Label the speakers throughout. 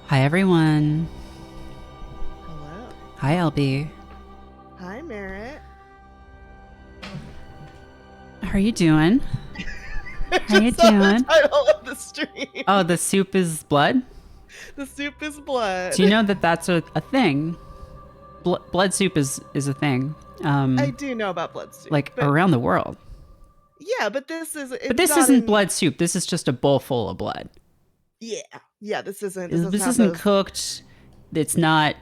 Speaker 1: Hi, everyone.
Speaker 2: Hello.
Speaker 1: Hi, LB.
Speaker 2: Hi, Merritt.
Speaker 1: How are you doing?
Speaker 2: I
Speaker 1: How you
Speaker 2: just saw the
Speaker 1: doing?
Speaker 2: title of the stream.
Speaker 1: Oh, the soup is blood?
Speaker 2: The soup is blood.
Speaker 1: Do you know that that's a thing? Blood soup is a thing.
Speaker 2: I do know about blood soup,
Speaker 1: Like
Speaker 2: but
Speaker 1: around the world.
Speaker 2: yeah, but
Speaker 1: But
Speaker 2: it's
Speaker 1: this
Speaker 2: not
Speaker 1: isn't
Speaker 2: in.
Speaker 1: blood soup. This is just a bowl full of blood.
Speaker 2: Yeah, yeah. This doesn't
Speaker 1: This
Speaker 2: have
Speaker 1: isn't
Speaker 2: those.
Speaker 1: cooked. It's not.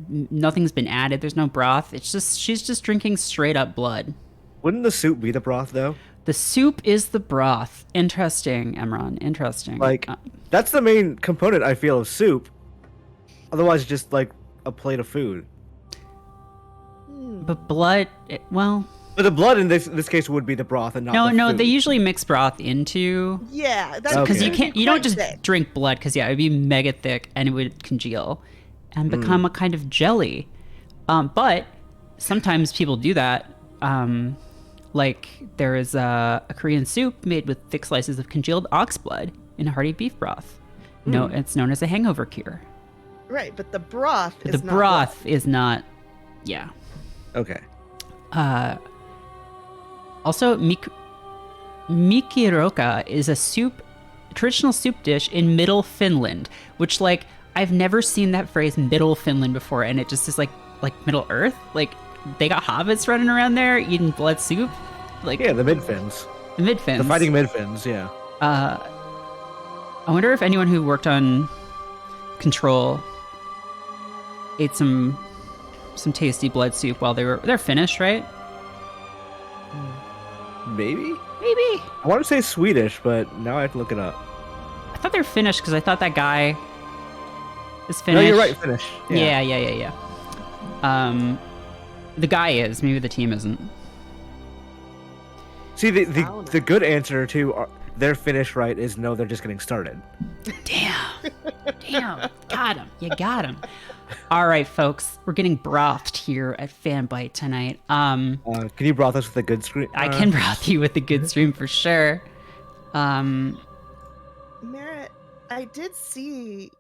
Speaker 1: Nothing's been added. There's no broth. It's just she's just drinking straight up blood.
Speaker 3: Wouldn't the soup be the broth though?
Speaker 1: The soup is the broth. Interesting, Emron. Interesting.
Speaker 3: Like that's the main component I feel of soup. Otherwise, just like a plate of food.
Speaker 1: But blood. Well,
Speaker 3: But the blood in this case would be the broth and not
Speaker 1: no,
Speaker 3: the
Speaker 1: no.
Speaker 3: food.
Speaker 1: They usually mix broth into
Speaker 2: Yeah, that's
Speaker 1: because
Speaker 3: Okay.
Speaker 1: you can't. You don't just drink blood because yeah, it'd be mega thick and it would congeal and become a kind of jelly. But sometimes people do that. Like there is a Korean soup made with thick slices of congealed ox blood in a hearty beef broth. No, it's known as a hangover cure.
Speaker 2: right. But the broth
Speaker 1: But
Speaker 2: is
Speaker 1: the
Speaker 2: not
Speaker 1: broth
Speaker 2: blood.
Speaker 1: is not. Yeah.
Speaker 3: Okay.
Speaker 1: Also, mikiroka is a traditional soup dish in Middle Finland, which like I've never seen that phrase Middle Finland before, and it just is like Middle Earth. Like they got hobbits running around there eating blood soup. Like
Speaker 3: Yeah, the midfins.
Speaker 1: the Midfins.
Speaker 3: The fighting midfins. Yeah.
Speaker 1: I wonder if anyone who worked on Control ate some tasty blood soup while they're Finnish, right?
Speaker 3: Maybe.
Speaker 1: Maybe.
Speaker 3: I want to say Swedish, but now I have to look it up.
Speaker 1: I thought they're Finnish because I thought that guy is Finnish.
Speaker 3: No, you're right. Finnish.
Speaker 1: Yeah. The guy is. Maybe the team isn't.
Speaker 3: See, the good answer to their Finnish right is no, they're just getting started.
Speaker 1: Damn. Got him. You got him. All right, folks. We're getting brothed here at Fanbite tonight.
Speaker 3: Can you broth us with a good screen?
Speaker 1: I can broth you with the good stream for sure.
Speaker 2: Merritt, I did see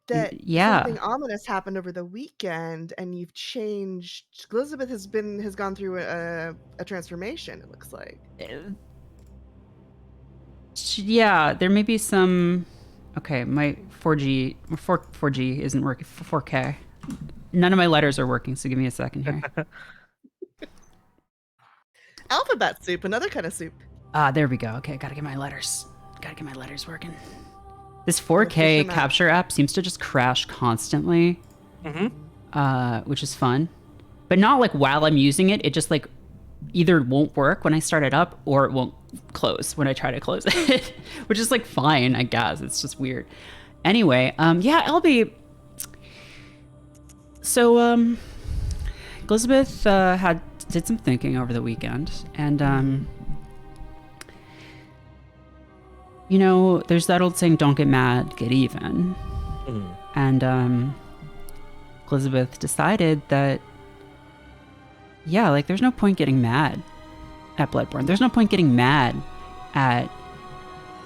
Speaker 2: that
Speaker 1: yeah.
Speaker 2: something ominous happened over the weekend, and you've changed. Elizabeth has gone through a transformation. It looks like.
Speaker 1: Yeah, there may be some. Okay, my 4G isn't working. 4K. None of my letters are working, so give me a second here.
Speaker 2: Alphabet soup, another kind of soup.
Speaker 1: There we go. Okay, gotta get my letters working. This 4K capture app seems to just crash constantly, which is fun. But not like while I'm using it, it just like either won't work when I start it up or it won't close when I try to close it, which is like fine, I guess. It's just weird. Anyway, yeah, LB. So, Elizabeth did some thinking over the weekend, and you know, there's that old saying, "Don't get mad, get even." And Elizabeth decided that, yeah, like there's no point getting mad at Bloodborne. There's no point getting mad at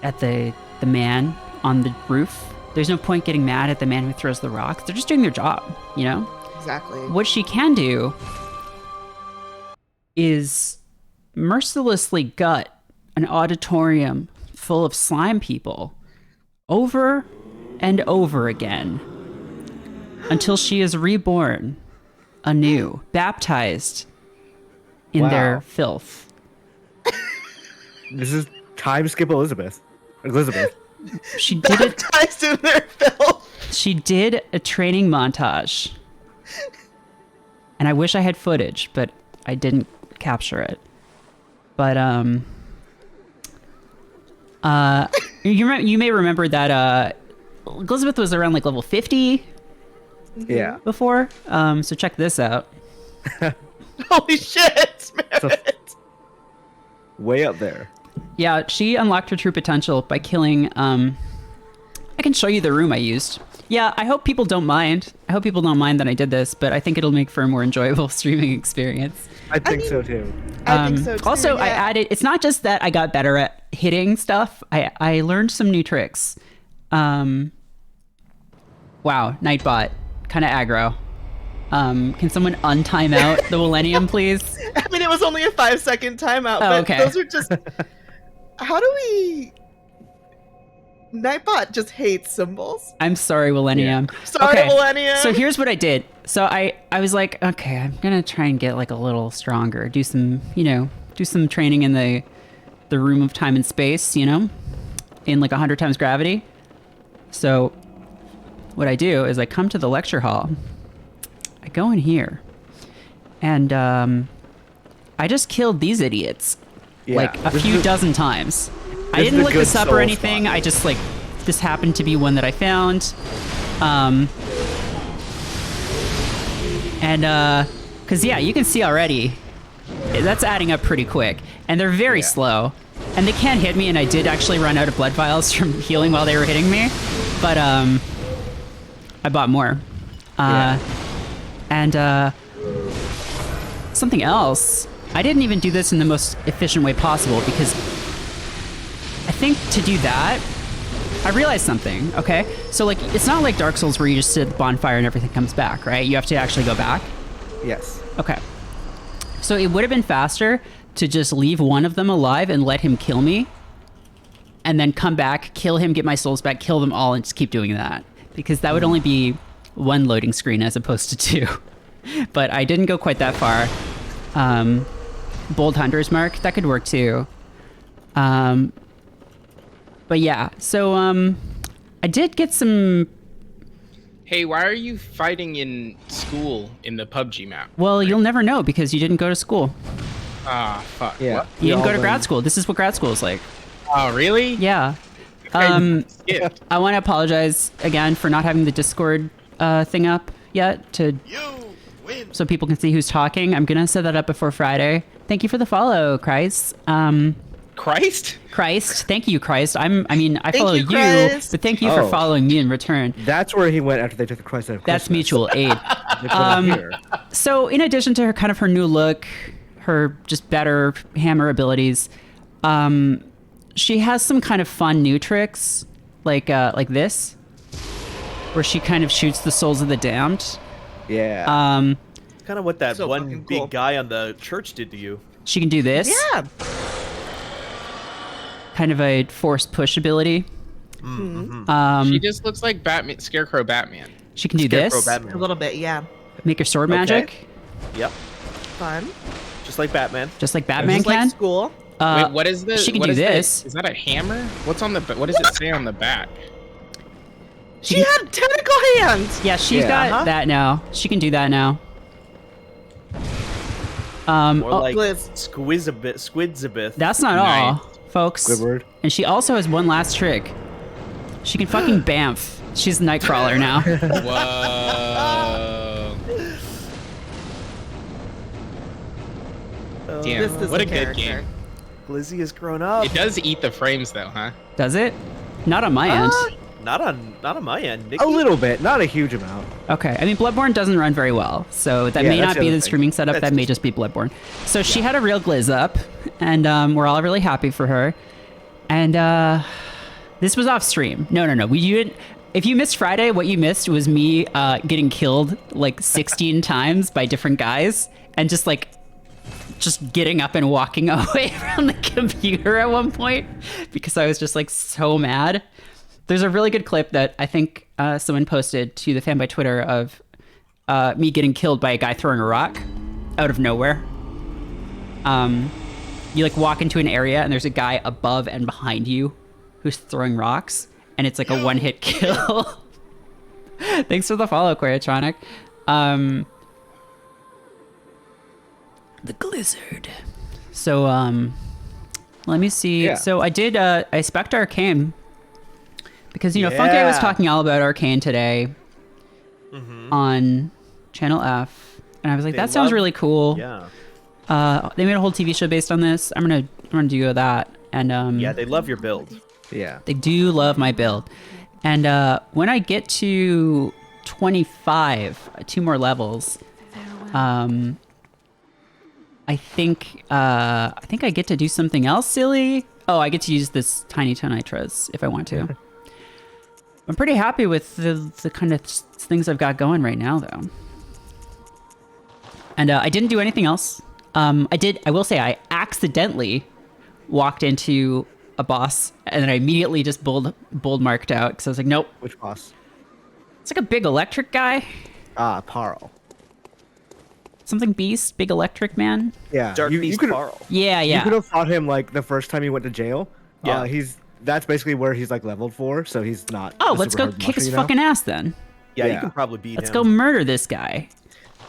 Speaker 1: the man on the roof. There's no point getting mad at the man who throws the rocks. They're just doing their job, you know?
Speaker 2: Exactly.
Speaker 1: What she can do is mercilessly gut an auditorium full of slime people over and over again until she is reborn anew, baptized in their filth.
Speaker 3: This is time skip Elizabeth.
Speaker 1: She did it.
Speaker 2: Baptized in their filth.
Speaker 1: She did a training montage. And I wish I had footage, but I didn't capture it. But you may remember that Elizabeth was around like level 50
Speaker 3: Yeah.
Speaker 1: before. So check this out.
Speaker 2: Holy shit, Merritt.
Speaker 3: Way up there.
Speaker 1: Yeah, she unlocked her true potential by killing. I can show you the room I used. Yeah, I hope people don't mind. I hope people don't mind that I did this, but I think it'll make for a more enjoyable streaming experience.
Speaker 3: I think so too.
Speaker 2: I think so too.
Speaker 1: Also,
Speaker 2: yeah.
Speaker 1: I added. It's not just that I got better at hitting stuff. I learned some new tricks. wow, Nightbot, kind of aggro. Can someone untime out the Millennium, please?
Speaker 2: I mean, it was only a 5-second timeout, but
Speaker 1: okay.
Speaker 2: those are just. How do we? Nightbot just hates symbols.
Speaker 1: I'm sorry, Millennium.
Speaker 2: Yeah. Sorry, Millennium.
Speaker 1: So here's what I did. So I was like, okay, I'm gonna try and get like a little stronger. Do some training in the room of time and space, in like 100 times gravity. So what I do is I come to the lecture hall. I go in here, and I just killed these idiots like a few dozen times. I didn't look this up or anything. Spot. I just like, this happened to be one that I found. Cause yeah, you can see already, that's adding up pretty quick. And they're very slow. And they can't hit me, and I did actually run out of blood vials from healing while they were hitting me. But I bought more. And something else, I didn't even do this in the most efficient way possible, because I think to do that, I realized something, okay? So like, it's not like Dark Souls where you just sit at the bonfire and everything comes back, right? You have to actually go back?
Speaker 3: Yes.
Speaker 1: Okay. So it would have been faster to just leave one of them alive and let him kill me, and then come back, kill him, get my souls back, kill them all, and just keep doing that. Because that would only be one loading screen as opposed to two. But I didn't go quite that far. Bold Hunter's Mark, that could work too. But yeah, so I did get some.
Speaker 4: Hey, why are you fighting in school in the PUBG map?
Speaker 1: Well, you'll never know because you didn't go to school.
Speaker 4: Ah, fuck.
Speaker 3: Yeah.
Speaker 4: What?
Speaker 1: You didn't go to grad school. This is what grad school is like.
Speaker 4: Oh, really?
Speaker 1: Yeah.
Speaker 4: Okay,
Speaker 1: I want to apologize again for not having the Discord thing up yet so people can see who's talking. I'm gonna set that up before Friday. Thank you for the follow, Christ. Christ, thank you, Christ. I follow you, but thank you for following me in return.
Speaker 3: That's where he went after they took the Christ out of Christmas.
Speaker 1: That's mutual aid. So in addition to her new look, her just better hammer abilities, she has some kind of fun new tricks, like this, where she kind of shoots the souls of the damned.
Speaker 3: Yeah.
Speaker 5: Kind of what that
Speaker 2: So
Speaker 5: one
Speaker 2: fucking
Speaker 5: big
Speaker 2: cool.
Speaker 5: guy on the church did to you.
Speaker 1: She can do this.
Speaker 2: Yeah.
Speaker 1: Kind of a forced push ability.
Speaker 4: She just looks like Batman, Scarecrow Batman.
Speaker 1: She can do
Speaker 5: Scarecrow
Speaker 1: this.
Speaker 5: Batman.
Speaker 2: A little bit, yeah.
Speaker 1: Make her sword magic,
Speaker 5: Yep.
Speaker 2: Fun.
Speaker 5: Just like Batman.
Speaker 1: just like Batman
Speaker 2: Just
Speaker 1: can.
Speaker 2: like school.
Speaker 4: Wait, what is this?
Speaker 1: She can
Speaker 4: what
Speaker 1: do
Speaker 4: is
Speaker 1: this.
Speaker 4: Is that a hammer? What's on the? What does it say on the back?
Speaker 2: She had tentacle hands.
Speaker 1: Yeah, she's got that now. She can do that now.
Speaker 5: More like
Speaker 2: Gliz.
Speaker 5: Squidzabith.
Speaker 1: That's not all, folks.
Speaker 3: Squidward.
Speaker 1: And she also has one last trick. She can fucking bamf. She's Nightcrawler now.
Speaker 4: Whoa! Damn,
Speaker 2: This is
Speaker 4: what
Speaker 2: a
Speaker 4: a good
Speaker 2: character.
Speaker 4: game.
Speaker 5: Glizzy has grown up.
Speaker 4: It does eat the frames though, huh?
Speaker 1: Does it? Not on my end.
Speaker 5: Not on my end. Nikki?
Speaker 3: A little bit, not a huge amount.
Speaker 1: Okay, I mean, Bloodborne doesn't run very well, so that
Speaker 3: Yeah,
Speaker 1: may
Speaker 3: that's
Speaker 1: not
Speaker 3: the
Speaker 1: be
Speaker 3: other
Speaker 1: the
Speaker 3: thing.
Speaker 1: streaming setup.
Speaker 5: That's
Speaker 1: That may
Speaker 5: just-
Speaker 1: just be Bloodborne. So she had a real glizz up, and we're all really happy for her. And this was off stream. No. We didn't. If you missed Friday, what you missed was me getting killed like 16 times by different guys, and just getting up and walking away from the computer at one point because I was just like so mad. There's a really good clip that I think someone posted to the fan by Twitter of me getting killed by a guy throwing a rock out of nowhere. You like walk into an area and there's a guy above and behind you who's throwing rocks, and it's like a one-hit kill. Thanks for the follow, Quayatronic. The Glizzard. So let me see.
Speaker 3: Yeah.
Speaker 1: So I did I spec'd Arcane. Because, Funky was talking all about Arcane today on Channel F. And I was like, that sounds really cool.
Speaker 5: Yeah.
Speaker 1: They made a whole TV show based on this. I'm gonna do that. And
Speaker 5: Yeah, they love your build.
Speaker 3: Yeah.
Speaker 1: they do love my build. And when I get to 25, 2 more levels, I think I get to do something else silly. Oh, I get to use this tiny nitros if I want to. I'm pretty happy with the kind of things I've got going right now, though. And I didn't do anything else. I will say I accidentally walked into a boss, and then I immediately just bold marked out because I was like, nope.
Speaker 3: Which boss?
Speaker 1: It's like a big electric guy.
Speaker 3: Ah, Parl.
Speaker 1: Something beast, big electric man.
Speaker 3: Yeah.
Speaker 5: Dark Beast
Speaker 3: could've-
Speaker 5: Carl.
Speaker 1: Yeah,
Speaker 3: You
Speaker 1: yeah.
Speaker 3: could have fought him like the first time he went to jail.
Speaker 5: Yeah.
Speaker 3: That's basically where he's like leveled for, so he's not.
Speaker 1: Oh,
Speaker 3: a
Speaker 1: let's
Speaker 3: super
Speaker 1: go
Speaker 3: hard
Speaker 1: kick
Speaker 3: musher,
Speaker 1: his
Speaker 3: you know?
Speaker 1: fucking ass then.
Speaker 5: Yeah, you
Speaker 3: Yeah.
Speaker 5: can probably beat
Speaker 1: Let's
Speaker 5: him.
Speaker 1: go murder this guy.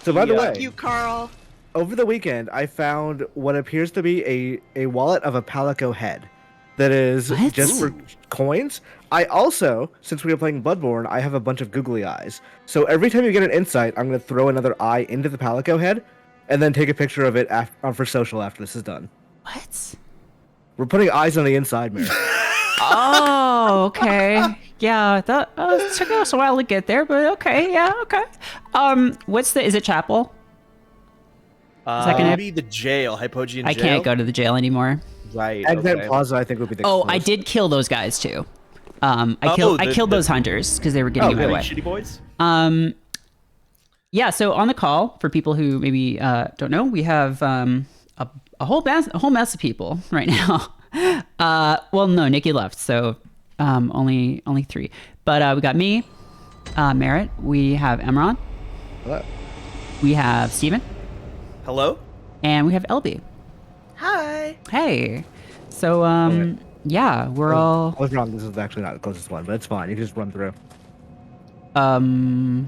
Speaker 3: So by the
Speaker 5: Yeah.
Speaker 3: way,
Speaker 2: Fuck you, Carl.
Speaker 3: over the weekend, I found what appears to be a wallet of a Palico head that is
Speaker 1: What?
Speaker 3: just for coins. I also, since we were playing Bloodborne, I have a bunch of googly eyes. So every time you get an insight, I'm going to throw another eye into the Palico head and then take a picture of it for social after this is done.
Speaker 1: What?
Speaker 3: We're putting eyes on the inside, Merritt.
Speaker 1: Oh, okay. Yeah, that it took us a while to get there, but okay, yeah, okay. Is it chapel? that gonna-
Speaker 5: Maybe the jail, Hypogean jail.
Speaker 1: I can't go to the jail anymore.
Speaker 5: Right.
Speaker 3: Exit
Speaker 5: okay.
Speaker 3: Plaza, I think, would be the
Speaker 1: Oh, I
Speaker 3: closest.
Speaker 1: did kill those guys too. I
Speaker 5: Oh,
Speaker 1: killed those hunters because they were getting in my
Speaker 5: Really
Speaker 1: way.
Speaker 5: shitty boys.
Speaker 1: Yeah, so on the call, for people who maybe don't know, we have a whole mess of people right now. Well, no, Nikki left, so only 3. But we got me, Merritt. We have Emron.
Speaker 3: Hello.
Speaker 1: We have Steven.
Speaker 5: Hello.
Speaker 1: And we have LB.
Speaker 2: Hi.
Speaker 1: Hey. So yeah, we're
Speaker 3: I
Speaker 1: all
Speaker 3: was wrong. This is actually not the closest one, but it's fine. You can just run through.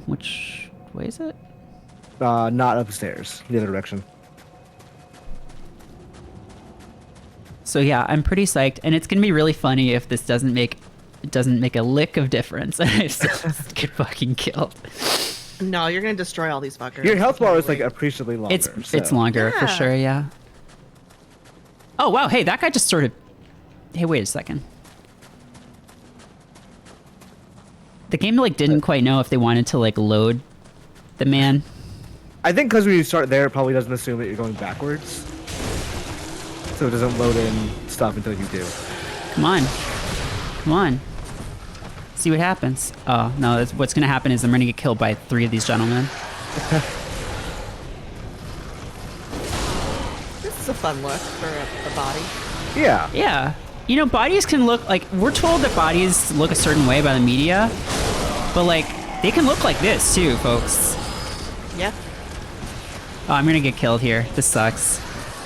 Speaker 1: which way is it?
Speaker 3: Not upstairs. The other direction.
Speaker 1: So yeah, I'm pretty psyched, and it's gonna be really funny if this doesn't make a lick of difference, and I still get fucking killed.
Speaker 2: No, you're gonna destroy all these fuckers.
Speaker 3: Your health bar is like
Speaker 2: Wait.
Speaker 3: appreciably longer.
Speaker 1: It's longer for
Speaker 2: Yeah.
Speaker 1: sure, yeah. Oh wow, hey, that guy just sort of. Hey, wait a second. The game like didn't quite know if they wanted to like load the man.
Speaker 3: I think because when you start there, it probably doesn't assume that you're going backwards. So it doesn't load in stuff until you do.
Speaker 1: Come on, come on. See what happens. Oh no, what's gonna happen is I'm gonna get killed by 3 of these gentlemen.
Speaker 2: This is a fun look for a body.
Speaker 3: Yeah.
Speaker 1: Yeah. You know, bodies can look like, we're told that bodies look a certain way by the media, but like, they can look like this too, folks.
Speaker 2: Yeah.
Speaker 1: Oh, I'm gonna get killed here. This sucks.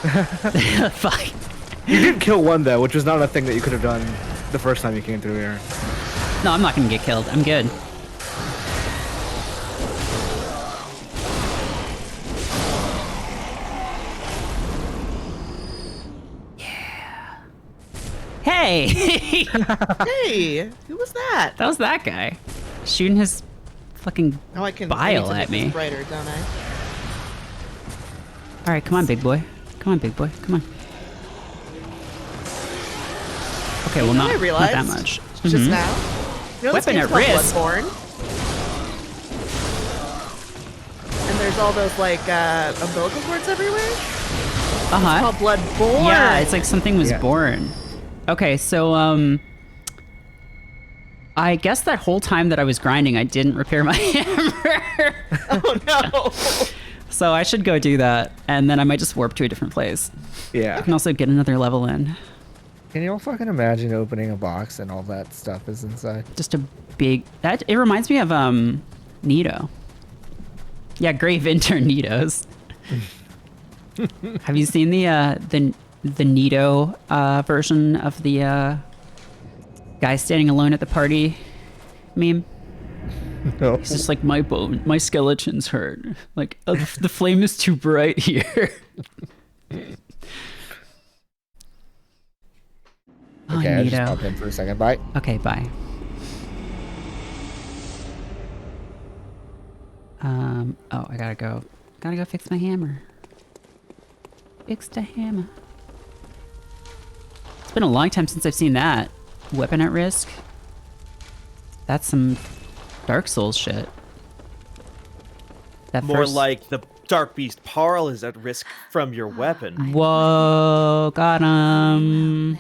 Speaker 1: Fuck.
Speaker 3: You did kill one though, which was not a thing that you could have done the first time you came through here.
Speaker 1: No, I'm not gonna get killed. I'm good. Yeah. Hey!
Speaker 2: Hey, who was that?
Speaker 1: That was that guy. Shooting his fucking
Speaker 2: Oh, I can.
Speaker 1: bile
Speaker 2: I need to
Speaker 1: at
Speaker 2: make
Speaker 1: me.
Speaker 2: this brighter, don't I?
Speaker 1: Alright, come on, big boy. Come on, big boy. Come on. Okay, well, not
Speaker 2: I
Speaker 1: that
Speaker 2: realized
Speaker 1: much.
Speaker 2: just
Speaker 1: Mhm.
Speaker 2: now. You know this
Speaker 1: Weapon
Speaker 2: game's
Speaker 1: at
Speaker 2: called
Speaker 1: risk.
Speaker 2: Bloodborne? And there's all those like umbilical cords everywhere.
Speaker 1: Uh-huh.
Speaker 2: Called Bloodborne.
Speaker 1: Yeah, it's like something was
Speaker 3: Yeah.
Speaker 1: born. Okay, so I guess that whole time that I was grinding, I didn't repair my hammer.
Speaker 2: Oh no.
Speaker 1: So I should go do that, and then I might just warp to a different place. I
Speaker 3: Yeah.
Speaker 1: can also get another level in.
Speaker 6: Can you all fucking imagine opening a box and all that stuff is inside?
Speaker 1: Just a big that it reminds me of Nito. Yeah, Grave Intern Nitos. Have you seen the Nito version of the guy standing alone at the party meme?
Speaker 6: No.
Speaker 1: He's just like, my skeleton's hurt. Like, the flame is too bright here. Oh,
Speaker 6: Okay, I just
Speaker 1: Nito.
Speaker 6: popped in for a second. Bye.
Speaker 1: Okay, bye. Oh, I gotta go. Gotta go fix my hammer. Fix the hammer. It's been a long time since I've seen that. Weapon at risk. That's some Dark Souls shit. That
Speaker 5: More
Speaker 1: first...
Speaker 5: like the Dark Beast Parl is at risk from your weapon.
Speaker 1: Whoa, got him.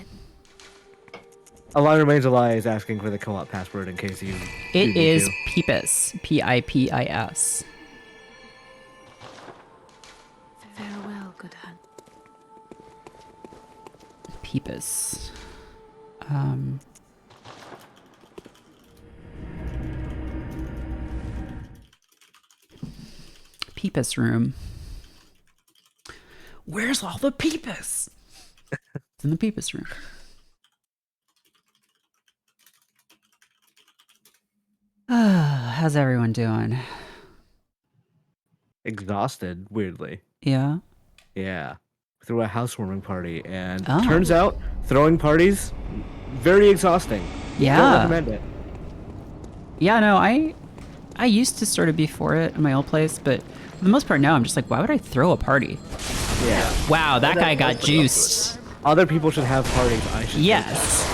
Speaker 3: A line remains a lie is asking for the co-op password in case you.
Speaker 1: It
Speaker 3: do need
Speaker 1: is
Speaker 3: to.
Speaker 1: Peepus. Pipis.
Speaker 7: Farewell, good hunt.
Speaker 1: Peepus. Peepus room. Where's all the Peepus? It's in the Peepus room. How's everyone doing?
Speaker 3: Exhausted, weirdly.
Speaker 1: Yeah.
Speaker 3: Yeah. Threw a housewarming party, and
Speaker 1: Oh.
Speaker 3: turns out throwing parties very exhausting.
Speaker 1: Yeah.
Speaker 3: Don't recommend it.
Speaker 1: Yeah, no, I used to sort of be for it in my old place, but for the most part now I'm just like, why would I throw a party?
Speaker 3: Yeah.
Speaker 1: Wow, that guy got juiced.
Speaker 3: Other people should have parties. I should.
Speaker 1: Yes.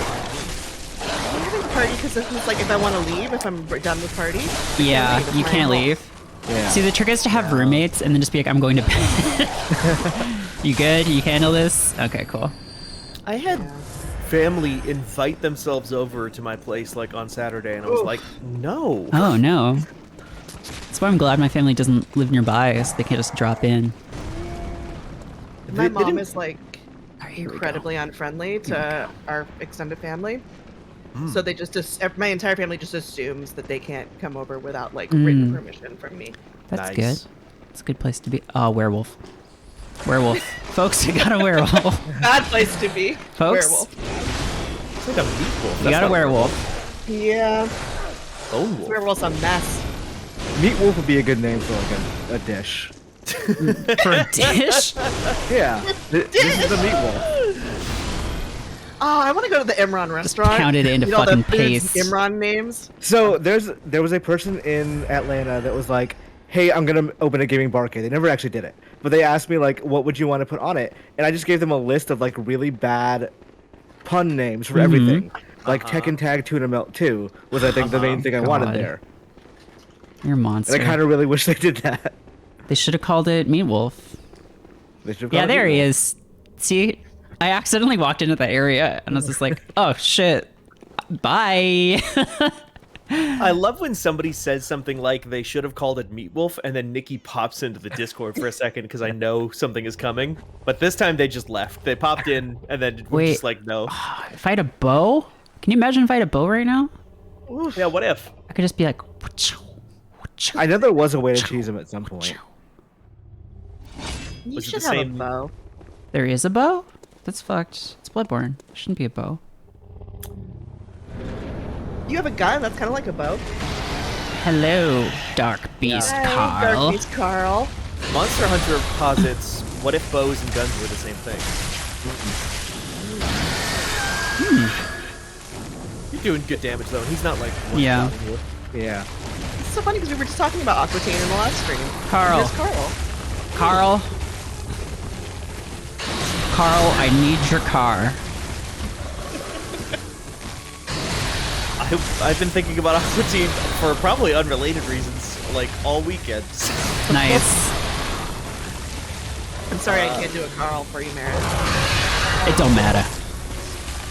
Speaker 2: I'm having a party because it's like if I want to leave, if I'm done with party.
Speaker 1: Yeah,
Speaker 2: leave. It's
Speaker 1: you
Speaker 2: my
Speaker 1: can't
Speaker 2: fault.
Speaker 1: leave.
Speaker 3: Yeah.
Speaker 1: See, the trick is to have roommates and then just be like, I'm going to bed. You good? You handle this? Okay, cool.
Speaker 5: I had family invite themselves over to my place like on Saturday, and I was
Speaker 2: Oof.
Speaker 5: like, no.
Speaker 1: Oh, no. That's why I'm glad my family doesn't live nearby, so they can just drop in.
Speaker 2: My
Speaker 5: They
Speaker 2: mom
Speaker 5: didn't-
Speaker 2: is like
Speaker 1: Alright, here we go.
Speaker 2: incredibly unfriendly to our extended family.
Speaker 5: Hmm.
Speaker 2: So they my entire family just assumes that they can't come over without like written
Speaker 1: Mm.
Speaker 2: permission from me.
Speaker 1: That's
Speaker 5: Nice.
Speaker 1: good. It's a good place to be. Oh, werewolf. Werewolf. Folks, you got a werewolf.
Speaker 2: Bad place to be.
Speaker 1: Folks?
Speaker 2: Werewolf.
Speaker 5: It's like a meat wolf.
Speaker 1: You
Speaker 5: That's
Speaker 1: got a
Speaker 5: not
Speaker 1: werewolf.
Speaker 2: Yeah.
Speaker 5: Bone wolf.
Speaker 2: Werewolf's a mess.
Speaker 3: Meat wolf would be a good name for like a dish.
Speaker 1: For a dish?
Speaker 3: Yeah. This is the meat wolf.
Speaker 2: Oh, I want to go to the Imran restaurant.
Speaker 1: pound it into
Speaker 2: Eat all the
Speaker 1: fucking
Speaker 2: foods,
Speaker 1: paste.
Speaker 2: Imran names.
Speaker 3: So there was a person in Atlanta that was like, "Hey, I'm gonna open a gaming barcade." They never actually did it, but they asked me like, "What would you want to put on it?" And I just gave them a list of like really bad pun names for everything. Like Tekken Tag Tuna Melt 2 was I think the main thing I wanted
Speaker 1: God.
Speaker 3: there.
Speaker 1: You're a monster.
Speaker 3: And I kind of really wish they did that.
Speaker 1: They should have called it Meat Wolf.
Speaker 3: They should've
Speaker 1: Yeah,
Speaker 3: called it
Speaker 1: there
Speaker 3: Meat
Speaker 1: he
Speaker 3: Wolf.
Speaker 1: is. See, I accidentally walked into that area and I was just like, oh shit, bye.
Speaker 5: I love when somebody says something like they should have called it Meat Wolf, and then Nikki pops into the Discord for a second because I know something is coming. But this time they just left. They popped in and then were
Speaker 1: Wait.
Speaker 5: just like, no.
Speaker 1: If I had a bow, can you imagine if I had a bow right now?
Speaker 2: Oof.
Speaker 5: Yeah, what if?
Speaker 1: I could just be like, "Wachoo, wachoo,
Speaker 3: I know there was a way to cheese them at some point.
Speaker 2: You
Speaker 5: Was it
Speaker 2: should
Speaker 5: the
Speaker 2: have
Speaker 5: same-
Speaker 2: a bow.
Speaker 1: There is a bow? That's fucked. It's Bloodborne. Shouldn't be a bow.
Speaker 2: You have a gun that's kind of like a bow.
Speaker 1: Hello, Dark Beast
Speaker 2: Hi,
Speaker 1: Carl.
Speaker 2: Dark Beast Carl.
Speaker 5: Monster Hunter posits, what if bows and guns were the same thing? You're doing good damage though, and he's not like
Speaker 1: Yeah.
Speaker 5: one-shotting you.
Speaker 3: Yeah.
Speaker 2: It's so funny because we were just talking about Aquitaine in the last stream.
Speaker 1: Carl.
Speaker 2: Here's Carl.
Speaker 1: Carl. Carl, I need your car.
Speaker 5: I've been thinking about Aquitaine for probably unrelated reasons, like all weekends.
Speaker 1: Nice.
Speaker 2: I'm sorry I can't do a Carl for you, Merritt.
Speaker 1: It don't matter.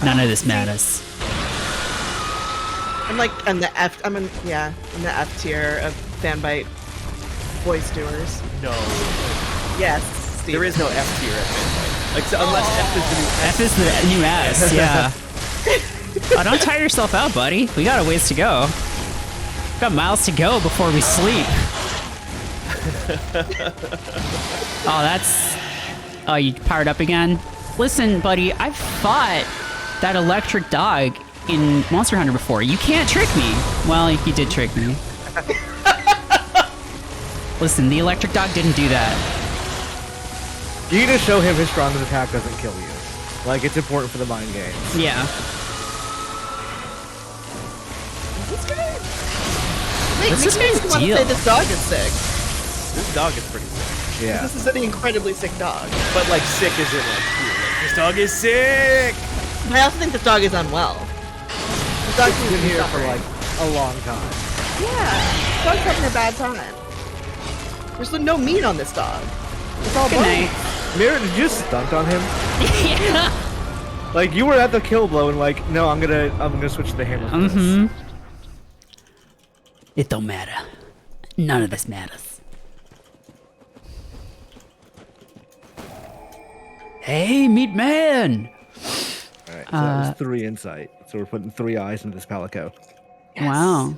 Speaker 1: None of this matters.
Speaker 2: I'm like in the F. I'm in the F tier of fanbite voice doers.
Speaker 5: No,
Speaker 2: Yes, Steve.
Speaker 5: there is no F tier at Fanbyte. Like, so unless F is the new S.
Speaker 1: F is the new S, yeah. Oh, don't tire yourself out, buddy. We got a ways to go. Got miles to go before we sleep. Oh, that's... Oh, you powered up again? Listen, buddy, I've fought that electric dog in Monster Hunter before. You can't trick me. Well, you did trick me. Listen, the electric dog didn't do that.
Speaker 3: You need to show him his strongest attack doesn't kill you. Like, it's important for the mind games.
Speaker 1: Yeah.
Speaker 2: This guy.
Speaker 1: What's this
Speaker 2: makes
Speaker 1: guy's
Speaker 2: me want to
Speaker 1: deal?
Speaker 2: say this dog is sick.
Speaker 5: This dog is pretty sick.
Speaker 3: Yeah.
Speaker 2: This is an incredibly sick dog.
Speaker 5: But like sick is it like cool? Like, this dog is sick!
Speaker 2: I also think this dog is unwell. The dog
Speaker 3: He's
Speaker 2: seems
Speaker 3: been
Speaker 2: to be
Speaker 3: here for
Speaker 2: suffering.
Speaker 3: like a long time.
Speaker 2: Yeah, the dog's having a bad time. There's no meat on this dog. It's all
Speaker 1: Good
Speaker 2: bone.
Speaker 1: night.
Speaker 3: Merritt, did you just stunt on him?
Speaker 1: Yeah.
Speaker 3: Like you were at the kill blow and like, no, I'm gonna switch to the hammer. For this.
Speaker 1: It don't matter. None of this matters. Hey, meat man!
Speaker 3: All right, so that was 3 insight. So we're putting 3 eyes into this palico.
Speaker 1: Wow.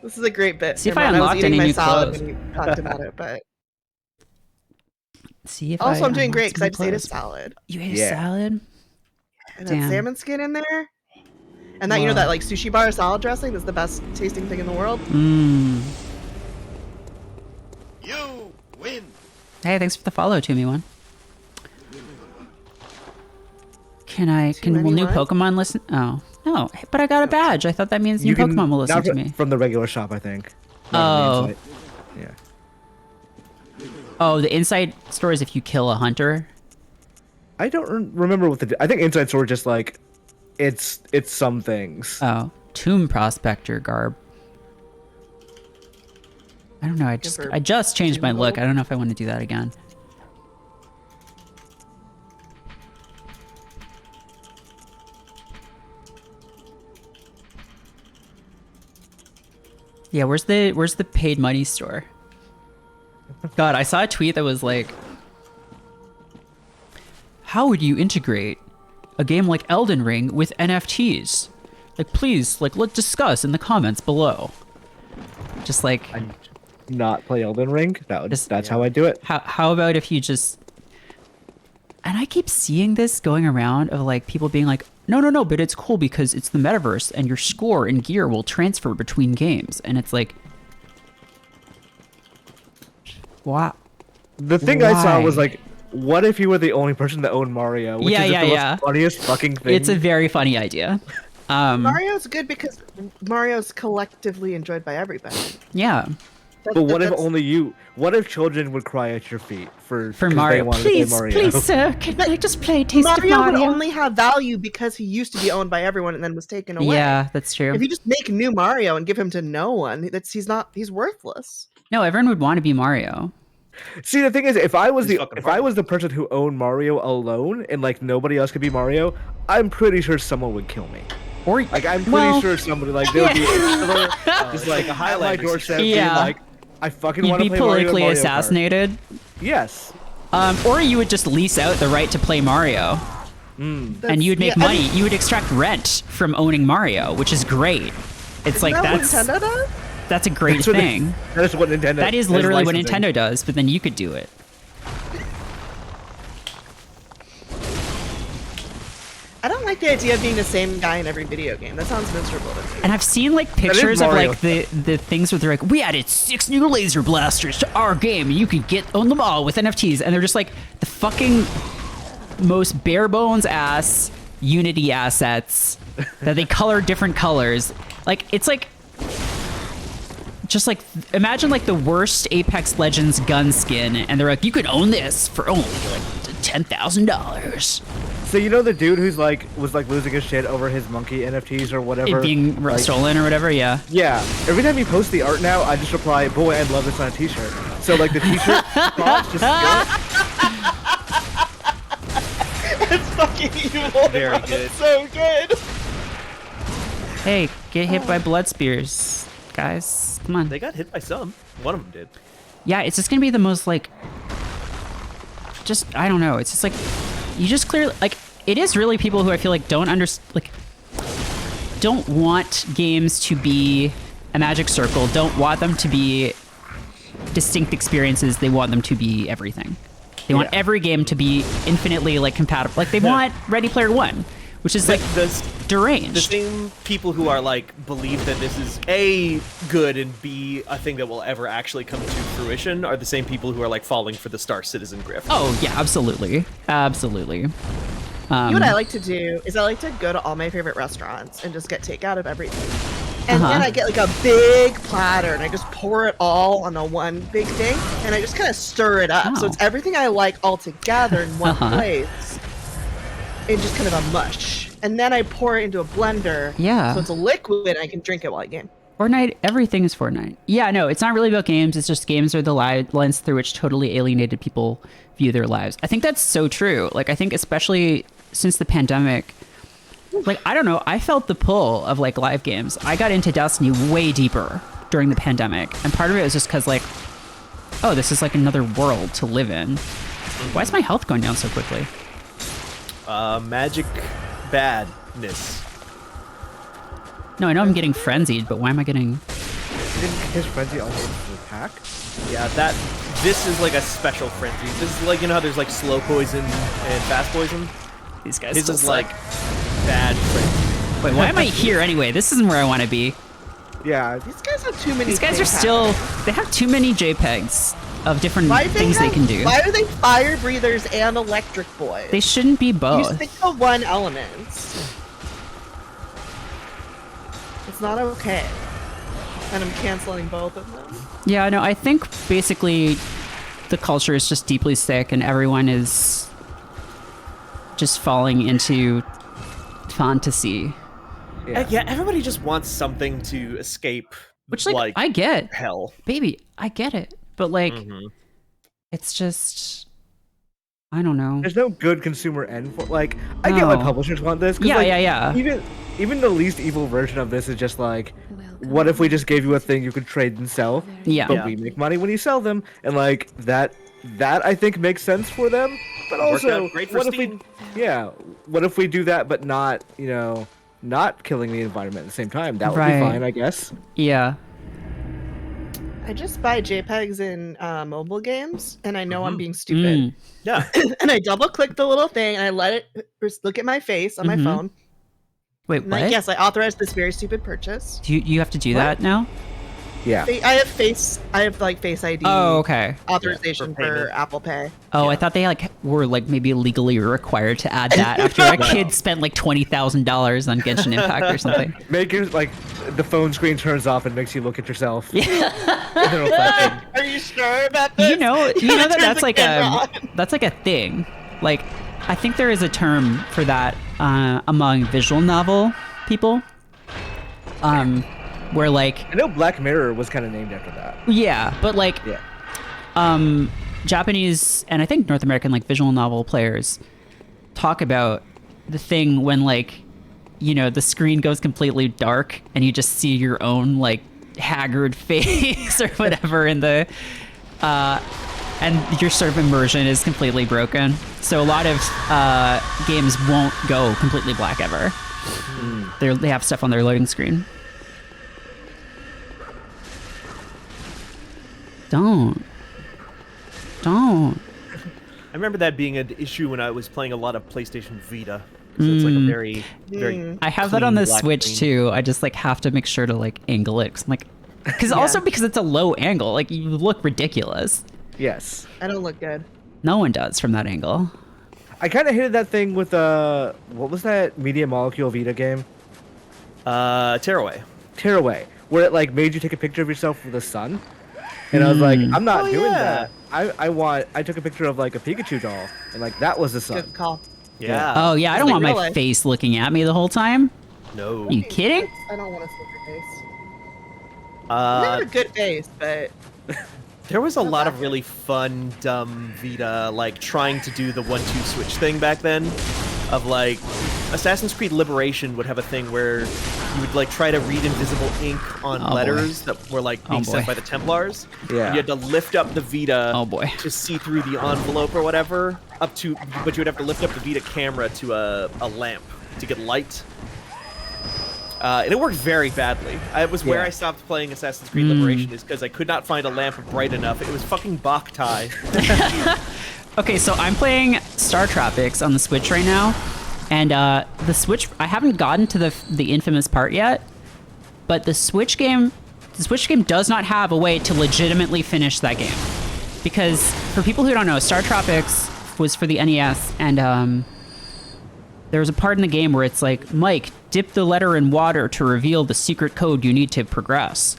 Speaker 2: This is a great bit.
Speaker 1: See if I
Speaker 2: Never mind,
Speaker 1: unlocked
Speaker 2: was eating
Speaker 1: any
Speaker 2: my
Speaker 1: new
Speaker 2: salad
Speaker 1: clothes.
Speaker 2: when you talked about it, but
Speaker 1: See if
Speaker 2: also I'm doing
Speaker 1: unlocked
Speaker 2: great because
Speaker 1: some
Speaker 2: I just ate a
Speaker 1: clothes.
Speaker 2: salad.
Speaker 1: You ate a
Speaker 3: Yeah.
Speaker 1: salad?
Speaker 2: And
Speaker 1: Damn.
Speaker 2: that salmon skin in there. And that, you know, that like sushi bar salad dressing is the best tasting thing in the world.
Speaker 1: Mmm.
Speaker 8: You win.
Speaker 1: Hey, thanks for the follow, to me one. Will new
Speaker 2: anyone?
Speaker 1: Pokemon listen? Oh. No, but I got a badge. I thought that means new
Speaker 3: can-
Speaker 1: Pokemon will listen
Speaker 3: not
Speaker 1: to
Speaker 3: fr-
Speaker 1: me.
Speaker 3: from the regular shop, I think.
Speaker 1: Oh.
Speaker 3: Not from the Insight. Yeah.
Speaker 1: Oh, the inside store is if you kill a hunter.
Speaker 3: I don't remember what I think Inside Sword just like, it's some things.
Speaker 1: Oh, Tomb Prospector garb. I don't know. I just changed my look. I don't know if I want to do that again. Yeah, where's the paid money store? God, I saw a tweet that was like, how would you integrate a game like Elden Ring with NFTs? Like, please, like, let's discuss in the comments below. Just like,
Speaker 3: Not play Elden Ring. That's how I do it.
Speaker 1: how about if you just... And I keep seeing this going around of like people being like, no, but it's cool because it's the metaverse and your score and gear will transfer between games. And it's like, wow.
Speaker 3: The thing I saw was
Speaker 1: Why?
Speaker 3: like, what if you were the only person that owned Mario? Which
Speaker 1: Yeah,
Speaker 3: is just
Speaker 1: yeah,
Speaker 3: the
Speaker 1: yeah.
Speaker 3: most funniest fucking thing.
Speaker 1: It's a very funny idea.
Speaker 2: Mario's good because Mario's collectively enjoyed by everybody.
Speaker 1: Yeah.
Speaker 3: But what if
Speaker 2: That's-
Speaker 3: only you? What if children would cry at your feet for 'cause they
Speaker 1: Mario.
Speaker 3: wanted to play Mario?
Speaker 1: sir, can I just play Taste
Speaker 2: Mario would only have value because he used to be owned by everyone and then was taken away.
Speaker 1: Yeah, that's true.
Speaker 2: If you just make new Mario and give him to no one, he's worthless.
Speaker 1: No, everyone would want to be Mario.
Speaker 3: See, the thing is, if I was
Speaker 5: He's
Speaker 3: the
Speaker 5: fucking
Speaker 3: if I was the person who owned Mario alone and like nobody else could be Mario, I'm pretty sure someone would kill me.
Speaker 1: Or
Speaker 3: Like I'm pretty
Speaker 1: well,
Speaker 3: sure somebody like there would be just like
Speaker 5: a
Speaker 3: a
Speaker 5: Highlander
Speaker 3: my doorstep, being
Speaker 1: Yeah.
Speaker 3: like, I fucking
Speaker 1: you'd
Speaker 3: want to
Speaker 1: be
Speaker 3: play Mario.
Speaker 1: politically
Speaker 3: Mario Kart.
Speaker 1: assassinated.
Speaker 3: Yes.
Speaker 1: Or you would just lease out the right to play Mario. And you would make money. You would extract rent from owning Mario, which is great. It's like
Speaker 2: Is that what
Speaker 1: that's
Speaker 2: Nintendo does?
Speaker 1: that's a great
Speaker 3: That's what
Speaker 1: thing.
Speaker 3: That is what Nintendo.
Speaker 1: That is literally what Nintendo does, but then you could do it.
Speaker 2: I don't like the idea of being the same guy in every video game. That sounds miserable to me.
Speaker 1: And I've seen like pictures of
Speaker 3: Mario.
Speaker 1: like the things where they're like, we added 6 new laser blasters to our game, and you can own them all with NFTs, and they're just like the fucking most bare bones ass Unity assets that they color different colors. Like it's like just like imagine like the worst Apex Legends gun skin, and they're like, you can own this for only like $10,000.
Speaker 3: So you know the dude who's like was like losing his shit over his monkey NFTs or whatever,
Speaker 1: It being
Speaker 3: like,
Speaker 1: stolen or whatever, yeah.
Speaker 3: Yeah. Every time he posts the art now, I just reply, "Boy, I'd love this on a T-shirt." So like the T-shirt cost just go.
Speaker 2: It's fucking evil.
Speaker 5: Very good.
Speaker 2: It's so good.
Speaker 1: Hey, get hit by blood spears, guys. Come on.
Speaker 5: They got hit by some. One of them did.
Speaker 1: Yeah, it's just gonna be the most like, just I don't know. It's just like, you just clearly like it is really people who I feel like don't don't want games to be a magic circle. Don't want them to be distinct experiences. They want them to be everything. They want every game to be infinitely like compatible. Like they want Ready Player One, which is like
Speaker 5: The
Speaker 1: deranged.
Speaker 5: same people who are like believe that this is A, good, and B, a thing that will ever actually come to fruition are the same people who are like falling for the Star Citizen grift.
Speaker 1: Oh yeah, absolutely, absolutely.
Speaker 2: You know what I like to do is I like to go to all my favorite restaurants and just get takeout of everything. And then I get like a big platter and I just pour it all on a one big thing and I just kind of stir it up. So
Speaker 1: Oh.
Speaker 2: it's everything I like all together in one place. In just kind of a mush. And then I pour it into a blender.
Speaker 1: Yeah.
Speaker 2: So it's a liquid and I can drink it while I game.
Speaker 1: Fortnite, everything is Fortnite. Yeah, no, it's not really about games. It's just games are the lens through which totally alienated people view their lives. I think that's so true. Like, I think especially since the pandemic, like, I don't know, I felt the pull of like live games. I got into Destiny way deeper during the pandemic. And part of it was just because like, oh, this is like another world to live in. Why is my health going down so quickly?
Speaker 5: Magic badness.
Speaker 1: No, I know I'm getting frenzied, but why am I getting...
Speaker 3: You didn't his frenzy all over the pack?
Speaker 5: Yeah, this is like a special frenzy. This is like, you know how there's like slow poison and fast poison?
Speaker 1: These guys
Speaker 5: This
Speaker 1: still
Speaker 5: is
Speaker 1: suck.
Speaker 5: like bad frenzy.
Speaker 1: Wait, why am I here anyway? This isn't where I want to be.
Speaker 3: Yeah.
Speaker 2: These guys have too many.
Speaker 1: These guys are still... They have too many JPEGs of different things they can do.
Speaker 2: Why are they fire breathers and electric boys?
Speaker 1: They shouldn't be
Speaker 2: You
Speaker 1: both.
Speaker 2: stick to one element. It's not okay. And I'm canceling both of them.
Speaker 1: Yeah, no, I think basically the culture is just deeply sick and everyone is just falling into fantasy.
Speaker 5: Yeah, everybody just wants something to escape.
Speaker 1: Which, like, I get.
Speaker 5: Hell.
Speaker 1: Baby, I get it. But, like, it's just... I don't know.
Speaker 3: There's no good consumer end for I get why publishers want this.
Speaker 1: Yeah, yeah.
Speaker 3: Even the least evil version of this is just like, what if we just gave you a thing you could trade and sell?
Speaker 1: Yeah.
Speaker 3: But we make money when you sell them, and like that I think makes sense for them. But also,
Speaker 5: great for
Speaker 3: what
Speaker 5: Steam.
Speaker 3: what if we do that but not not killing the environment at the same time? That would be fine, I guess.
Speaker 1: Yeah.
Speaker 2: I just buy JPEGs in mobile games, and I know I'm being stupid.
Speaker 5: Yeah.
Speaker 2: And I double click the little thing, and I let it look at my face on my phone.
Speaker 1: Wait,
Speaker 2: And
Speaker 1: what?
Speaker 2: like, yes, I authorized this very stupid purchase.
Speaker 1: Do you have to do that now?
Speaker 3: Yeah.
Speaker 2: I have like Face ID.
Speaker 1: Oh, okay.
Speaker 2: Authorization
Speaker 5: for
Speaker 2: for
Speaker 5: payment.
Speaker 2: Apple Pay.
Speaker 1: Oh, I thought they were maybe legally required to add that after a kid spent like $20,000 on Genshin Impact or something.
Speaker 3: Make your the phone screen turns off and makes you look at yourself.
Speaker 1: Yeah.
Speaker 2: Are you sure about this?
Speaker 1: You know
Speaker 2: Turn
Speaker 1: that's
Speaker 2: the
Speaker 1: like
Speaker 2: camera
Speaker 1: that's like a thing. Like, I think there is a term for that among visual novel people. Where like
Speaker 3: I know Black Mirror was kind of named after that.
Speaker 1: yeah, but like Japanese and I think North American like visual novel players talk about the thing when like the screen goes completely dark and you just see your own like haggard face or whatever in the and your sort of immersion is completely broken. So a lot of games won't go completely black ever. They have stuff on their loading screen. Don't.
Speaker 5: I remember that being an issue when I was playing a lot of PlayStation Vita. So it's like a very, very.
Speaker 1: I have that on
Speaker 5: clean
Speaker 1: the
Speaker 5: black
Speaker 1: Switch
Speaker 5: screen.
Speaker 1: too. I just like have to make sure to like angle it. 'Cause I'm like, because also because it's a low angle, like you look ridiculous.
Speaker 3: Yes.
Speaker 2: I don't look good.
Speaker 1: No one does from that angle.
Speaker 3: I kind of hated that thing with what was that Media Molecule Vita game?
Speaker 5: Tearaway.
Speaker 3: Tearaway, where it like made you take a picture of yourself with the sun. And I was like, I'm not doing that. I took a picture of like a Pikachu doll, and like that was the sun.
Speaker 2: Good call.
Speaker 5: Yeah.
Speaker 1: Oh yeah, I don't
Speaker 2: like
Speaker 1: want my
Speaker 2: real life.
Speaker 1: face looking at me the whole time.
Speaker 5: No.
Speaker 1: Are you kidding?
Speaker 2: I don't want to see your face. You
Speaker 5: Uh,
Speaker 2: have a good face, but
Speaker 5: there was a lot of really fun, dumb Vita, like trying to do the 1-2 switch thing back then. Of like, Assassin's Creed Liberation would have a thing where you would like try to read invisible ink on
Speaker 1: Oh, boy.
Speaker 5: letters that were like being
Speaker 1: boy.
Speaker 5: sent by the Templars.
Speaker 3: Yeah.
Speaker 5: You had to lift up the Vita
Speaker 1: Oh, boy.
Speaker 5: to see through the envelope or whatever, but you would have to lift up the Vita camera to a lamp to get light. And it worked very badly. It was where
Speaker 3: Yeah.
Speaker 5: I stopped playing Assassin's Creed Liberation, is because I could not find a lamp bright enough. It was fucking Boktai.
Speaker 1: Okay, so I'm playing Star Tropics on the Switch right now, and the Switch. I haven't gotten to the infamous part yet, but the Switch game does not have a way to legitimately finish that game, because for people who don't know, Star Tropics was for the NES, and there was a part in the game where it's like, Mike, dip the letter in water to reveal the secret code you need to progress,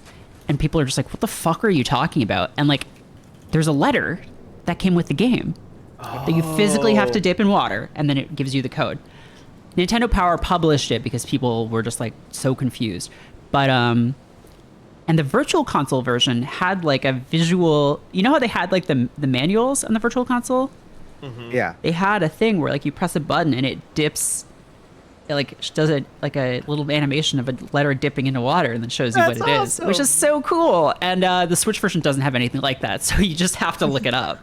Speaker 1: and people are just like, what the fuck are you talking about? And like, there's a letter that came with the game. That you physically have to dip in water, and then it gives you the code. Nintendo Power published it because people were just like so confused. But And the virtual console version had like a visual, you know how they had like the manuals on the virtual console?
Speaker 3: Yeah.
Speaker 1: They had a thing where like you press a button and it dips, it like does it like a little animation of a letter dipping into water and then shows you what it is, which is so cool. And the Switch version doesn't have anything like that, so you just have to look it up.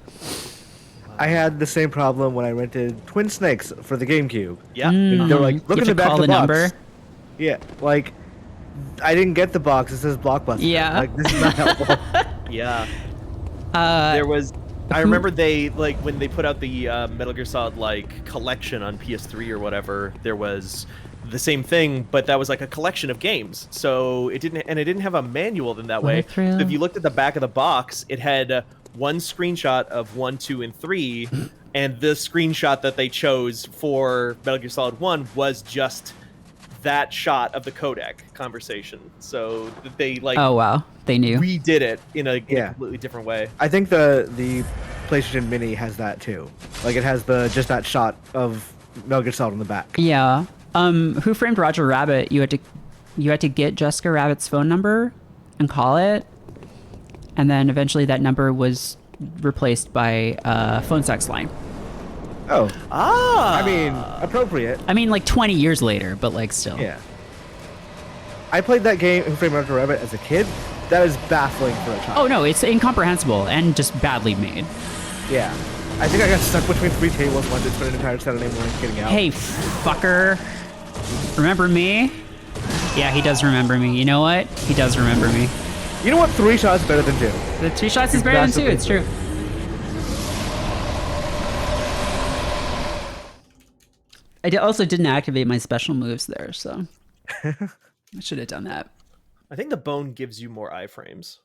Speaker 3: I had the same problem when I rented Twin Snakes for the GameCube.
Speaker 5: Yeah.
Speaker 3: They're like, look
Speaker 1: You
Speaker 3: at
Speaker 1: have
Speaker 3: the
Speaker 1: to
Speaker 3: back
Speaker 1: call
Speaker 3: of the
Speaker 1: the
Speaker 3: box.
Speaker 1: number.
Speaker 3: Yeah, like I didn't get the box. It says Blockbuster.
Speaker 1: Yeah.
Speaker 3: Like this is not helpful.
Speaker 5: Yeah.
Speaker 1: Uh,
Speaker 5: There was. I remember they like when they put out the Metal Gear Solid like collection on PS3 or whatever. There was the same thing, but that was like a collection of games. So it didn't have a manual in that way. So if you looked at the back of the box, it had one screenshot of 1, 2, and 3, and the screenshot that they chose for Metal Gear Solid 1 was just that shot of the codec conversation. So they like
Speaker 1: oh wow, they knew.
Speaker 5: redid it in a completely different way.
Speaker 3: I think the PlayStation Mini has that too. Like it has just that shot of Metal Gear Solid in the back.
Speaker 1: Yeah. Who Framed Roger Rabbit? You had to get Jessica Rabbit's phone number and call it, and then eventually that number was replaced by a phone sex line.
Speaker 3: Oh,
Speaker 5: Ah,
Speaker 3: I mean, appropriate.
Speaker 1: I mean, like 20 years later, but like still.
Speaker 3: Yeah. I played that game, Who Framed Roger Rabbit, as a kid. That is baffling for a child.
Speaker 1: Oh no, it's incomprehensible and just badly made.
Speaker 3: Yeah. I think I got stuck between 3 tables once. It spent an entire Saturday morning getting out.
Speaker 1: Hey, fucker. Remember me? Yeah, he does remember me. You know what? He does remember me.
Speaker 3: You know what? 3 shots is better than 2.
Speaker 1: The 2 shots is better than 2. It's true. Also didn't activate my special moves there, so I should have done that.
Speaker 5: I think the bone gives you more iframes.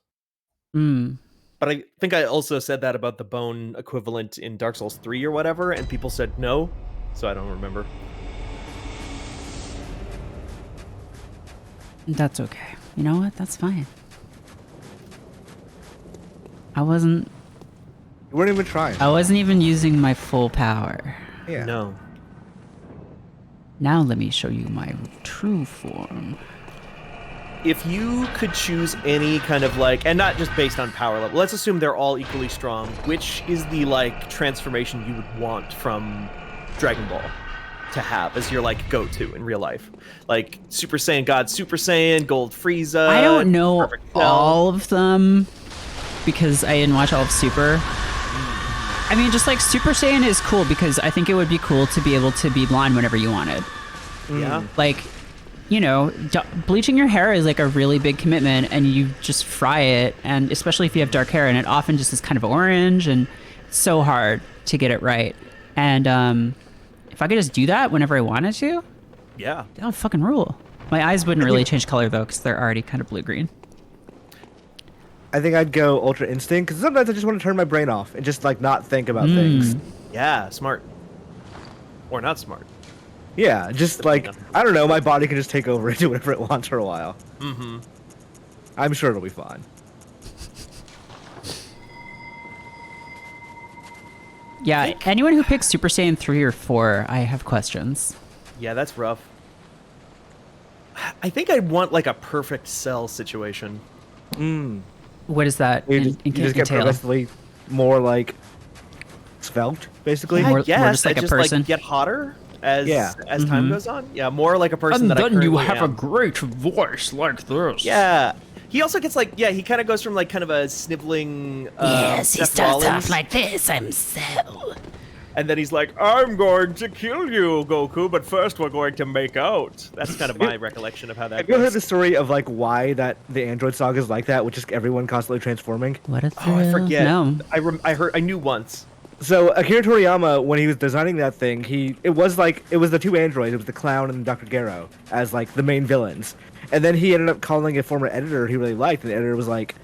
Speaker 1: Hmm.
Speaker 5: But I think I also said that about the bone equivalent in Dark Souls 3 or whatever, and people said no, so I don't remember.
Speaker 1: That's okay. You know what? That's fine. I wasn't
Speaker 3: You weren't even trying.
Speaker 1: even using my full power.
Speaker 3: Yeah.
Speaker 5: No.
Speaker 1: Now let me show you my true form.
Speaker 5: If you could choose any kind of like, and not just based on power level, let's assume they're all equally strong, which is the like transformation you would want from Dragon Ball to have as your like go-to in real life? Like Super Saiyan God, Super Saiyan, Gold Frieza.
Speaker 1: I don't know
Speaker 5: Perfect Cell.
Speaker 1: all of them because I didn't watch all of Super. I mean, just like Super Saiyan is cool because I think it would be cool to be able to be blonde whenever you wanted.
Speaker 5: Yeah.
Speaker 1: Like, you know, bleaching your hair is like a really big commitment and you just fry it. And especially if you have dark hair, and it often just is kind of orange and it's so hard to get it right. And if I could just do that whenever I wanted to,
Speaker 5: Yeah.
Speaker 1: that would fucking rule. My eyes wouldn't really change color though because they're already kind of blue-green.
Speaker 3: I think I'd go Ultra Instinct, because sometimes I just want to turn my brain off and just, like, not think about things.
Speaker 5: Yeah, smart. Or not smart.
Speaker 3: Yeah, just, like, I don't know, my body can just take over and do whatever it wants for a while.
Speaker 5: Mm-hmm.
Speaker 3: I'm sure it'll be fine.
Speaker 1: Yeah, anyone who picks Super Saiyan 3 or 4, I have questions.
Speaker 5: Yeah, that's rough. I think I'd want like a perfect cell situation.
Speaker 1: What is that
Speaker 3: You just get
Speaker 1: entail?
Speaker 3: progressively more, like, svelte, basically.
Speaker 5: Yeah,
Speaker 1: More-
Speaker 5: I guess.
Speaker 1: more just like
Speaker 5: I
Speaker 1: a
Speaker 5: just
Speaker 1: person?
Speaker 5: like get hotter as
Speaker 3: Yeah.
Speaker 5: as time goes on. Yeah, more like a person that I currently am.
Speaker 1: great voice like this.
Speaker 5: Yeah. He also gets like, he kind of goes from like kind of a sniveling Seth Rollins,
Speaker 1: this, I'm Cell.
Speaker 5: and then he's like, I'm going to kill you, Goku, but first we're going to make out. That's kind of my recollection of how that
Speaker 3: Have you ever heard
Speaker 5: goes.
Speaker 3: the story of, like, why the Android saga is like that, with just everyone constantly transforming?
Speaker 1: What a thrill.
Speaker 5: Oh, I forget.
Speaker 1: No.
Speaker 5: I knew once.
Speaker 3: So Akira Toriyama, when he was designing that thing, it was the 2 androids. It was the clown and Dr. Gero as like the main villains. And then he ended up calling a former editor he really liked, and the editor was like,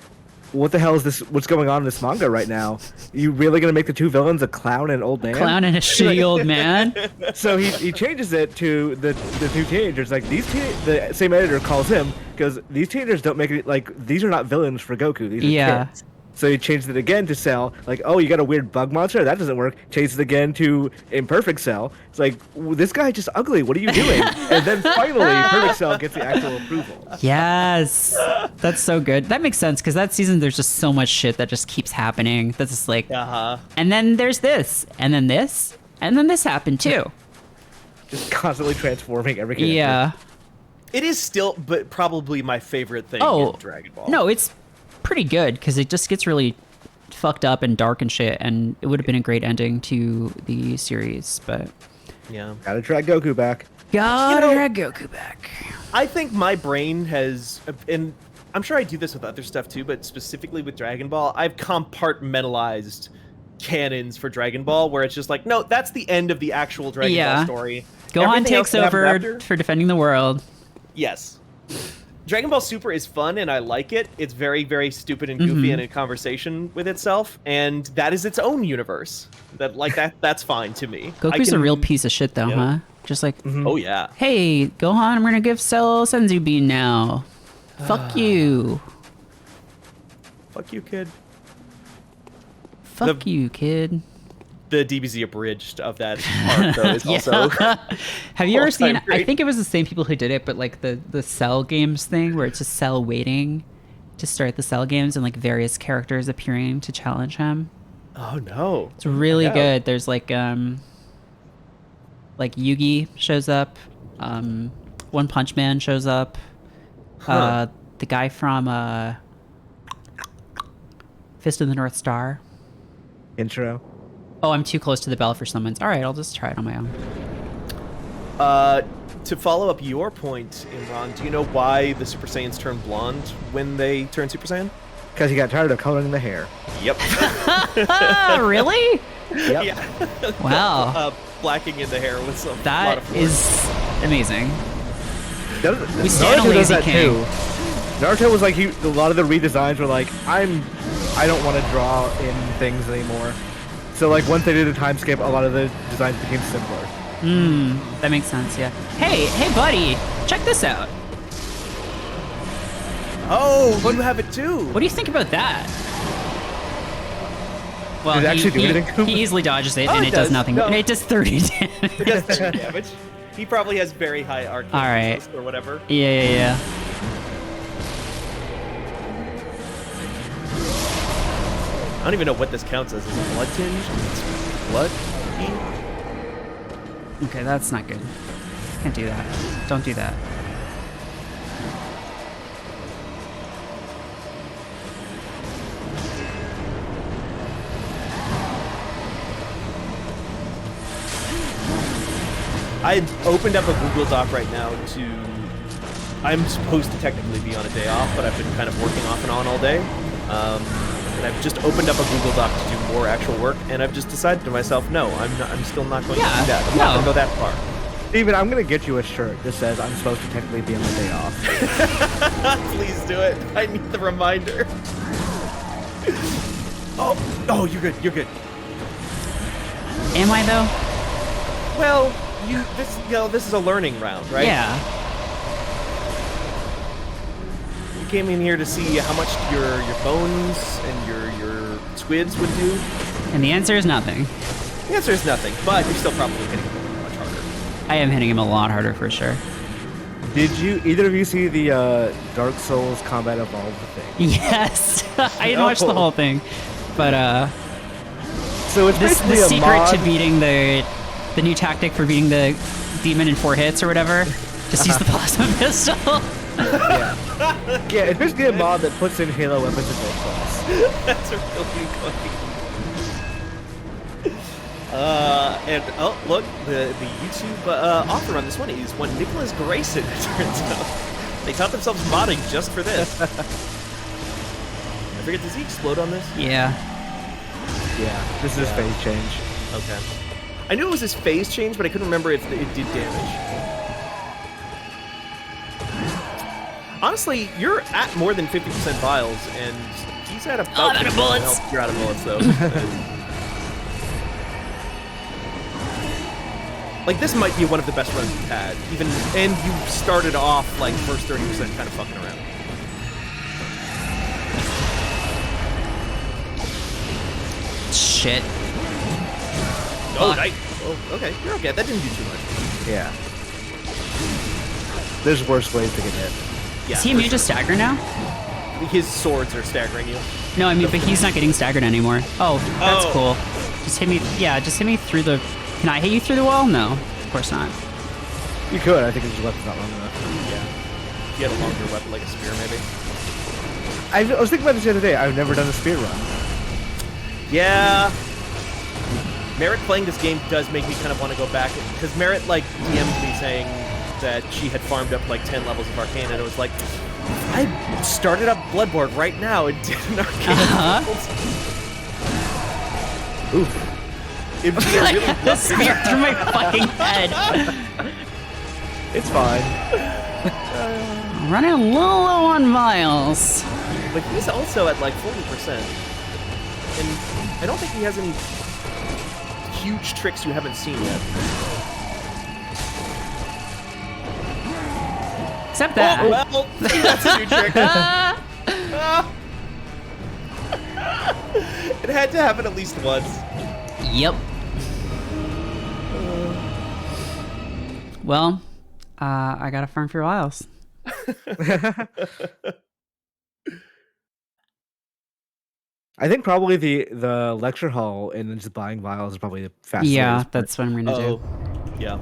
Speaker 3: "What the hell is this? What's going on in this manga right now? You really gonna make the 2 villains a clown and an old man?"
Speaker 1: Clown and a shitty old man.
Speaker 3: So he changes it to the 2 teenagers. Like the same editor calls him, because these teenagers don't make it, like, these are not villains for Goku. These are
Speaker 1: Yeah.
Speaker 3: kids. So he changed it again to Cell. Like, oh, you got a weird bug monster? That doesn't work. Changed it again to Imperfect Cell. It's like, this guy just ugly. What are you doing? And then finally, Perfect Cell gets the actual approval.
Speaker 1: Yes, that's so good. That makes sense because that season there's just so much shit that just keeps happening. That's just like, and then there's this, and then this, and then this happened too.
Speaker 3: Just constantly transforming every character.
Speaker 1: Yeah.
Speaker 5: It is still, but probably my favorite thing in Dragon Ball.
Speaker 1: No, it's pretty good because it just gets really fucked up and dark and shit, and it would have been a great ending to the series, but
Speaker 5: yeah,
Speaker 3: gotta drag Goku back.
Speaker 1: Drag Goku back.
Speaker 5: I think my brain has, and I'm sure I do this with other stuff too, but specifically with Dragon Ball, I've compartmentalized canons for Dragon Ball, where it's just like, no, that's the end of the actual Dragon Ball story.
Speaker 1: Gohan takes over for defending the world.
Speaker 5: Yes. Dragon Ball Super is fun and I like it. It's very, very stupid and goofy and in conversation with itself, and that is its own universe. That's fine to me.
Speaker 1: Goku's a real piece of shit though, huh? Just like,
Speaker 5: oh yeah.
Speaker 1: Hey, Gohan, I'm gonna give Cell Senzu Bean now. Fuck you.
Speaker 5: Fuck you, kid.
Speaker 1: Fuck you, kid.
Speaker 5: The DBZ abridged of that part, though, is also.
Speaker 1: Have you ever seen? I think it was the same people who did it, but like the Cell games thing, where it's just Cell waiting to start the Cell games and like various characters appearing to challenge him.
Speaker 5: Oh no!
Speaker 1: It's really good. There's like Yugi shows up, One Punch Man shows up, the guy from Fist of the North Star.
Speaker 3: Intro.
Speaker 1: Oh, I'm too close to the bell for summons. All right, I'll just try it on my own.
Speaker 5: To follow up your point, Imran, do you know why the Super Saiyans turn blonde when they turn Super Saiyan?
Speaker 3: Because he got tired of coloring the hair.
Speaker 5: Yep.
Speaker 1: Really?
Speaker 3: Yep.
Speaker 5: Yeah.
Speaker 1: Wow.
Speaker 5: Blacking in the hair was a lot
Speaker 1: That
Speaker 5: of fun.
Speaker 1: is amazing.
Speaker 3: We
Speaker 1: stand a lazy king.
Speaker 3: Naruto was like, a lot of the redesigns were like, I don't want to draw in things anymore. So like once they did a time skip, a lot of the designs became simpler.
Speaker 1: That makes sense, yeah. Hey buddy, check this out.
Speaker 5: Oh, you have it too.
Speaker 1: What do you think about that? Well,
Speaker 3: Did it actually do anything?
Speaker 1: He easily dodges it, and it does nothing.
Speaker 5: No.
Speaker 1: It does 30 damage.
Speaker 5: It does 30 damage. He probably has very high arcane
Speaker 1: All right.
Speaker 5: or whatever.
Speaker 1: Yeah.
Speaker 5: I don't even know what this counts as. Is it blood tinged? It's blood?
Speaker 1: Okay, that's not good. Can't do that. Don't do that.
Speaker 5: I opened up a Google Doc right now I'm supposed to technically be on a day off, but I've been kind of working off and on all day. And I've just opened up a Google Doc to do more actual work, and I've just decided to myself, no, I'm still not going to do that. I'm not going to go that far.
Speaker 3: Steven, I'm going to get you a shirt that says I'm supposed to technically be on my day off.
Speaker 5: Please do it. I need the reminder. Oh, you're good.
Speaker 1: Am I though?
Speaker 5: Well, this is a learning round, right?
Speaker 1: Yeah.
Speaker 5: You came in here to see how much your bones and your squids would do.
Speaker 1: And the answer is nothing.
Speaker 5: The answer is nothing, but you're still probably hitting him much harder.
Speaker 1: I am hitting him a lot harder for sure.
Speaker 3: Did either of you see the Dark Souls Combat Evolved thing?
Speaker 1: Yes. I didn't watch the whole thing, but
Speaker 3: so it's
Speaker 1: the
Speaker 3: basically a
Speaker 1: secret
Speaker 3: mod.
Speaker 1: to beating the new tactic for beating the demon in 4 hits or whatever. Just use the plasma pistol.
Speaker 3: Yeah, it's basically a mod that puts in Halo weapons in Dark Souls.
Speaker 5: That's really funny. And look, the YouTube author on this one is one Nicholas Grayson. It turns out they taught themselves modding just for this. I forget, does he explode on this?
Speaker 1: Yeah.
Speaker 3: Yeah, this is his phase change.
Speaker 5: Okay. I knew it was his phase change, but I couldn't remember if it did damage. Honestly, you're at more than 50% vials, and he's at about.
Speaker 1: I'm out of bullets.
Speaker 5: You're out of bullets, though. Like, this might be one of the best runs you've had. And you started off, like, first 30% kind of fucking around.
Speaker 1: shit.
Speaker 5: Oh, nice. Oh, okay. You're okay. That didn't do too much.
Speaker 3: Yeah. There's worse ways to get hit.
Speaker 1: Is he immune to stagger now?
Speaker 5: His swords are staggering you.
Speaker 1: No, I mean, but he's not getting staggered anymore. Oh, that's
Speaker 5: Oh.
Speaker 1: cool. Just hit me. Yeah, just hit me through the. Can I hit you through the wall? No, of course not.
Speaker 3: You could. I think his weapon's not long enough.
Speaker 5: Yeah. If you had a longer weapon, like a spear, maybe.
Speaker 3: I was thinking about this the other day. I've never done a spear run.
Speaker 5: Yeah. Merritt playing this game does make me kind of want to go back, because Merritt like DM'd me saying that she had farmed up like 10 levels of Arcane, and it was like, I started up Bloodborne right now and did an Arcane.
Speaker 3: Oof.
Speaker 5: It would be a really
Speaker 1: The
Speaker 5: rough
Speaker 1: spear through my fucking head.
Speaker 3: It's fine.
Speaker 1: Running a little low on vials.
Speaker 5: But he's also at like 40%. And I don't think he has any huge tricks you haven't seen yet.
Speaker 1: Except that.
Speaker 5: Oh, well, that's a new trick. It had to happen at least once.
Speaker 1: Yep. Well, I gotta farm for vials.
Speaker 3: I think probably the lecture hall and then just buying vials is probably the fastest.
Speaker 1: Yeah,
Speaker 3: way to
Speaker 1: that's what I'm gonna do.
Speaker 5: Yeah.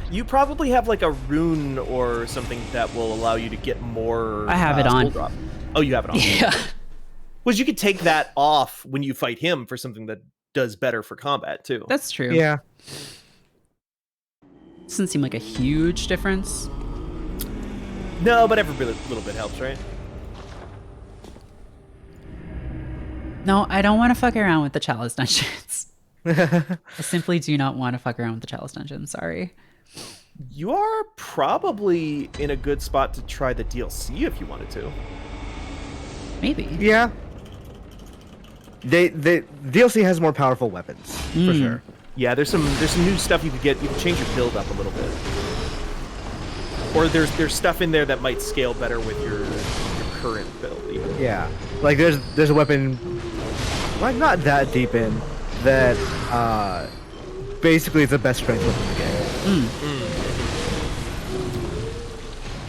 Speaker 5: You probably have like a rune or something that will allow you to get more.
Speaker 1: I have it
Speaker 5: soul
Speaker 1: on.
Speaker 5: Drop. Oh, you have it on.
Speaker 1: Yeah.
Speaker 5: Which you could take that off when you fight him for something that does better for combat too.
Speaker 1: That's true.
Speaker 3: Yeah.
Speaker 1: Doesn't seem like a huge difference.
Speaker 5: No, but every little bit helps, right?
Speaker 1: No, I don't want to fuck around with the Chalice Dungeons. I simply do not want to fuck around with the Chalice Dungeons. Sorry.
Speaker 5: You are probably in a good spot to try the DLC if you wanted to.
Speaker 1: Maybe.
Speaker 3: Yeah. They DLC has more powerful weapons for sure.
Speaker 5: Yeah, there's some new stuff you could get. You can change your build up a little bit. Or there's stuff in there that might scale better with your current build even.
Speaker 3: Yeah. Like there's a weapon, like not that deep in, that basically is the best strength weapon in the game.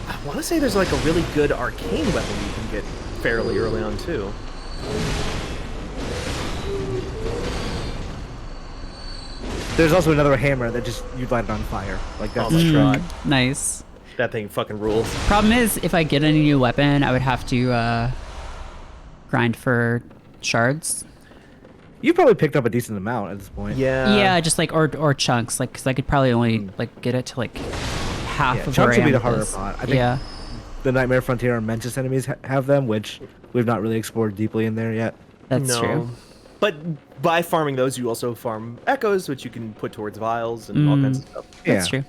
Speaker 5: I want to say there's like a really good arcane weapon you can get fairly early on too.
Speaker 3: There's also another hammer that just you light it on fire. Like that's
Speaker 1: Nice.
Speaker 5: That thing fucking rules.
Speaker 1: Problem is, if I get any new weapon, I would have to grind for shards.
Speaker 3: You probably picked up a decent amount at this point.
Speaker 1: Yeah, just like or chunks, like because I could probably only like get it to like half
Speaker 3: Yeah,
Speaker 1: of
Speaker 3: chunks
Speaker 1: where I
Speaker 3: would
Speaker 1: am
Speaker 3: be the
Speaker 1: with
Speaker 3: harder
Speaker 1: this.
Speaker 3: part. I think
Speaker 1: Yeah.
Speaker 3: the Nightmare Frontier and Mentis enemies have them, which we've not really explored deeply in there yet.
Speaker 1: That's true.
Speaker 5: But by farming those, you also farm echoes, which you can put towards vials and all kinds of stuff.
Speaker 1: That's true.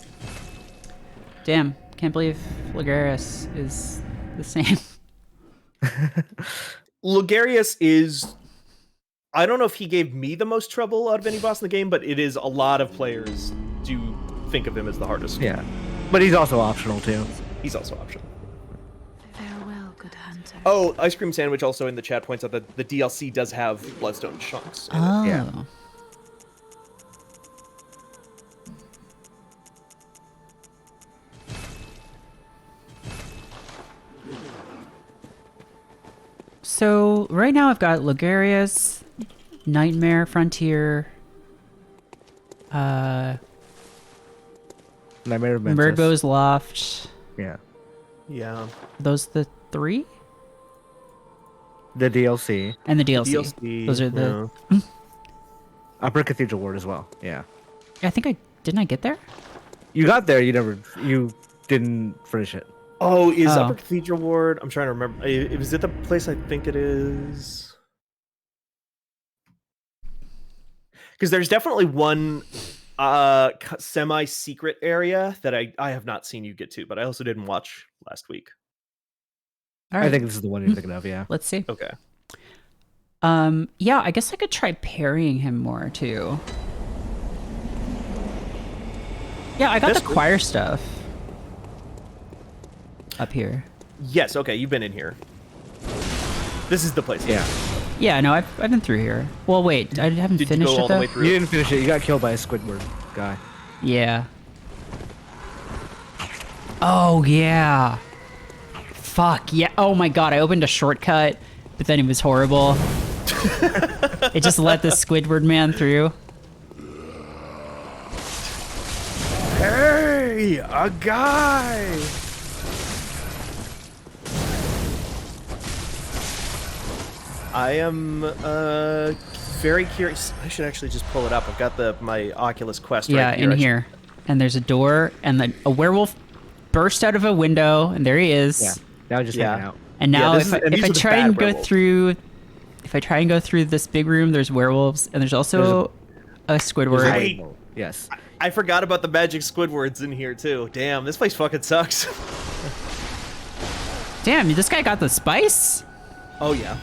Speaker 1: Damn, can't believe Ligarius is the same.
Speaker 5: Logarius is... I don't know if he gave me the most trouble out of any boss in the game, but it is a lot of players do think of him as the hardest.
Speaker 3: Yeah. But he's also optional too.
Speaker 5: He's also optional.
Speaker 7: Farewell, good hunter.
Speaker 5: Oh, Ice Cream Sandwich also in the chat points out that the DLC does have Bloodstone chunks in it.
Speaker 1: Oh.
Speaker 3: Yeah.
Speaker 1: So right now I've got Ligarius, Nightmare Frontier,
Speaker 3: Nightmare of Mentis.
Speaker 1: Birdbow's Loft.
Speaker 3: Yeah.
Speaker 5: Yeah.
Speaker 1: Those the three?
Speaker 3: The DLC.
Speaker 1: And the DLC.
Speaker 5: DLC,
Speaker 1: Those are the.
Speaker 3: Upper Cathedral Ward as well. Yeah.
Speaker 1: I think I didn't I get there?
Speaker 3: You got there, you didn't finish it.
Speaker 5: Oh, is
Speaker 1: Oh.
Speaker 5: Upper Cathedral Ward? I'm trying to remember. Is it the place I think it is? Because there's definitely one semi-secret area that I have not seen you get to, but I also didn't watch last week.
Speaker 1: All right.
Speaker 3: I think this is the one you're thinking of, yeah.
Speaker 1: Let's see.
Speaker 5: Okay.
Speaker 1: Yeah, I guess I could try parrying him more too. Yeah, I got
Speaker 5: That's
Speaker 1: the
Speaker 5: cool.
Speaker 1: choir stuff up here.
Speaker 5: Yes, okay, you've been in here. This is the place.
Speaker 3: Yeah.
Speaker 1: Yeah, no, I've been through here. Well, wait, I haven't
Speaker 5: Did you
Speaker 1: finished
Speaker 5: go all
Speaker 1: it
Speaker 5: the
Speaker 1: though.
Speaker 5: way through?
Speaker 3: You didn't finish it. You got killed by a Squidward guy.
Speaker 1: Yeah. Oh yeah. Fuck yeah. Oh my god, I opened a shortcut, but then it was horrible. It just let the Squidward man through.
Speaker 5: Hey, a guy! I am very curious. I should actually just pull it up. I've got my Oculus Quest
Speaker 1: Yeah,
Speaker 5: right here.
Speaker 1: in here. And there's a door, and then a werewolf burst out of a window, and there he is.
Speaker 3: Yeah. Now just hanging out.
Speaker 1: And now
Speaker 5: this is- and
Speaker 1: if
Speaker 5: these
Speaker 1: I
Speaker 5: are the
Speaker 1: try
Speaker 5: bad
Speaker 1: and go
Speaker 5: werewolves.
Speaker 1: through, if I try and go through this big room, there's werewolves, and there's also a Squidward.
Speaker 3: There's a
Speaker 5: Right.
Speaker 3: rainbow. Yes.
Speaker 5: I forgot about the magic Squidwards in here too. Damn, this place fucking sucks.
Speaker 1: Damn, this guy got the spice?
Speaker 5: Oh yeah.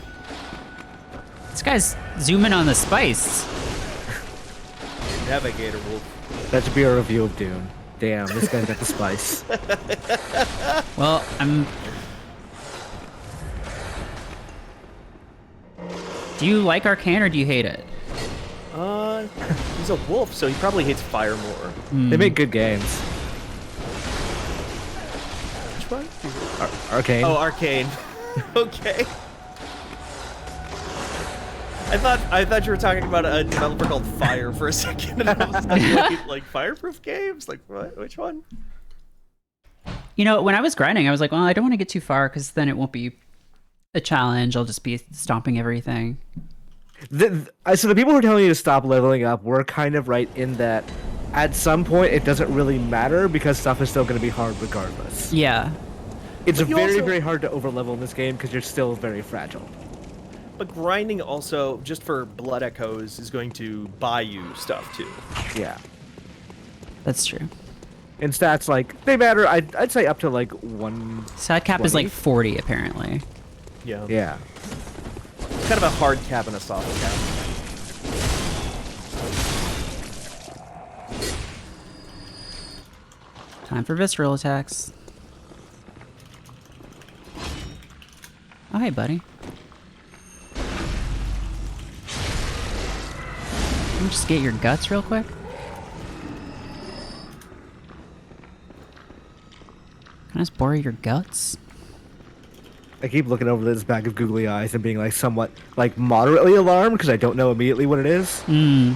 Speaker 1: This guy's zooming on the spice.
Speaker 5: Navigator wolf.
Speaker 3: That should be a review of Dune. Damn, this guy's got the spice.
Speaker 1: Well, Do you like Arcane or do you hate it?
Speaker 5: He's a wolf, so he probably hates fire more.
Speaker 3: They make good games.
Speaker 5: Which one?
Speaker 3: Arcane.
Speaker 5: Oh, Arcane. Okay. I thought you were talking about a developer called Fire for a second, and I was like Fireproof Games? Like, what? Which one?
Speaker 1: You know, when I was grinding, I was like, well, I don't want to get too far because then it won't be a challenge. I'll just be stomping everything.
Speaker 3: So the people who are telling you to stop leveling up were kind of right in that at some point it doesn't really matter because stuff is still going to be hard regardless.
Speaker 1: Yeah.
Speaker 3: It's
Speaker 5: But you
Speaker 3: very,
Speaker 5: also-
Speaker 3: very hard to overlevel in this game because you're still very fragile.
Speaker 5: But grinding also, just for blood echoes, is going to buy you stuff too.
Speaker 3: Yeah.
Speaker 1: That's true.
Speaker 3: And stats, like, they matter, I'd say up to, like, 1...
Speaker 1: Stat cap is
Speaker 3: 20?
Speaker 1: like 40, apparently.
Speaker 5: Yeah.
Speaker 3: Yeah.
Speaker 5: Kind of a hard cap and a soft cap.
Speaker 1: Time for visceral attacks. Oh, hey, buddy. Can you just get your guts real quick? Can I just borrow your guts?
Speaker 3: I keep looking over this bag of googly eyes and being, like, somewhat, like, moderately alarmed because I don't know immediately what it is.
Speaker 1: Hmm.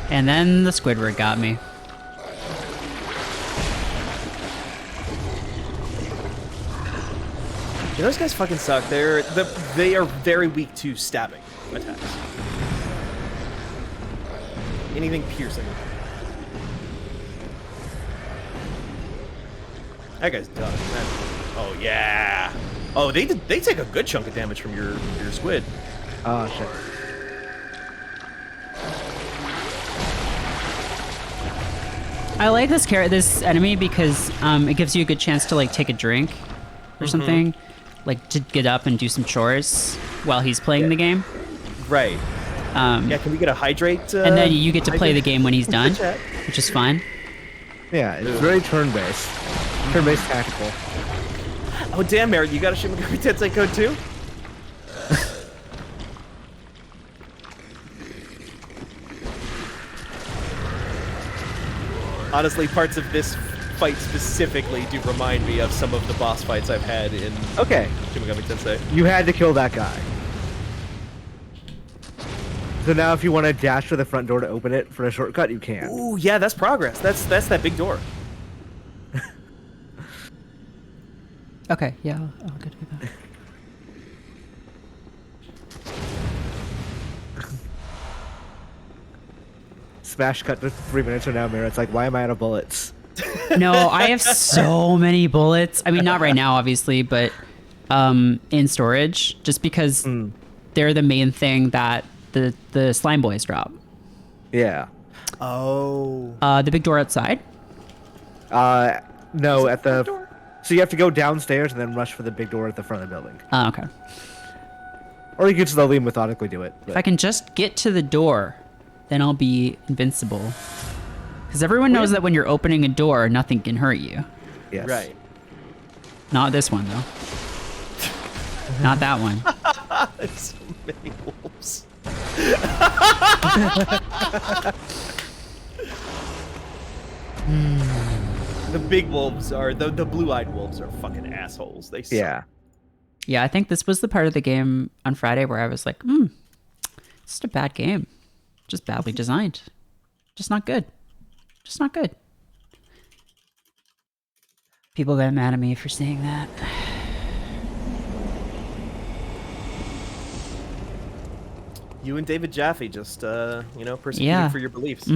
Speaker 1: And then the Squidward got me.
Speaker 5: Yeah, those guys fucking suck. They are very weak to stabbing attacks. Anything piercing. That guy's done. Oh yeah. Oh, they take a good chunk of damage from your squid.
Speaker 3: Oh, shit.
Speaker 1: I like this enemy because it gives you a good chance to like take a drink or something, like to get up and do some chores while he's playing the game.
Speaker 5: Right. Yeah, can we get a hydrate?
Speaker 1: And then you get to play the
Speaker 5: hydrate?
Speaker 1: game when he's done,
Speaker 5: Chat.
Speaker 1: which is fun.
Speaker 3: Yeah, it's very turn-based. Turn-based tactical.
Speaker 5: Oh damn, Merritt, you got a Shin Megami Tensei code too? Honestly, parts of this fight specifically do remind me of some of the boss fights I've had in
Speaker 3: Okay,
Speaker 5: Shin Megami Tensei.
Speaker 3: you had to kill that guy. So now if you want to dash to the front door to open it for a shortcut, you can.
Speaker 5: Ooh, yeah, that's progress. That's that big door.
Speaker 1: Okay, yeah, I'll go do that.
Speaker 3: Smash cut to 3 minutes from now, Mira. It's like, why am I out of bullets?
Speaker 1: No, I have so many bullets. I mean, not right now, obviously, but in storage, just because they're the main thing that the slime boys drop.
Speaker 3: Yeah.
Speaker 5: Oh.
Speaker 1: The big door outside.
Speaker 3: No, at the... So you have to go downstairs and then rush for the big door at the front of the building.
Speaker 1: Oh, okay.
Speaker 3: Or you could slowly and methodically do it.
Speaker 1: If I can just get to the door, then I'll be invincible. Because everyone knows that when you're opening a door, nothing can hurt you.
Speaker 3: Yes.
Speaker 5: Right.
Speaker 1: Not this one, though. Not that one.
Speaker 5: So many wolves. The big wolves are the blue-eyed wolves are fucking assholes. They suck.
Speaker 3: Yeah.
Speaker 1: Yeah, I think this was the part of the game on Friday where I was like, it's just a bad game. Just badly designed. Just not good. Just not good. People got mad at me for saying that.
Speaker 5: You and David Jaffe just, persecuted for your beliefs.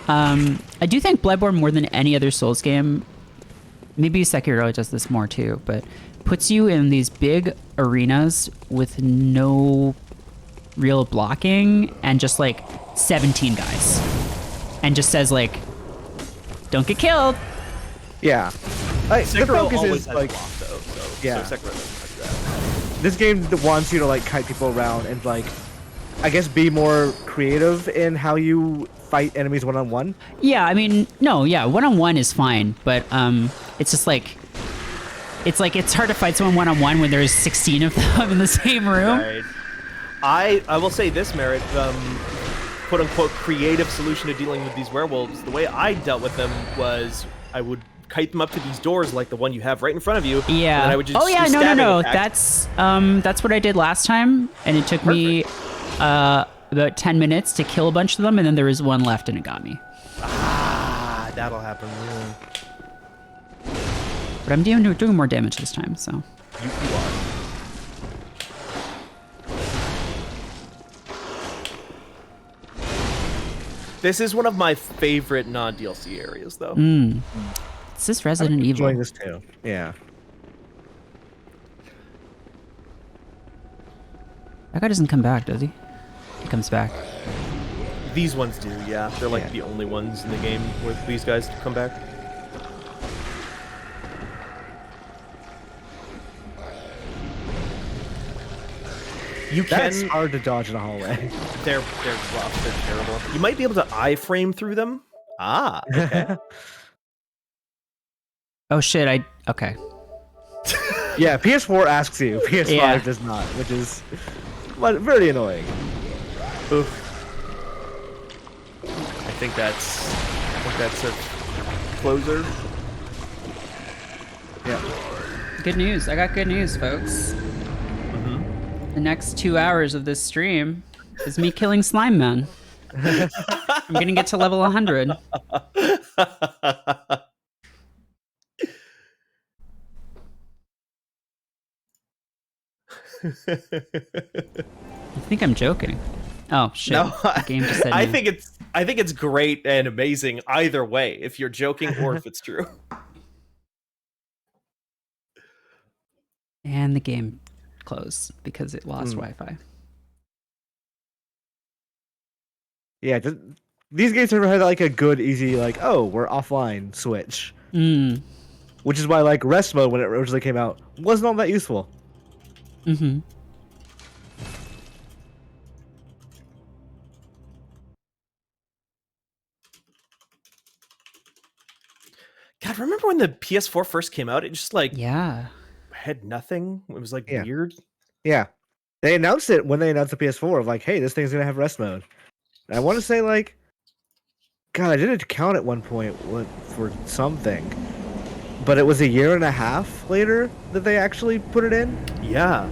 Speaker 1: I do think Bloodborne, more than any other Souls game, maybe Sekiro does this more too, but puts you in these big arenas with no real blocking and just like 17 guys. And just says like, don't get killed.
Speaker 3: Yeah. Like, the
Speaker 5: Sekiro
Speaker 3: focus
Speaker 5: always
Speaker 3: is
Speaker 5: has
Speaker 3: like,
Speaker 5: block, though, so
Speaker 3: yeah.
Speaker 5: Sekiro doesn't have that.
Speaker 3: this game wants you to like kite people around and like, I guess, be more creative in how you fight enemies one-on-one.
Speaker 1: Yeah, I mean, no, yeah, one-on-one is fine, but it's just like, it's hard to fight someone one-on-one when there's 16 of them in the same room.
Speaker 5: Right. I will say this, Merritt, quote-unquote creative solution to dealing with these werewolves, the way I dealt with them was I would kite them up to these doors like the one you have right in front of you.
Speaker 1: Yeah.
Speaker 5: And I would just
Speaker 1: Oh yeah,
Speaker 5: do
Speaker 1: no.
Speaker 5: stabbing attack.
Speaker 1: That's what I did last time, and it took me about 10 minutes to kill a bunch of them, and then there was one left, and it got me.
Speaker 5: Ah, that'll happen. Yeah.
Speaker 1: But I'm doing more damage this time, so.
Speaker 5: You are. This is one of my favorite non-DLC areas, though.
Speaker 1: It's this Resident Evil.
Speaker 3: Enjoying this too. Yeah.
Speaker 1: That guy doesn't come back, does he? He comes back.
Speaker 5: These ones do, yeah. They're like the only ones in the game where these guys come back. You
Speaker 3: That's
Speaker 5: can.
Speaker 3: hard to dodge in a hallway.
Speaker 5: They're rough. They're terrible. You might be able to iframe through them. Ah. Okay.
Speaker 1: Oh shit! Okay.
Speaker 3: Yeah, PS4 asks you. PS5
Speaker 1: Yeah.
Speaker 3: does not, which is very annoying.
Speaker 5: Oof. I think that's a closer.
Speaker 3: Yeah.
Speaker 1: Good news. I got good news, folks. The next 2 hours of this stream is me killing slime men. I'm gonna get to level 100. You think I'm joking? Oh shit!
Speaker 5: No,
Speaker 1: The game just said
Speaker 5: I
Speaker 1: no.
Speaker 5: think it's great and amazing either way, if you're joking or if it's true.
Speaker 1: And the game closed because it lost Wi-Fi.
Speaker 3: Yeah, these games never had like a good, easy, like, oh, we're offline switch. Which is why, like, rest mode, when it originally came out, wasn't all that useful.
Speaker 1: Mm-hmm.
Speaker 5: God, remember when the PS4 first came out? It just like
Speaker 1: Yeah.
Speaker 5: had nothing. It was like
Speaker 3: Yeah.
Speaker 5: weird.
Speaker 3: Yeah. They announced it when they announced the PS4 of like, hey, this thing's gonna have rest mode. And I want to say, like, God, I did a count at one point for something. But it was a year and a half later that they actually put it in.
Speaker 5: Yeah.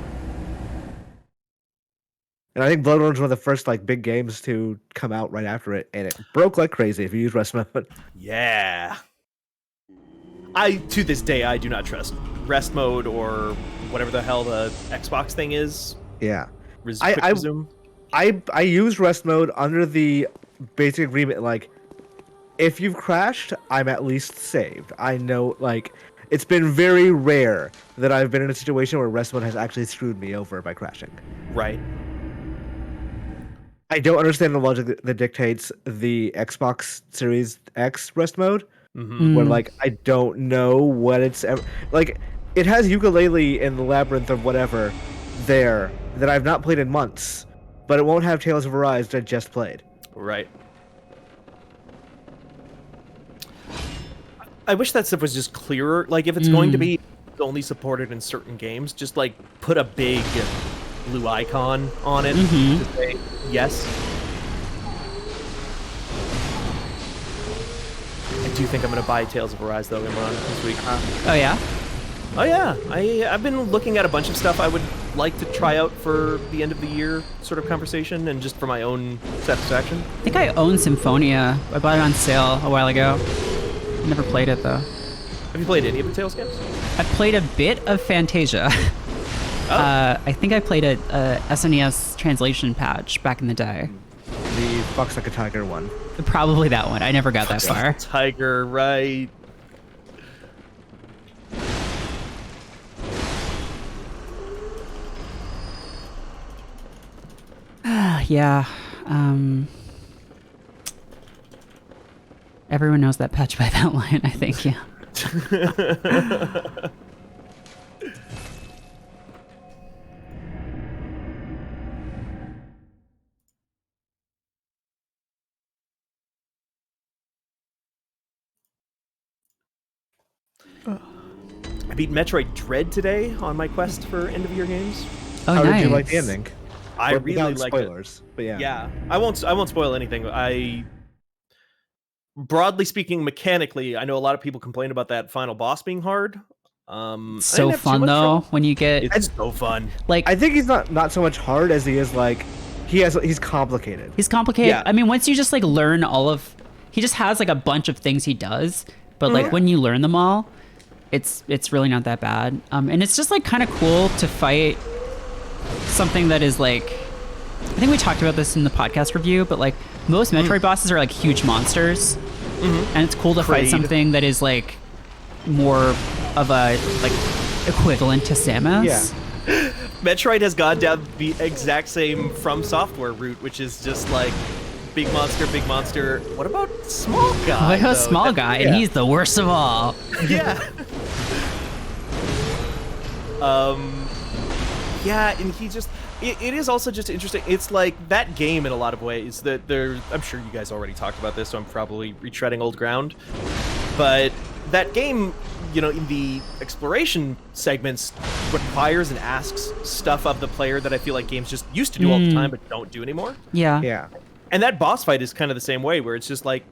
Speaker 3: And I think Bloodborne was one of the first like big games to come out right after it, and it broke like crazy if you use rest mode.
Speaker 5: Yeah. To this day, I do not trust rest mode or whatever the hell the Xbox thing is.
Speaker 3: Yeah.
Speaker 5: Quick
Speaker 3: I
Speaker 5: resume.
Speaker 3: I use rest mode under the basic agreement, like, if you've crashed, I'm at least saved. I know, like, it's been very rare that I've been in a situation where rest mode has actually screwed me over by crashing.
Speaker 5: Right.
Speaker 3: I don't understand the logic that dictates the Xbox Series X rest mode, where, like, I don't know what it's like. It has ukulele in the labyrinth of whatever there that I've not played in months, but it won't have Tales of Arise that I just played.
Speaker 5: Right. I wish that stuff was just clearer. Like, if it's going to be only supported in certain games, just, like, put a big blue icon on it to say yes. I do think I'm going to buy Tales of Arise, though, Imran, this week.
Speaker 1: Oh, yeah?
Speaker 5: Oh, yeah. I've been looking at a bunch of stuff I would like to try out for the end of the year sort of conversation and just for my own satisfaction.
Speaker 1: I think I own Symphonia. I bought it on sale a while ago. Never played it, though.
Speaker 5: Have you played any of the Tales games?
Speaker 1: I played a bit of Fantasia. I think I played a SNES translation patch back in the day.
Speaker 3: The Fox Like a Tiger one.
Speaker 1: Probably that one. I never got that far.
Speaker 5: Tiger, right.
Speaker 1: Yeah. Everyone knows that patch by that line, I think, yeah.
Speaker 5: I beat Metroid Dread today on my quest for end-of-year games.
Speaker 1: Oh,
Speaker 3: How
Speaker 1: nice.
Speaker 3: did you like the ending?
Speaker 5: I
Speaker 3: Well,
Speaker 5: really
Speaker 3: without
Speaker 5: liked it.
Speaker 3: spoilers, but yeah.
Speaker 5: Yeah, I won't spoil anything. Broadly speaking, mechanically, I know a lot of people complain about that final boss being hard. I
Speaker 1: So
Speaker 5: didn't have too
Speaker 1: fun,
Speaker 5: much
Speaker 1: though,
Speaker 5: trouble.
Speaker 1: when you get...
Speaker 5: It's so fun.
Speaker 1: like,
Speaker 3: I think he's not so much hard as he is like he's complicated.
Speaker 1: he's complicated.
Speaker 5: Yeah.
Speaker 1: I mean, once you just, like, learn all of... He just has, like, a bunch of things he does, but, like, when you learn them all, it's really not that bad. And it's just, like, kind of cool to fight something that is, like... I think we talked about this in the podcast review, but, like, most Metroid bosses are, like, huge monsters. And it's cool to fight
Speaker 5: Kraid.
Speaker 1: something that is, like, more of a, like, equivalent to Samus.
Speaker 3: Yeah.
Speaker 5: Metroid has gone down the exact same From Software route, which is just like big monster. What about small guy?
Speaker 1: Like a
Speaker 5: though?
Speaker 1: small guy, and
Speaker 3: yeah.
Speaker 1: he's the worst of all.
Speaker 5: Yeah. Yeah, and he just... It is also just interesting. It's like that game in a lot of ways that I'm sure you guys already talked about this, so I'm probably retreading old ground. But that game, you know, in the exploration segments, requires and asks stuff of the player that I feel like games just used to do all the time but don't do anymore.
Speaker 1: Yeah.
Speaker 3: Yeah.
Speaker 5: And that boss fight is kind of the same way, where it's just like,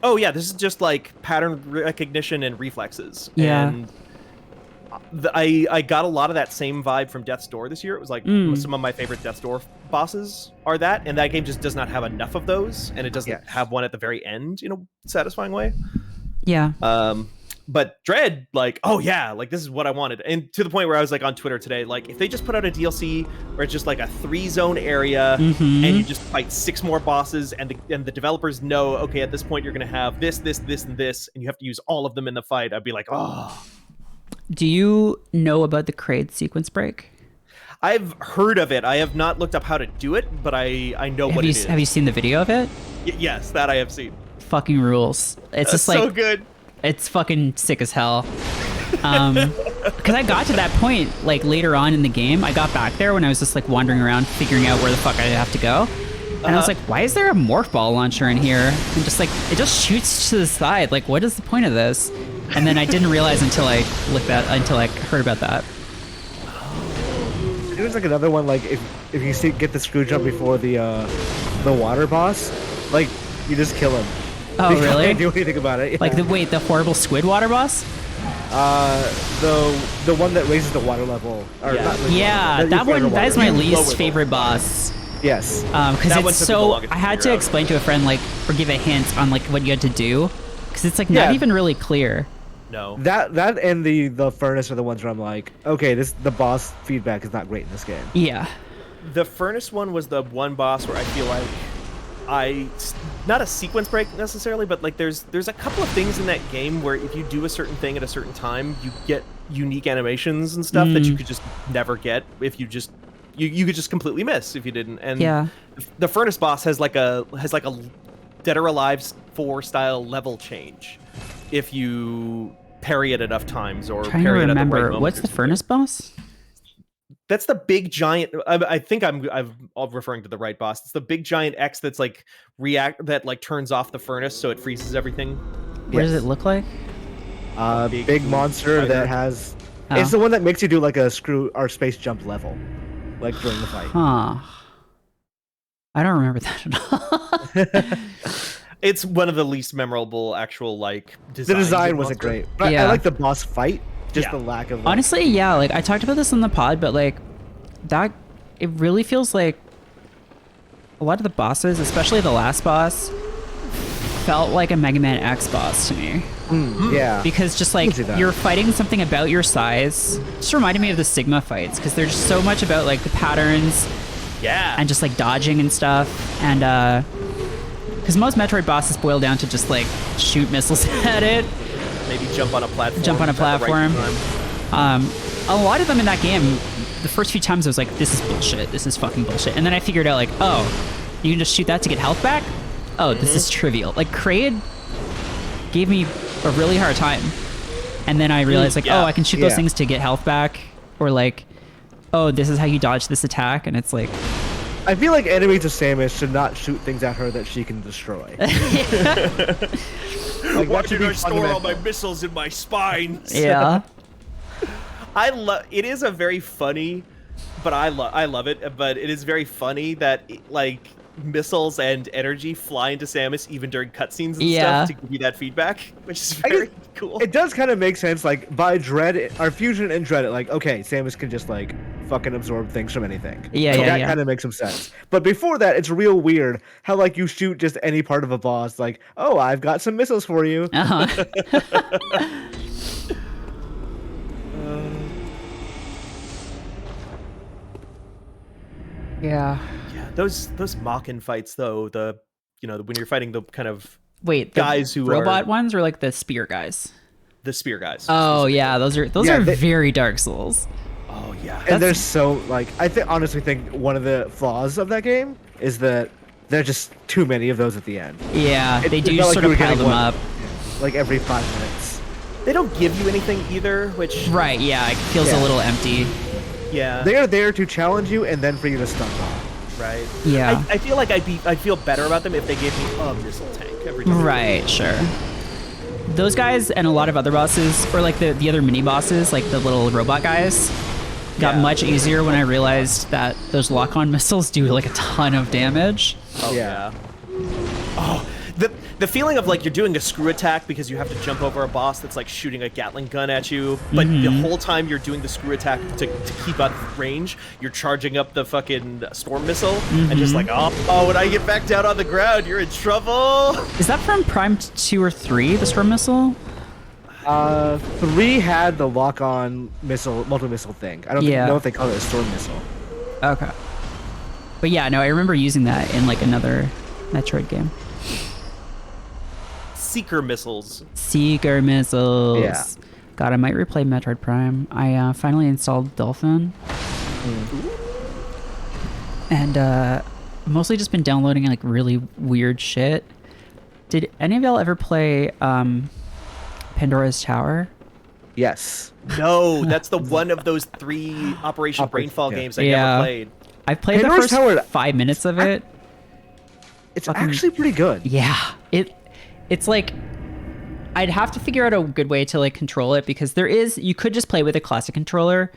Speaker 5: oh yeah, this is just like pattern recognition and reflexes.
Speaker 1: Yeah.
Speaker 5: And I got a lot of that same vibe from Death's Door this year. It was like some of my favorite Death's Door bosses are that, and that game just does not have enough of those, and it doesn't have one at the very end in a satisfying way.
Speaker 1: Yeah.
Speaker 5: But Dread, like, oh yeah, like this is what I wanted. And to the point where I was like on Twitter today, like if they just put out a DLC where it's just like a 3-zone area and you just fight 6 more bosses and the developers know, okay, at this point you're gonna have this, and this, and you have to use all of them in the fight, I'd be like, oh.
Speaker 1: Do you know about the Kraid sequence break?
Speaker 5: I've heard of it. I have not looked up how to do it, but I know what it is.
Speaker 1: Have you seen the video of it?
Speaker 5: Yes, that I have seen.
Speaker 1: Fucking rules. It's just like
Speaker 5: so good.
Speaker 1: It's fucking sick as hell. Because I got to that point like later on in the game. I got back there when I was just like wandering around, figuring out where the fuck I have to go. And I was like, why is there a morph ball launcher in here? And just like, it just shoots to the side. Like, what is the point of this? And then I didn't realize until I heard about that.
Speaker 3: There's like another one, like if you get the screw jump before the water boss, like you just kill him.
Speaker 1: Oh,
Speaker 3: You
Speaker 1: really?
Speaker 3: can't do anything about it. Yeah.
Speaker 1: Like the horrible squid water boss?
Speaker 3: The one that raises the water level. Or
Speaker 5: Yeah.
Speaker 3: not raises
Speaker 1: Yeah,
Speaker 3: the water,
Speaker 1: that
Speaker 3: you fight
Speaker 1: one.
Speaker 3: underwater.
Speaker 1: That is my
Speaker 5: Lower
Speaker 1: least
Speaker 5: the
Speaker 1: favorite
Speaker 5: water.
Speaker 1: boss.
Speaker 3: Yes.
Speaker 1: Because
Speaker 5: That one
Speaker 1: it's
Speaker 5: took me the
Speaker 1: so.
Speaker 5: longest to
Speaker 1: I had
Speaker 5: figure
Speaker 1: to
Speaker 5: out.
Speaker 1: explain to a friend, like, or give a hint on like what you had to do, because it's like not
Speaker 3: Yeah.
Speaker 1: even really clear.
Speaker 5: No.
Speaker 3: That and the furnace are the ones where I'm like, okay, the boss feedback is not great in this game.
Speaker 1: Yeah.
Speaker 5: The furnace one was the one boss where I feel like not a sequence break necessarily, but like there's a couple of things in that game where if you do a certain thing at a certain time, you get unique animations and stuff that you could just never get if you just you could just completely miss if you didn't. And
Speaker 1: Yeah.
Speaker 5: the furnace boss has like a Dead or Alive 4 style level change if you parry it enough times or
Speaker 1: Trying to
Speaker 5: parry it at the right
Speaker 1: remember
Speaker 5: moment
Speaker 1: what's
Speaker 5: or
Speaker 1: the
Speaker 5: something.
Speaker 1: furnace boss?
Speaker 5: That's the big giant. I think I'm referring to the right boss. It's the big giant X that's like that like turns off the furnace so it freezes everything.
Speaker 1: What does it look like?
Speaker 3: Big monster that has. It's the one that makes you do like a screw or space jump level, like during the fight.
Speaker 1: Huh. I don't remember that at all.
Speaker 5: It's one of the least memorable actual like designs.
Speaker 3: The design wasn't great, but I like the boss fight. Just the lack of.
Speaker 1: Honestly, yeah. Like I talked about this on the pod, but like that, it really feels like a lot of the bosses, especially the last boss, felt like a Mega Man X boss to me.
Speaker 3: Yeah.
Speaker 1: Because just like you're fighting something about your size, just reminded me of the Sigma fights because there's so much about like the patterns.
Speaker 5: Yeah.
Speaker 1: And just like dodging and stuff, and because most Metroid bosses boil down to just like shoot missiles at it.
Speaker 5: Maybe jump on a platform.
Speaker 1: A lot of them in that game, the first few times I was like, this is bullshit. This is fucking bullshit. And then I figured out like, oh, you can just shoot that to get health back? Oh, this is trivial. Like Kraid gave me a really hard time. And then I realized like, oh, I can shoot those things to get health back. Or like, oh, this is how you dodge this attack. And it's like...
Speaker 3: I feel like enemies of Samus should not shoot things at her that she can destroy.
Speaker 5: Like, why did I store all my missiles in my spine?
Speaker 1: Yeah.
Speaker 5: It is a very funny, but I love it. But it is very funny that like missiles and energy fly into Samus even during cutscenes and stuff to give you that feedback, which is very cool.
Speaker 3: It does kind of make sense. Like by Dread, our Fusion and Dread, like okay, Samus can just like fucking absorb things from anything. That kind of makes some sense. But before that, it's real weird how like you shoot just any part of a boss. Like, oh, I've got some missiles for you.
Speaker 1: Yeah.
Speaker 5: Those Machkin fights though, when you're fighting the kind of
Speaker 1: guys who robot ones or like the spear guys.
Speaker 5: The spear guys.
Speaker 1: Oh yeah, those are very Dark Souls.
Speaker 5: Oh yeah.
Speaker 3: And there's so like I honestly think one of the flaws of that game is that there's just too many of those at the end.
Speaker 1: Yeah, they do sort of pile them up
Speaker 3: like every 5 minutes.
Speaker 5: They don't give you anything either, which
Speaker 1: it feels a little empty.
Speaker 5: Yeah.
Speaker 3: They are there to challenge you and then for you to stun off.
Speaker 5: Right.
Speaker 1: Yeah.
Speaker 5: I feel like I'd feel better about them if they gave me a missile tank every time.
Speaker 1: Right, sure. Those guys and a lot of other bosses, or like the other mini bosses, like the little robot guys, got much easier when I realized that those lock-on missiles do like a ton of damage.
Speaker 5: Oh yeah. Oh, the feeling of like you're doing a screw attack because you have to jump over a boss that's like shooting a Gatling gun at you, but the whole time you're doing the screw attack to keep out of range, you're charging up the fucking storm missile and just like, oh, when I get back down on the ground, you're in trouble.
Speaker 1: Is that from Prime 2 or 3, the storm missile?
Speaker 3: 3 had the lock-on missile, multi-missile thing. I don't know if they call it a storm missile.
Speaker 1: Okay. But yeah, no, I remember using that in like another Metroid game.
Speaker 5: Seeker missiles.
Speaker 1: Yeah. God, I might replay Metroid Prime. I finally installed Dolphin. And mostly just been downloading like really weird shit. Did any of y'all ever play Pandora's Tower?
Speaker 3: Yes.
Speaker 5: No, that's the one of those 3 Operation Brainfall games I never played.
Speaker 1: I've played Pandora's the first 5 minutes of it.
Speaker 3: It's actually pretty good.
Speaker 1: Yeah. It's like I'd have to figure out a good way to like control it because you could just play with a classic controller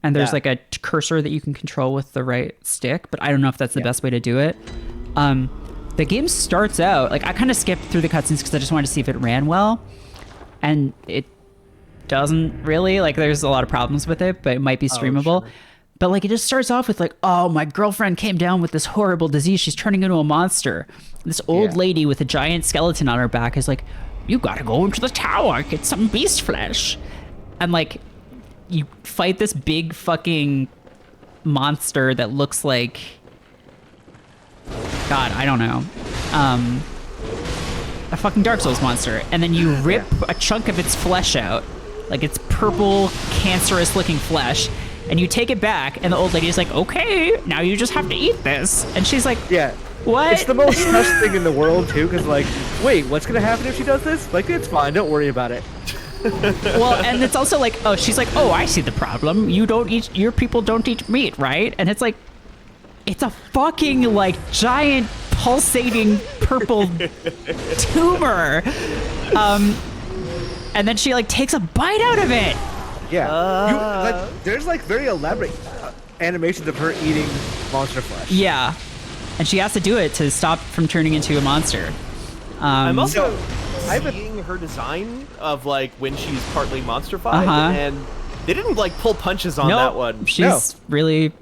Speaker 1: and there's like a cursor that you can control with the right stick, but I don't know if that's the best way to do it. The game starts out like I kind of skipped through the cutscenes because I just wanted to see if it ran well, and it doesn't really. Like there's a lot of problems with it, but it might be streamable. Sure. But like it just starts off with like, oh, my girlfriend came down with this horrible disease. She's turning into a monster. This old lady with a giant skeleton on her back is like, you gotta go into the tower, get some beast flesh. And like, you fight this big fucking monster that looks like, God, I don't know, a fucking Dark Souls monster. And then you rip a chunk of its flesh out, like it's purple, cancerous looking flesh. And you take it back, and the old lady is like, okay, now you just have to eat this. And she's like, what?
Speaker 3: It's the most stressed thing in the world, too, because, like, wait, what's going to happen if she does this? Like, it's fine, don't worry about it.
Speaker 1: Well, and it's also like, oh, she's like, oh, I see the problem. Your people don't eat meat, right? And it's like, it's a fucking like giant pulsating purple tumor. And then she like takes a bite out of it.
Speaker 3: Yeah. There's like very elaborate animations of her eating monster flesh.
Speaker 1: Yeah. And she has to do it to stop from turning into a monster.
Speaker 5: I'm also seeing her design of like when she's partly monstrified, and they didn't like pull punches on that one.
Speaker 1: She's really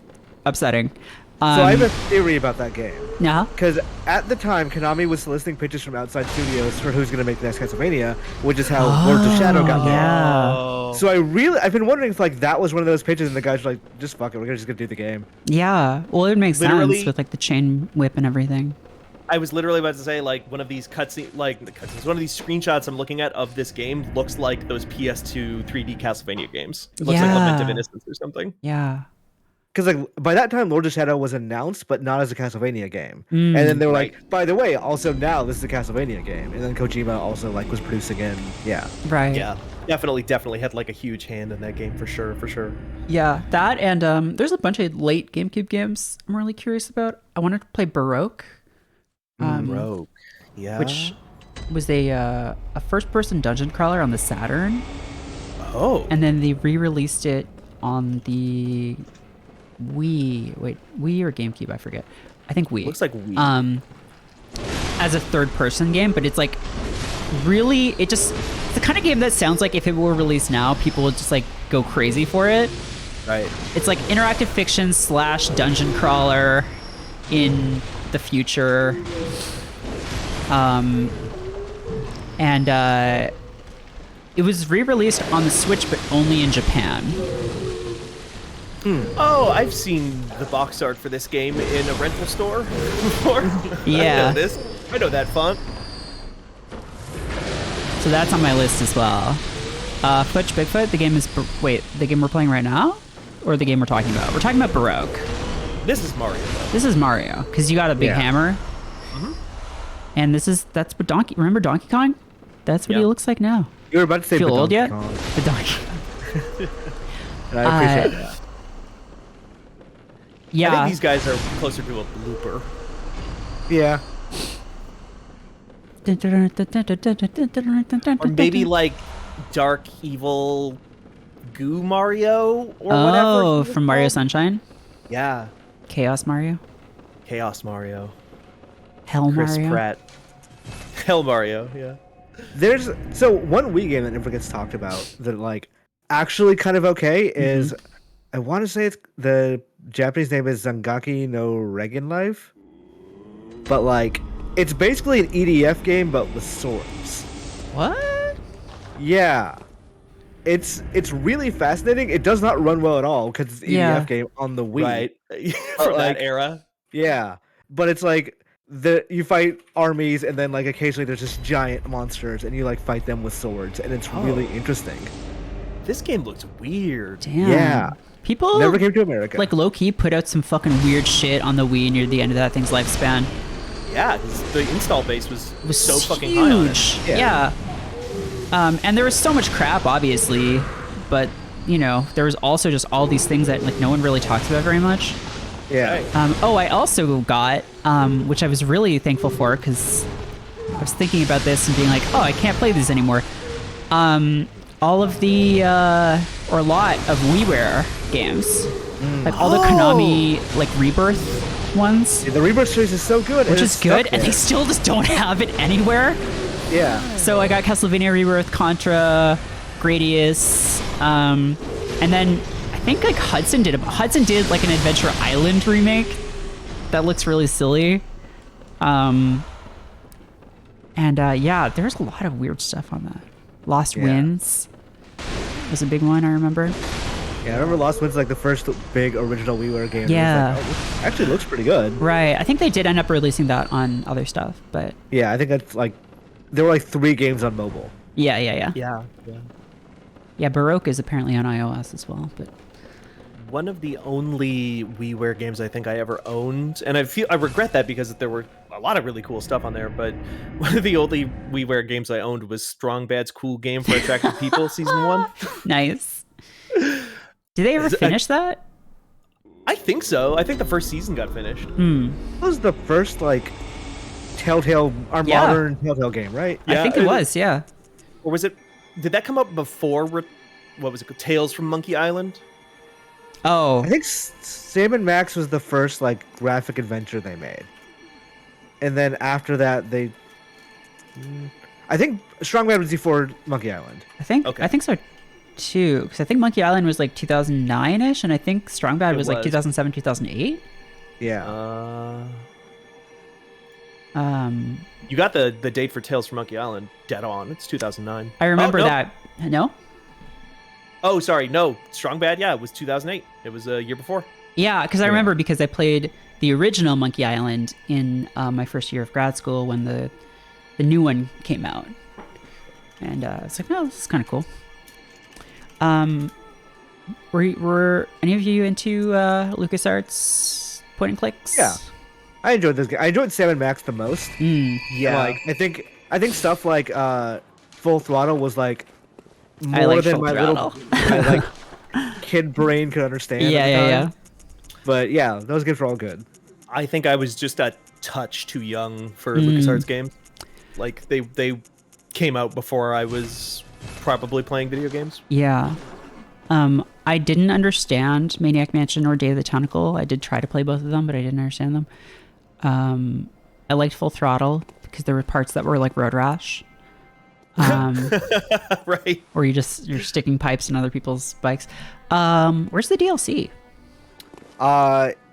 Speaker 1: upsetting.
Speaker 3: So I have a theory about that game.
Speaker 1: Yeah.
Speaker 3: Because at the time, Konami was soliciting pitches from outside studios for who's going to make the next Castlevania, which is how Lords of Shadow got made.
Speaker 1: Yeah.
Speaker 3: So I've been wondering if like that was one of those pitches and the guys were like, just fuck it, we're just going to do the game.
Speaker 1: Yeah. Well, it makes
Speaker 5: Literally-
Speaker 1: sense with like the chain whip and everything.
Speaker 5: I was literally about to say, like, one of these cutscenes, one of these screenshots I'm looking at of this game looks like those PS2 3D Castlevania games. It looks like Lament of Innocence or something.
Speaker 1: Yeah.
Speaker 3: Because like by that time, Lords of Shadow was announced, but not as a Castlevania game. And then they were like, by the way, also now this is a Castlevania game. And then Kojima also like was producing it. Yeah.
Speaker 1: Right.
Speaker 5: Yeah, definitely had like a huge hand in that game for sure.
Speaker 1: Yeah. That and there's a bunch of late GameCube games I'm really curious about. I wanted to play Baroque.
Speaker 5: Rogue. Yeah.
Speaker 1: Which was a first-person dungeon crawler on the Saturn.
Speaker 5: Oh.
Speaker 1: And then they re-released it on the Wii. Wait, Wii or GameCube? I forget. I think Wii.
Speaker 5: Looks like Wii.
Speaker 1: As a third-person game, but it's like really, it's the kind of game that sounds like if it were released now, people would just like go crazy for it.
Speaker 5: Right.
Speaker 1: It's like interactive fiction / dungeon crawler in the future. It was re-released on the Switch, but only in Japan.
Speaker 5: Oh, I've seen the box art for this game in a rental store before.
Speaker 1: Yeah.
Speaker 5: I know this. I know that font.
Speaker 1: So that's on my list as well. Fudge Bigfoot, the game is... the game we're playing right now? Or the game we're talking about? We're talking about Baroque.
Speaker 5: This is Mario, though.
Speaker 1: This is Mario, because you got a big hammer. And that's what remember Donkey Kong? That's what he looks like now.
Speaker 3: You were about to say
Speaker 1: Feel old
Speaker 3: Donkey
Speaker 1: yet?
Speaker 3: Kong.
Speaker 1: The Donkey.
Speaker 3: And I appreciate that.
Speaker 1: Yeah.
Speaker 5: I think these guys are closer to a blooper.
Speaker 3: Yeah.
Speaker 5: Or maybe like dark, evil goo Mario or whatever.
Speaker 1: Oh, from Mario Sunshine?
Speaker 5: Yeah.
Speaker 1: Chaos Mario?
Speaker 5: Chaos Mario.
Speaker 1: Hell
Speaker 5: Chris
Speaker 1: Mario?
Speaker 5: Pratt. Hell Mario, yeah.
Speaker 3: There's one Wii game that never gets talked about that like actually kind of okay is I want to say it's the Japanese name is Zangaki no Regan Life, but like it's basically an EDF game but with swords.
Speaker 1: What?
Speaker 3: Yeah, it's really fascinating. It does not run well at all because it's an EDF game on the Wii.
Speaker 5: Right. From
Speaker 3: like,
Speaker 5: that era.
Speaker 3: Yeah, but it's like you fight armies and then like occasionally there's just giant monsters and you like fight them with swords and it's really interesting.
Speaker 5: This game looks weird.
Speaker 1: Damn.
Speaker 3: Yeah.
Speaker 1: People
Speaker 3: Never came to America.
Speaker 1: like low-key put out some fucking weird shit on the Wii near the end of that thing's lifespan.
Speaker 5: Yeah, 'cause the install base was so fucking
Speaker 1: huge.
Speaker 5: high on it.
Speaker 1: Yeah. And there was so much crap, obviously, but you know, there was also just all these things that like no one really talks about very much.
Speaker 3: yeah.
Speaker 1: I also got, which I was really thankful for because I was thinking about this and being like, oh, I can't play these anymore. All of the, or a lot of WiiWare games. Like all the Konami, like Rebirth ones.
Speaker 3: The Rebirth series is so good.
Speaker 1: Which
Speaker 3: and
Speaker 1: is
Speaker 3: it's
Speaker 1: good,
Speaker 3: stuck
Speaker 1: and they
Speaker 3: there.
Speaker 1: still just don't have it anywhere.
Speaker 3: Yeah.
Speaker 1: So I got Castlevania Rebirth, Contra, Gradius, and then I think like Hudson did like an Adventure Island remake that looks really silly. Yeah, there's a lot of weird stuff on that. Lost Winds was a big one, I remember.
Speaker 3: Yeah, I remember Lost Winds like the first big original WiiWare game.
Speaker 1: Yeah.
Speaker 3: It was like, oh, this actually looks pretty good.
Speaker 1: Right, I think they did end up releasing that on other stuff, but
Speaker 3: Yeah, I think that's like there were like 3 games on mobile.
Speaker 1: yeah.
Speaker 5: Yeah.
Speaker 1: Yeah, Baroque is apparently on iOS as well, but
Speaker 5: one of the only WiiWare games I think I ever owned, and I regret that because there were a lot of really cool stuff on there. But one of the only WiiWare games I owned was Strong Bad's Cool Game for Attractive People Season 1.
Speaker 1: Nice. Did they ever finish that?
Speaker 5: I think so. I think the first season got finished.
Speaker 3: It was the first like Telltale or modern Telltale game, right?
Speaker 1: I think it was. Yeah.
Speaker 5: Or was it? Did that come up before? What was it? Tales from Monkey Island.
Speaker 1: Oh,
Speaker 3: I think Sam and Max was the first like graphic adventure they made, and then after that I think Strong Bad was before Monkey Island.
Speaker 1: I think so too, because I think Monkey Island was like 2009ish, and I think Strong Bad was like 2007, 2008.
Speaker 3: Yeah.
Speaker 5: You got the date for Tales from Monkey Island dead on. It's 2009.
Speaker 1: I remember that. No.
Speaker 5: Oh, sorry. No, Strong Bad. Yeah, it was 2008. It was a year before.
Speaker 1: Yeah, because I remember because I played the original Monkey Island in my first year of grad school when the new one came out, and it's like, oh, this is kind of cool. Were any of you into LucasArts point and clicks?
Speaker 3: Yeah, I enjoyed this game. I enjoyed Sam and Max the most.
Speaker 5: Yeah,
Speaker 3: like I think stuff like Full Throttle was like more
Speaker 1: I like
Speaker 3: than
Speaker 1: Full
Speaker 3: my
Speaker 1: Throttle.
Speaker 3: little kid brain could understand.
Speaker 1: Yeah.
Speaker 3: But yeah, those games were all good.
Speaker 5: I think I was just a touch too young for LucasArts games. Like they came out before I was probably playing video games.
Speaker 1: Yeah. I didn't understand Maniac Mansion or Day of the Tentacle. I did try to play both of them, but I didn't understand them. I liked Full Throttle because there were parts that were like Road Rash.
Speaker 5: Right.
Speaker 1: Or you're sticking pipes in other people's bikes. Where's the DLC?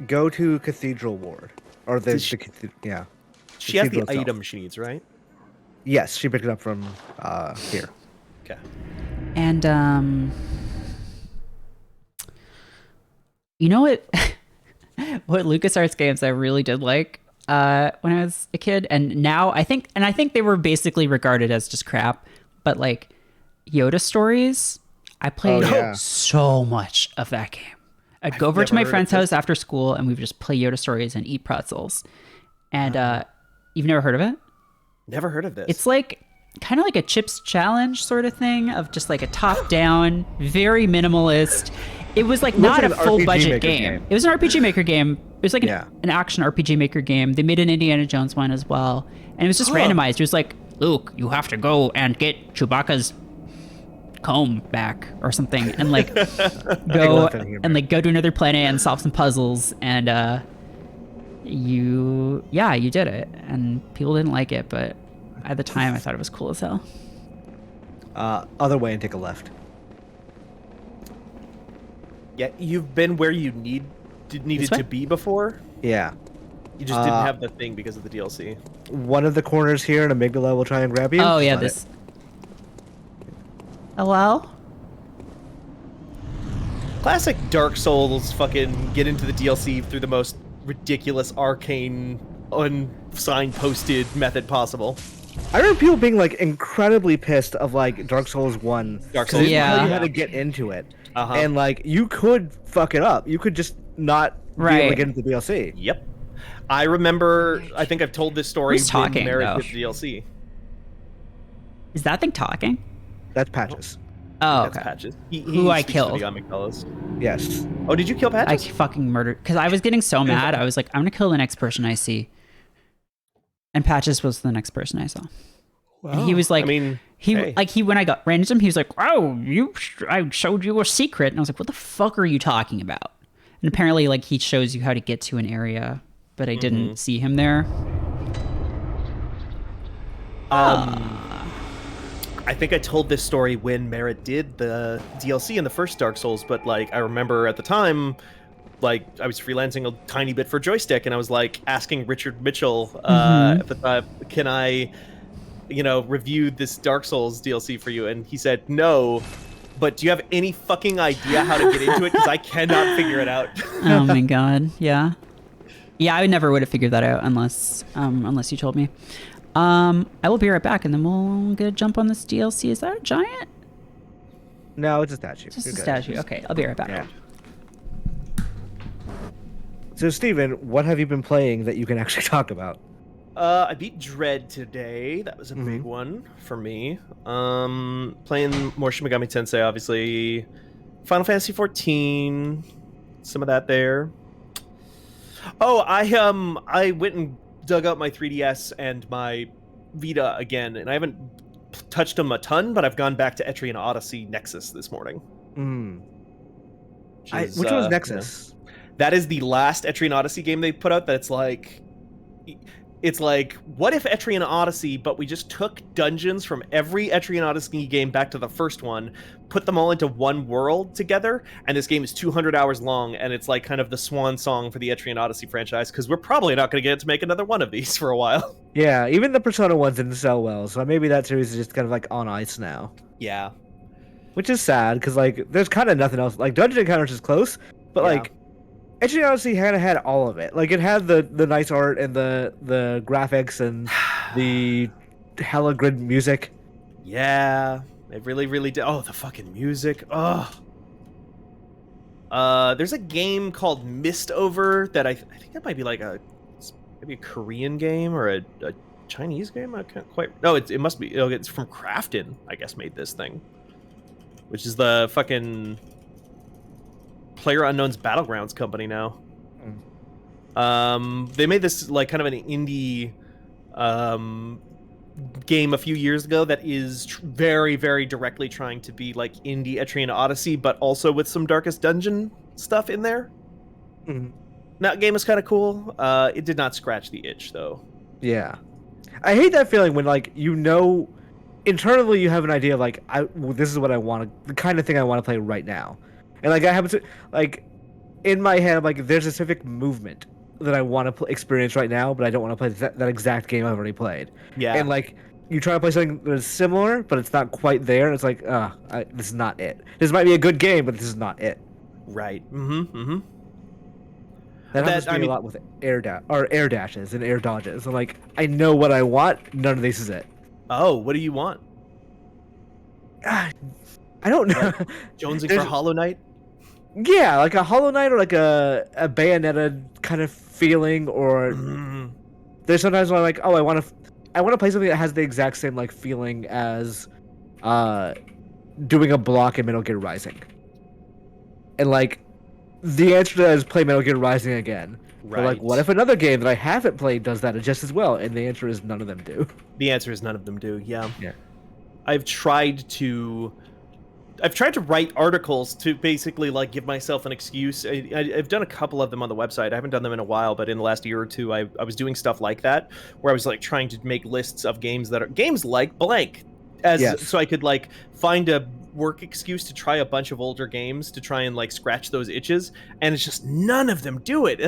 Speaker 3: Go to Cathedral Ward or yeah.
Speaker 5: She has the
Speaker 3: Cathedral itself.
Speaker 5: item she needs, right?
Speaker 3: Yes, she picked it up from here.
Speaker 5: Okay.
Speaker 1: And you know what? What LucasArts games I really did like when I was a kid, and now I think they were basically regarded as just crap. But like Yoda Stories, I played so much of that game. I'd go over to my friend's house after school, and we would just play Yoda Stories and eat pretzels. And you've never heard of it?
Speaker 5: Never heard of this.
Speaker 1: It's like kind of like a Chips Challenge sort of thing of just like a top-down, very minimalist. It was like not a full budget game. It was an RPG Maker game. It was like an action RPG Maker game. They made an Indiana Jones one as well, and it was just randomized. It was like, Luke, you have to go and get Chewbacca's comb back or something, and like go to another planet and solve some puzzles, and you did it, and people didn't like it, but at the time I thought it was cool as hell.
Speaker 3: Other way and take a left.
Speaker 5: Yeah, you've been where you needed to be before.
Speaker 3: Yeah.
Speaker 5: You just didn't have the thing because of the DLC.
Speaker 3: One of the corners here in Amygdala will try and grab you.
Speaker 1: Oh yeah, this. Hello?
Speaker 5: Classic Dark Souls fucking get into the DLC through the most ridiculous, arcane, unsignposted method possible.
Speaker 3: I remember people being like incredibly pissed of like Dark Souls 1.
Speaker 5: Dark Souls,
Speaker 3: tell you how to get into it. And like you could fuck it up. You could just not be able to get into the DLC.
Speaker 5: Yep. I remember, I think I've told this story
Speaker 1: Who's talking,
Speaker 5: when Merritt
Speaker 1: though?
Speaker 5: did the DLC.
Speaker 1: Is that thing talking?
Speaker 3: That's Patches.
Speaker 1: Oh,
Speaker 5: That's
Speaker 1: okay.
Speaker 5: Patches.
Speaker 1: Who I killed.
Speaker 3: Yes.
Speaker 5: Oh, did you kill
Speaker 1: I
Speaker 5: Patches?
Speaker 1: fucking murdered, because I was getting so mad. I was like, I'm gonna kill the next person I see. And Patches was the next person I saw.
Speaker 5: Wow.
Speaker 1: And he was like,
Speaker 5: when
Speaker 1: I ran into him, he was like, "Oh, I showed you a secret," and I was like, "What the fuck are you talking about?" And apparently, like, he shows you how to get to an area, but I didn't see him there.
Speaker 5: I think I told this story when Merritt did the DLC in the first Dark Souls, but like I remember at the time, like I was freelancing a tiny bit for Joystick, and I was like asking Richard Mitchell at the time, "Can I, review this Dark Souls DLC for you?" And he said, "No, but do you have any fucking idea how to get into it? Because I cannot figure it out."
Speaker 1: Oh my god, yeah. I never would have figured that out unless you told me. I will be right back, and then we'll get a jump on this DLC. Is that a giant?
Speaker 3: No, it's a statue.
Speaker 1: Just a statue. Okay, I'll be right back.
Speaker 3: Yeah. So, Steven, what have you been playing that you can actually talk about?
Speaker 5: I beat Dread today. That was a big one for me. Playing more Shin Megami Tensei, obviously. Final Fantasy 14. Some of that there. Oh, I went and dug out my 3DS and my Vita again, and I haven't touched them a ton, but I've gone back to Etrian Odyssey Nexus this morning.
Speaker 3: Which one's Nexus?
Speaker 5: That is the last Etrian Odyssey game they put out. That's like, it's like, what if Etrian Odyssey, but we just took dungeons from every Etrian Odyssey game back to the first one, put them all into one world together, and this game is 200 hours long, and it's like kind of the swan song for the Etrian Odyssey franchise, because we're probably not going to get to make another one of these for a while.
Speaker 3: Yeah, even the Persona ones didn't sell well, so maybe that series is just kind of like on ice now.
Speaker 5: Yeah.
Speaker 3: Which is sad, because like there's kind of nothing else. Like Dungeon Encounters is close, but like Etrian Odyssey kind of had all of it. Like it had the nice art and the graphics and the hella good music.
Speaker 5: Yeah, it really, really did. Oh, the fucking music. Oh. There's a game called Mistover that I think that might be like maybe a Korean game or a Chinese game. I can't quite. No, it must be. It's from Krafton, I guess, made this thing, which is the fucking PlayerUnknown's Battlegrounds company now. They made this like kind of an indie game a few years ago that is very, very directly trying to be like indie Etrian Odyssey, but also with some Darkest Dungeon stuff in there. That game is kind of cool. It did not scratch the itch though.
Speaker 3: Yeah, I hate that feeling when like internally you have an idea of like this is what I want, the kind of thing I want to play right now. And like I happen to like in my head, I'm like, there's a specific movement that I want to experience right now, but I don't want to play that exact game I've already played. Yeah. And like you try to play something that is similar, but it's not quite there, and it's like, this is not it. This might be a good game, but this is not it.
Speaker 5: Right.
Speaker 3: That happens to me a lot with air dashes and air dodges. I'm like, I know what I want. None of this is it.
Speaker 5: Oh, what do you want?
Speaker 3: I don't know.
Speaker 5: Jonesing for Hollow Knight?
Speaker 3: Yeah, like a Hollow Knight or like a Bayonetta kind of feeling, or there's sometimes when I'm like, oh, I want to play something that has the exact same like feeling as doing a block in Metal Gear Rising. And like the answer to that is play Metal Gear Rising again. Right. But like, what if another game that I haven't played does that just as well? And the answer is none of them do.
Speaker 5: The answer is none of them do. Yeah. I've tried to write articles to basically like give myself an excuse. I've done a couple of them on the website. I haven't done them in a while, but in the last year or two, I was doing stuff like that, where I was like trying to make lists of games that are games like blank, so I could like find a work excuse to try a bunch of older games to try and like scratch those itches, and it's just none of them do it.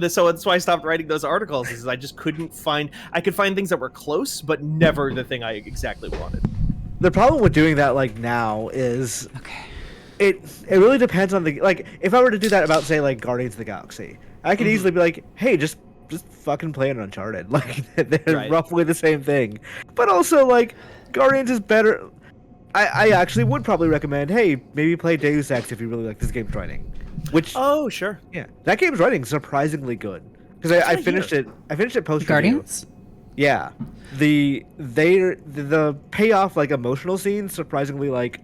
Speaker 5: So that's why I stopped writing those articles. Is I just couldn't find. I could find things that were close, but never the thing I exactly wanted.
Speaker 3: The problem with doing that like now is it really depends on the like if I were to do that about say like Guardians of the Galaxy, I could easily be like, hey, just fucking play an Uncharted. Like they're roughly the same thing. But also like Guardians is better. I actually would probably recommend, hey, maybe play Deus Ex if you really like this game's writing. Which
Speaker 5: sure.
Speaker 3: Yeah. That game's writing is surprisingly good. Because I finished it post
Speaker 1: Guardians?
Speaker 3: Yeah, the payoff like emotional scenes surprisingly like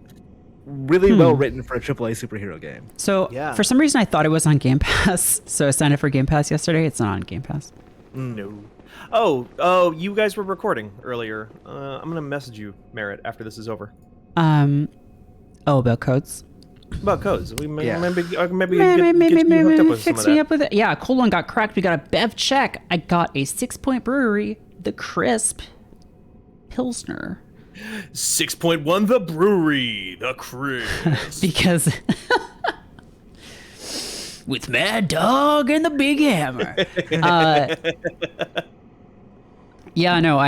Speaker 3: really well written for a AAA superhero game.
Speaker 1: So for some reason I thought it was on Game Pass, so I signed up for Game Pass yesterday. It's not on Game Pass.
Speaker 5: No. Oh, you guys were recording earlier. I'm gonna message you, Merritt, after this is over.
Speaker 1: About codes.
Speaker 5: About codes. We maybe
Speaker 1: fix me up with it. Yeah, a cold one got cracked. We got a bev check. I got a 6-point brewery. The Crisp Pilsner.
Speaker 5: 6.1 the brewery, the Crisp.
Speaker 1: Because with Mad Dog and the Big Hammer. Yeah, no,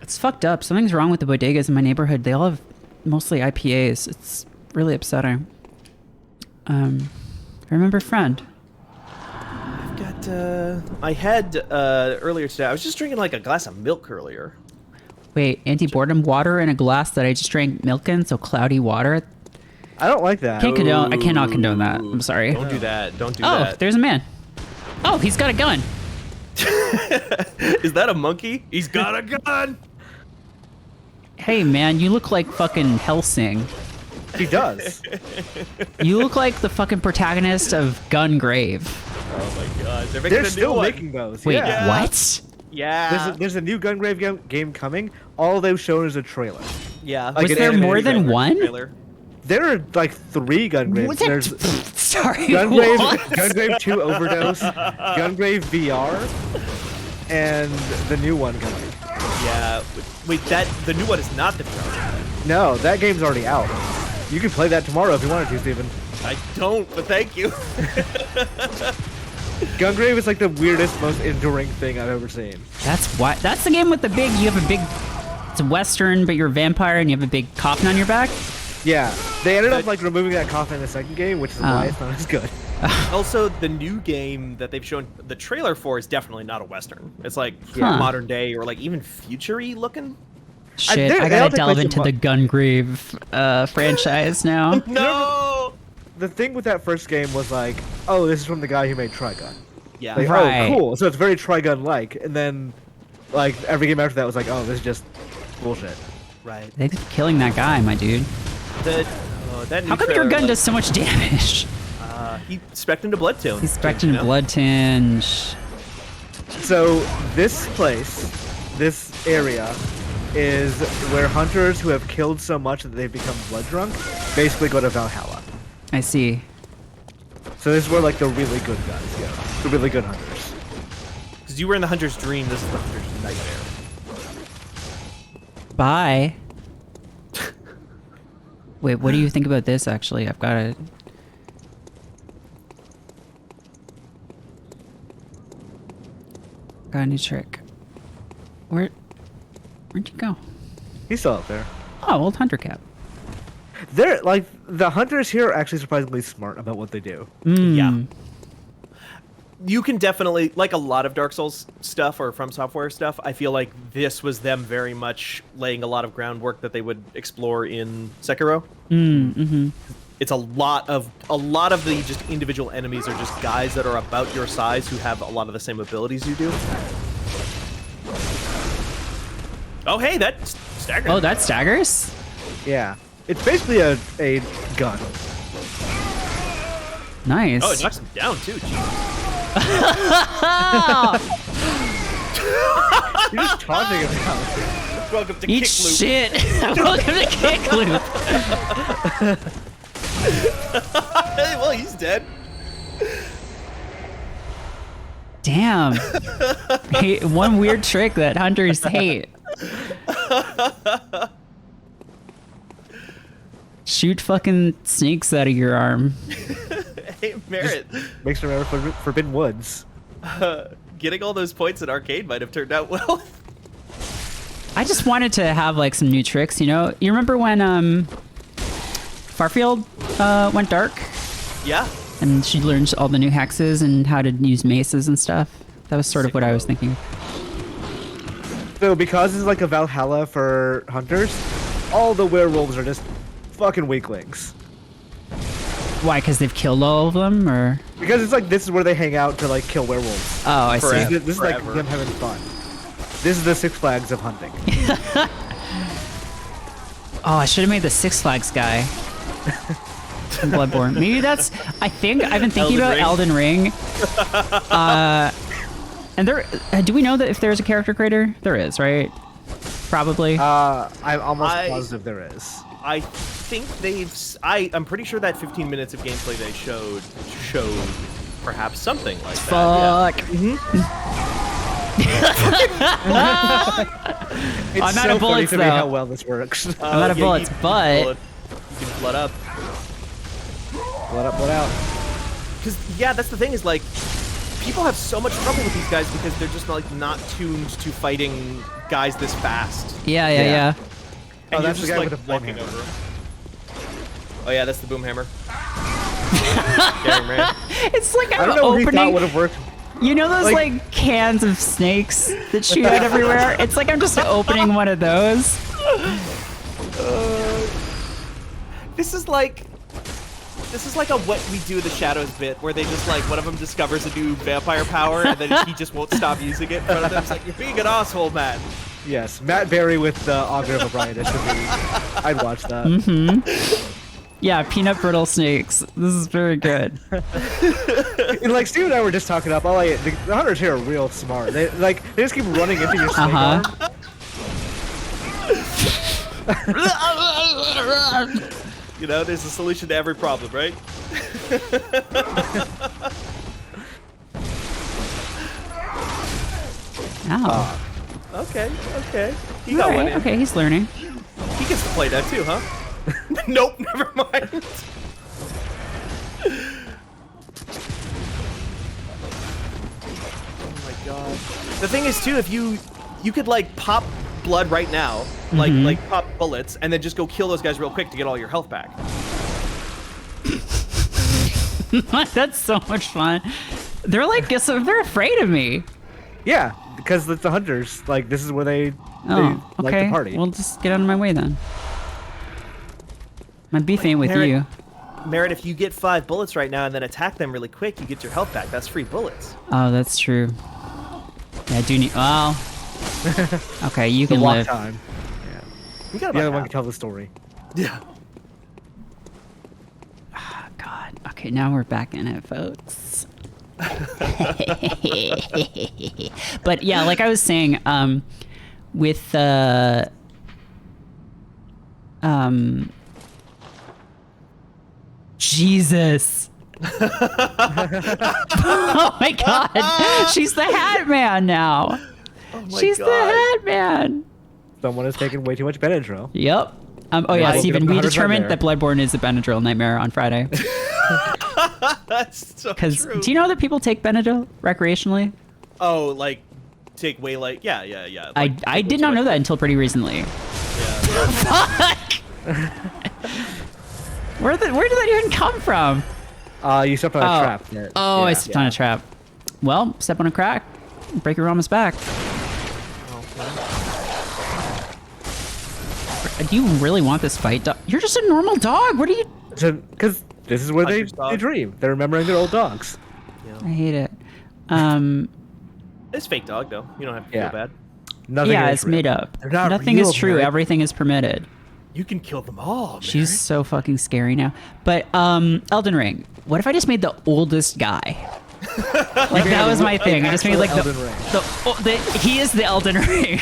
Speaker 1: it's fucked up. Something's wrong with the bodegas in my neighborhood. They all have mostly IPAs. It's really upsetting. I remember Friend.
Speaker 5: I had earlier today. I was just drinking like a glass of milk earlier.
Speaker 1: Wait, anti-boredom water in a glass that I just drank milk in, so cloudy water.
Speaker 3: I don't like that.
Speaker 1: I cannot condone that. I'm sorry.
Speaker 5: Don't do that. Don't do that.
Speaker 1: Oh, there's a man. Oh, he's got a gun.
Speaker 5: Is that a monkey? He's got a gun.
Speaker 1: Hey, man, you look like fucking Helsing.
Speaker 3: He does.
Speaker 1: You look like the fucking protagonist of Gungrave.
Speaker 5: Oh my god.
Speaker 3: They're still making those.
Speaker 1: Wait,
Speaker 3: yeah.
Speaker 1: what?
Speaker 5: Yeah.
Speaker 3: There's a new Gungrave game coming. All they've shown is a trailer.
Speaker 5: Yeah.
Speaker 3: Like
Speaker 1: Was
Speaker 3: an
Speaker 1: there
Speaker 3: animated
Speaker 1: more than
Speaker 3: trailer.
Speaker 1: one?
Speaker 5: Trailer.
Speaker 3: There are like 3 Gungraves.
Speaker 1: Was that-
Speaker 3: There's
Speaker 1: Sorry,
Speaker 3: Gungrave,
Speaker 1: what?
Speaker 3: Gungrave 2 Overdose, Gungrave VR, and the new one coming.
Speaker 5: Yeah. Wait, the new one is not the VR.
Speaker 3: No, that game's already out. You can play that tomorrow if you wanted to, Steven.
Speaker 5: I don't, but thank you.
Speaker 3: Gungrave is like the weirdest, most enduring thing I've ever seen.
Speaker 1: That's why. That's the game with the big. You have a big. It's a Western, but you're a vampire and you have a big coffin on your back.
Speaker 3: Yeah, they ended up like removing that coffin in the second game, which is why it's not as good.
Speaker 5: Also, the new game that they've shown the trailer for is definitely not a Western. It's like
Speaker 1: Huh.
Speaker 5: modern day or like even future-y looking.
Speaker 1: Shit,
Speaker 3: they
Speaker 1: I
Speaker 3: all
Speaker 1: gotta
Speaker 3: take
Speaker 1: delve
Speaker 3: place in
Speaker 1: into the Gungrave franchise now.
Speaker 5: No.
Speaker 3: The thing with that first game was like, oh, this is from the guy who made Trigun.
Speaker 5: Yeah.
Speaker 3: Like,
Speaker 1: Right.
Speaker 3: oh, cool. So it's very Trigun-like, and then like every game after that was like, oh, this is just bullshit.
Speaker 5: Right.
Speaker 1: They keep killing that guy, my dude.
Speaker 5: That new
Speaker 1: How come your
Speaker 5: trailer,
Speaker 1: gun
Speaker 5: like,
Speaker 1: does so much damage?
Speaker 5: He spec'd into Blood Tone.
Speaker 1: He's expecting a blood tinge.
Speaker 3: So this place, this area, is where hunters who have killed so much that they've become blood drunk basically go to Valhalla.
Speaker 1: I see.
Speaker 3: So this is where like the really good guys go, the really good hunters.
Speaker 5: Because you were in the Hunter's Dream, this is the Hunter's Nightmare.
Speaker 1: Bye. Wait, what do you think about this, actually? I've got a... Got a new trick. Where'd you go?
Speaker 3: He's still out there.
Speaker 1: Oh, old hunter cap.
Speaker 3: They're like the hunters here are actually surprisingly smart about what they do.
Speaker 5: Yeah. You can definitely, like a lot of Dark Souls stuff or From Software stuff, I feel like this was them very much laying a lot of groundwork that they would explore in Sekiro.
Speaker 1: Mm-hmm.
Speaker 5: It's a lot of the just individual enemies are just guys that are about your size who have a lot of the same abilities you do. Oh, hey, that's staggers.
Speaker 1: Oh, that staggers?
Speaker 3: Yeah, it's basically a gun.
Speaker 1: Nice.
Speaker 5: Oh, it knocks him down too. Jesus.
Speaker 3: You're just talking about.
Speaker 5: Welcome to
Speaker 1: Eat
Speaker 5: Kick Loop.
Speaker 1: shit. Welcome to Kick Loop.
Speaker 5: Well, he's dead.
Speaker 1: Damn. Hey, one weird trick that hunters hate. Shoot fucking snakes out of your arm.
Speaker 5: Hey, Merritt.
Speaker 3: Makes me remember Forbidden Woods.
Speaker 5: Getting all those points in arcade might have turned out well.
Speaker 1: I just wanted to have like some new tricks, you know? You remember when Farfield went dark?
Speaker 5: Yeah.
Speaker 1: And she learned all the new hexes and how to use maces and stuff? That was sort of what I was thinking.
Speaker 3: So because it's like a Valhalla for hunters, all the werewolves are just fucking weaklings.
Speaker 1: Why? Because they've killed all of them, or?
Speaker 3: Because it's like this is where they hang out to like kill werewolves.
Speaker 1: Oh, I see.
Speaker 5: Forever.
Speaker 3: This is like them having fun. This is the Six Flags of hunting.
Speaker 1: Oh, I should have made the Six Flags guy. From Bloodborne. Maybe that's. I've been thinking about Elden Ring. And there, do we know that if there's a character creator? There is, right? Probably.
Speaker 3: I'm almost positive there is.
Speaker 5: I think I'm pretty sure that 15 minutes of gameplay they showed perhaps something like that.
Speaker 1: Fuck.
Speaker 3: It's
Speaker 1: I'm out
Speaker 3: so
Speaker 1: of bullets,
Speaker 3: funny to me how
Speaker 1: though.
Speaker 3: well this works.
Speaker 1: I'm out of bullets, but
Speaker 5: You can blood up.
Speaker 3: Blood up, blood out.
Speaker 5: Because yeah, that's the thing is like people have so much trouble with these guys because they're just like not tuned to fighting guys this fast.
Speaker 1: yeah.
Speaker 5: And
Speaker 3: that's
Speaker 5: you're
Speaker 3: the
Speaker 5: just
Speaker 3: guy
Speaker 5: like
Speaker 3: with the flame
Speaker 5: walking
Speaker 3: hammer.
Speaker 5: over him. Oh yeah, that's the boom hammer. Damn, man.
Speaker 1: It's like
Speaker 3: I
Speaker 1: I'm
Speaker 3: don't know what he thought
Speaker 1: opening.
Speaker 3: would have worked.
Speaker 1: You know those like cans of snakes that shoot out everywhere? It's like I'm just opening one of those.
Speaker 5: This is like This is like a what we do in the shadows bit, where they just like one of them discovers a new vampire power, and then he just won't stop using it in front of them. It's like, you're being an asshole, man.
Speaker 3: Yes, Matt Berry with the Augur of O'Brien. It should be. I'd watch that.
Speaker 1: Yeah, peanut brittle snakes. This is very good.
Speaker 3: And, like Steve and I were just talking up. The hunters here are real smart. They just keep running into your snake arm.
Speaker 5: You know, there's a solution to every problem, right?
Speaker 1: Ow.
Speaker 5: Okay. He got one in.
Speaker 1: Okay, he's learning.
Speaker 5: He gets to play that too, huh? Nope, never mind. Oh my god. The thing is too, if you could like pop blood right now, like pop bullets, and then just go kill those guys real quick to get all your health back.
Speaker 1: That's so much fun. They're like, they're afraid of me.
Speaker 3: Yeah, because it's the hunters. Like, this is where they
Speaker 1: Oh,
Speaker 3: like
Speaker 1: okay.
Speaker 3: to party.
Speaker 1: Well, just get out of my way then. My beef ain't with
Speaker 5: Merritt-
Speaker 1: you.
Speaker 5: Merritt, if you get 5 bullets right now and then attack them really quick, you get your health back. That's free bullets.
Speaker 1: Oh, that's true. Yeah, I do need. Well. Okay, you
Speaker 3: the
Speaker 1: can
Speaker 3: walk
Speaker 1: live.
Speaker 3: time.
Speaker 5: You got
Speaker 3: The other
Speaker 5: about
Speaker 3: one
Speaker 5: half.
Speaker 3: can tell the story.
Speaker 5: Yeah.
Speaker 1: God. Okay, now we're back in it, folks. But yeah, like I was saying, with Jesus. Oh my God. She's the Hat Man now.
Speaker 5: Oh my
Speaker 1: She's
Speaker 5: god.
Speaker 1: the Hat Man.
Speaker 3: Someone has taken way too much Benadryl.
Speaker 1: Yep. Oh yeah,
Speaker 3: Yeah,
Speaker 1: Steven,
Speaker 3: the
Speaker 1: we
Speaker 3: hunters right
Speaker 1: determined
Speaker 3: there.
Speaker 1: that Bloodborne is a Benadryl nightmare on Friday.
Speaker 5: That's so
Speaker 1: Because
Speaker 5: true.
Speaker 1: do you know that people take Benadryl recreationally?
Speaker 5: Oh, like take way like yeah. Like,
Speaker 1: I did not know that until pretty recently.
Speaker 5: Yeah.
Speaker 1: Fuck! Where did that even come from?
Speaker 3: You stepped on a trap. There.
Speaker 1: Oh, I
Speaker 3: Yeah.
Speaker 1: stepped on a trap. Well, step on a crack, break your mama's back. Do you really want this fight, dog? You're just a normal dog. What are you?
Speaker 3: Because this is where
Speaker 5: Hunter's dog.
Speaker 3: they dream. They're remembering their old dogs.
Speaker 1: I hate it.
Speaker 5: It's fake dog though. You don't have to
Speaker 3: Yeah.
Speaker 5: feel bad.
Speaker 3: Nothing
Speaker 1: Yeah,
Speaker 3: is
Speaker 1: it's
Speaker 3: real.
Speaker 1: made up.
Speaker 3: They're not
Speaker 1: Nothing
Speaker 3: real,
Speaker 1: is true.
Speaker 3: Merritt.
Speaker 1: Everything is permitted.
Speaker 5: You can kill them all.
Speaker 1: She's so fucking scary now. But Elden Ring. What if I just made the oldest guy? Like that was my thing. I just made like
Speaker 3: Elden Ring.
Speaker 1: he is the Elden Ring.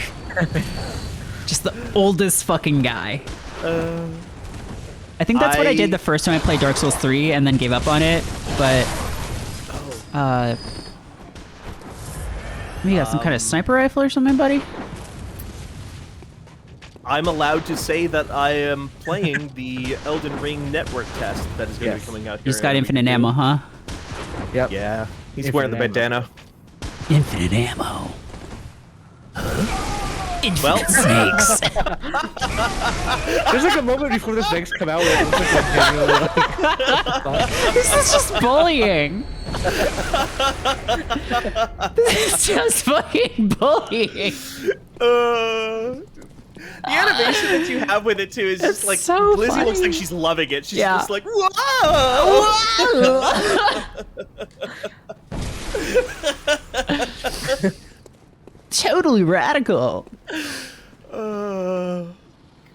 Speaker 1: Just the oldest fucking guy. I think that's what I did the first time I played Dark Souls 3 and then gave up on it. But you got some kind of sniper rifle or something, buddy?
Speaker 5: I'm allowed to say that I am playing the Elden Ring network test that is going to
Speaker 3: Yes.
Speaker 5: be coming out here.
Speaker 1: You just got
Speaker 5: in a
Speaker 1: infinite
Speaker 5: week or
Speaker 1: ammo,
Speaker 5: two.
Speaker 1: huh?
Speaker 3: Yep.
Speaker 5: Yeah, he's
Speaker 3: Infinite
Speaker 5: wearing the
Speaker 3: ammo.
Speaker 5: bandana.
Speaker 1: Infinite ammo. Infinite
Speaker 5: Well-
Speaker 1: snakes.
Speaker 3: There's like a moment before the snakes come out where it looks like genuinely,
Speaker 1: This is just bullying. This is just fucking bullying.
Speaker 5: The animation that you have with it too is just
Speaker 1: It's
Speaker 5: like
Speaker 1: so
Speaker 5: Lizzie looks
Speaker 1: funny.
Speaker 5: like she's loving it. She's
Speaker 1: Yeah.
Speaker 5: just like, whoa!
Speaker 1: Totally radical.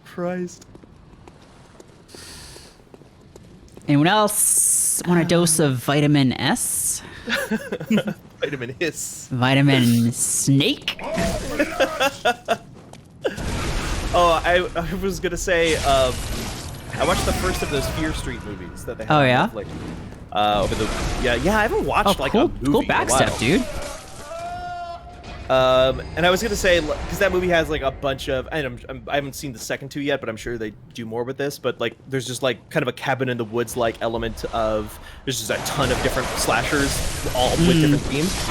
Speaker 5: Christ.
Speaker 1: Anyone else want a dose of vitamin S?
Speaker 5: Vitamin hiss.
Speaker 1: Vitamin snake?
Speaker 5: Oh, I was gonna say, I watched the first of those Fear Street movies that they have
Speaker 1: Oh,
Speaker 5: on
Speaker 1: yeah?
Speaker 5: Netflix. Over the I haven't watched like
Speaker 1: cool,
Speaker 5: a movie
Speaker 1: cool
Speaker 5: in a while.
Speaker 1: backstep, dude.
Speaker 5: And I was gonna say, because that movie has like a bunch of, and I haven't seen the second two yet, but I'm sure they do more with this. But like, there's just like kind of a cabin in the woods like element of. There's just a ton of different slashers, all with different themes.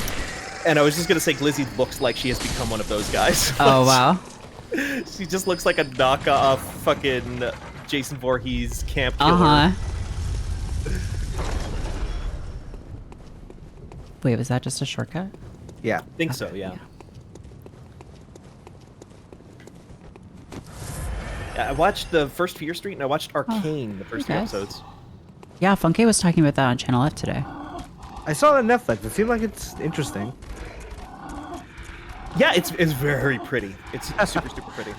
Speaker 5: And I was just gonna say, Glizzy looks like she has become one of those guys.
Speaker 1: Oh, wow.
Speaker 5: She just looks like a knockoff fucking Jason Voorhees camp killer.
Speaker 1: Uh-huh. Wait, was that just a shortcut?
Speaker 3: yeah.
Speaker 5: I think so, yeah. Yeah, I watched the first Fear Street and I watched Arcane, the first two
Speaker 1: okay.
Speaker 5: episodes.
Speaker 1: Yeah, Funke was talking about that on Channel F today.
Speaker 3: I saw it on Netflix. It seemed like it's interesting.
Speaker 5: Yeah, it's very pretty. It's super pretty.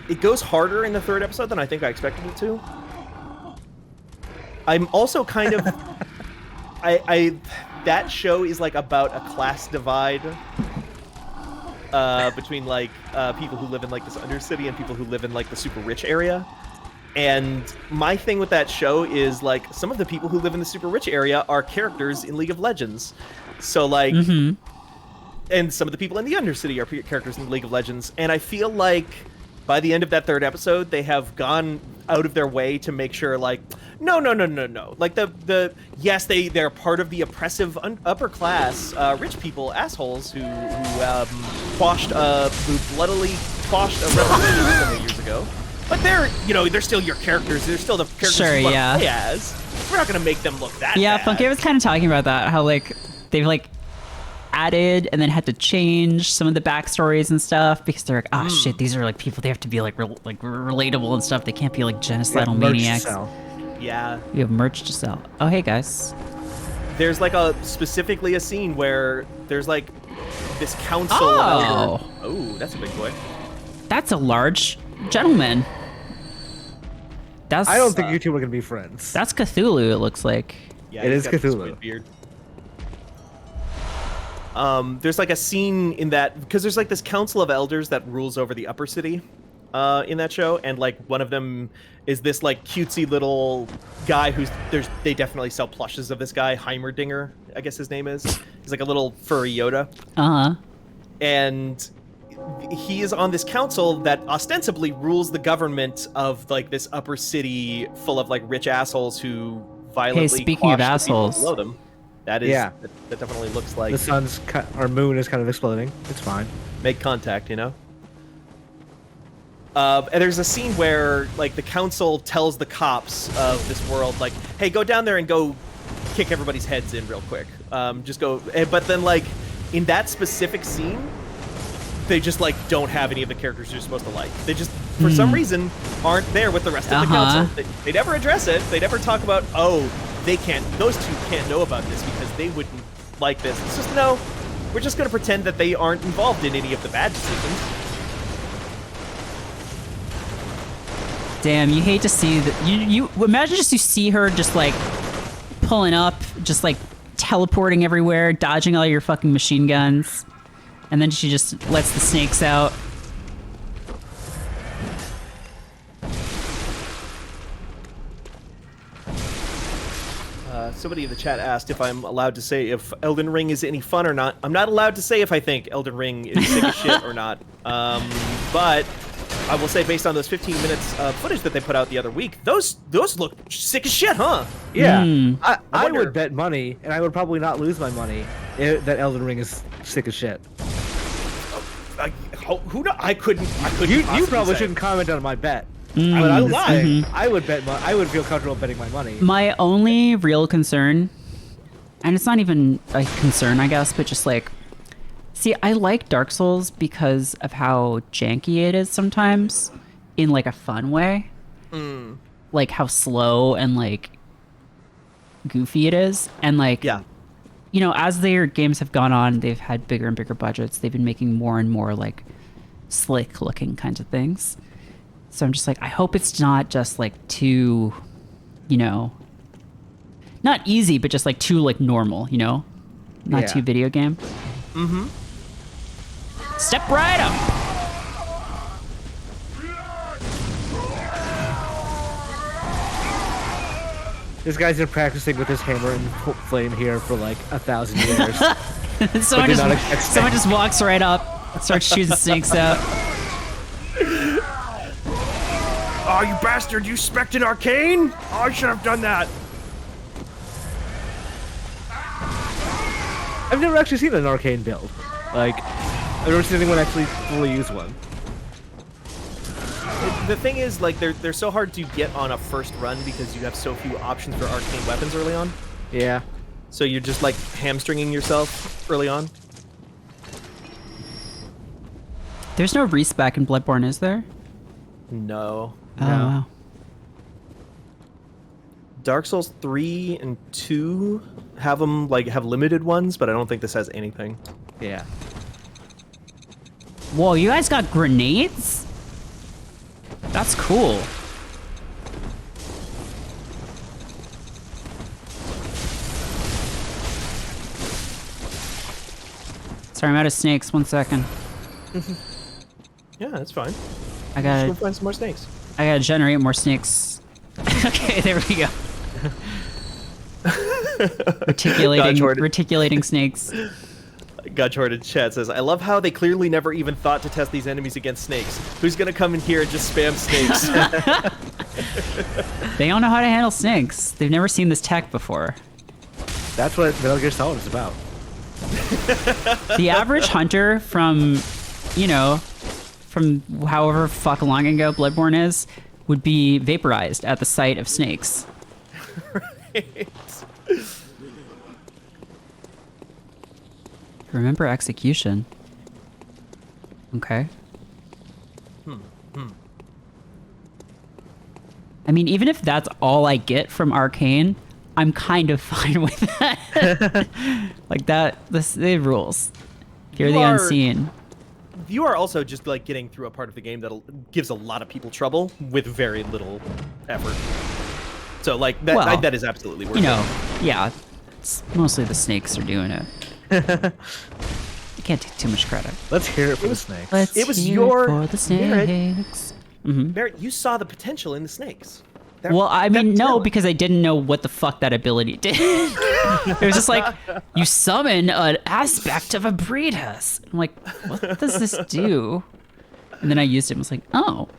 Speaker 5: It goes harder in the third episode than I think I expected it to. I'm also kind of that show is like about a class divide between like people who live in like this undercity and people who live in like the super rich area. And my thing with that show is like some of the people who live in the super rich area are characters in League of Legends. So like and some of the people in the Undercity are characters in League of Legends. And I feel like by the end of that third episode, they have gone out of their way to make sure, like, no. Like, yes, they're part of the oppressive upper class, rich people, assholes who bloodily quashed a revolution several years ago. But they're still your characters. They're still the characters you want to play as. We're not going to make them look that bad.
Speaker 1: Funke was kind of talking about that, how, like, they've, like, added and then had to change some of the backstories and stuff because they're like, oh shit, these are like people, they have to be like relatable and stuff. They can't be like genocidal maniacs.
Speaker 5: Yeah.
Speaker 1: We have merch to sell. Oh, hey guys.
Speaker 5: There's like specifically a scene where there's like this council. Oh, that's a big boy.
Speaker 1: That's a large gentleman.
Speaker 3: I don't think you two are gonna be friends.
Speaker 1: That's Cthulhu, it looks like.
Speaker 5: Yeah,
Speaker 3: it is Cthulhu.
Speaker 5: Beard. There's like a scene in that because there's like this council of elders that rules over the upper city in that show, and like one of them is this like cutesy little guy they definitely sell plushes of this guy, Heimerdinger, I guess his name is. He's like a little furry Yoda. And he is on this council that ostensibly rules the government of like this upper city full of like rich assholes who violently
Speaker 1: speaking of assholes
Speaker 5: below them. That is, that definitely looks like...
Speaker 3: The sun's, our moon is kind of exploding. It's fine.
Speaker 5: Make contact, you know? And there's a scene where, like, the council tells the cops of this world, like, hey, go down there and go kick everybody's heads in real quick. Just go... But then, like, in that specific scene, they just, like, don't have any of the characters you're supposed to like. They just, for some reason, aren't there with the rest of the council. They never address it. They never talk about, those two can't know about this because they wouldn't like this. It's just, no, we're just going to pretend that they aren't involved in any of the bad decisions.
Speaker 1: Damn, you hate to see that. You imagine you see her just like pulling up, just like teleporting everywhere, dodging all your fucking machine guns, and then she just lets the snakes out.
Speaker 5: Somebody in the chat asked if I'm allowed to say if Elden Ring is any fun or not. I'm not allowed to say if I think Elden Ring is sick as shit or not. But I will say, based on those 15 minutes of footage that they put out the other week, those look sick as shit, huh?
Speaker 3: Yeah. I would bet money, and I would probably not lose my money, that Elden Ring is sick as shit.
Speaker 5: Who knows? I couldn't.
Speaker 3: You probably shouldn't comment on my bet. But I would bet. I would feel comfortable betting my money.
Speaker 1: My only real concern, and it's not even a concern, I guess, but just like, see, I like Dark Souls because of how janky it is sometimes, in like a fun way. Like how slow and like goofy it is, and like, you know, as their games have gone on, they've had bigger and bigger budgets. They've been making more and more like slick looking kinds of things. So I'm just like, I hope it's not just like too, you know, not easy, but just like too like normal, you know, not too video game. Step right up.
Speaker 3: This guy's been practicing with his hammer and flame here for like 1,000 years.
Speaker 1: someone just walks right up, starts shooting snakes out.
Speaker 5: Oh, you bastard! You spec'd an arcane? Oh, I should have done that.
Speaker 3: I've never actually seen an arcane build. Like, I've never seen anyone actually fully use one.
Speaker 5: The thing is, like, they're so hard to get on a first run because you have so few options for arcane weapons early on.
Speaker 3: Yeah.
Speaker 5: So you're just, like, hamstringing yourself early on.
Speaker 1: There's no respec in Bloodborne, is there?
Speaker 5: No.
Speaker 1: Oh, wow.
Speaker 5: Dark Souls 3 and 2 have them have limited ones, but I don't think this has anything.
Speaker 3: Yeah.
Speaker 1: Whoa, you guys got grenades? That's cool. Sorry, I'm out of snakes. 1 second.
Speaker 5: Yeah, that's fine.
Speaker 1: I
Speaker 5: Let's go
Speaker 1: gotta
Speaker 5: find some more snakes.
Speaker 1: generate more snakes. Okay, there we go. Reticulating snakes.
Speaker 5: Gotchord in chat says, I love how they clearly never even thought to test these enemies against snakes. Who's gonna come in here and just spam snakes?
Speaker 1: They don't know how to handle snakes. They've never seen this tech before.
Speaker 3: That's what Metal Gear Solid is about.
Speaker 1: The average hunter from, from however fuck long ago Bloodborne is, would be vaporized at the sight of snakes.
Speaker 5: Right.
Speaker 1: Remember execution. Okay. I mean, even if that's all I get from Arcane, I'm kind of fine with that. Like that, the rules. Fear the unseen.
Speaker 5: You are also just getting through a part of the game that gives a lot of people trouble with very little effort. So that is absolutely worth it.
Speaker 1: Yeah, it's mostly the snakes are doing it. You can't take too much credit.
Speaker 3: Let's hear it for the snakes.
Speaker 5: It was
Speaker 1: hear
Speaker 5: your-
Speaker 1: it for the snakes.
Speaker 5: Merritt, you saw the potential in the snakes.
Speaker 1: Well, I mean, no, because I didn't know what the fuck that ability did. It was just like, you summon an aspect of a Breedus. I'm like, what does this do? And then I used it and was like, oh.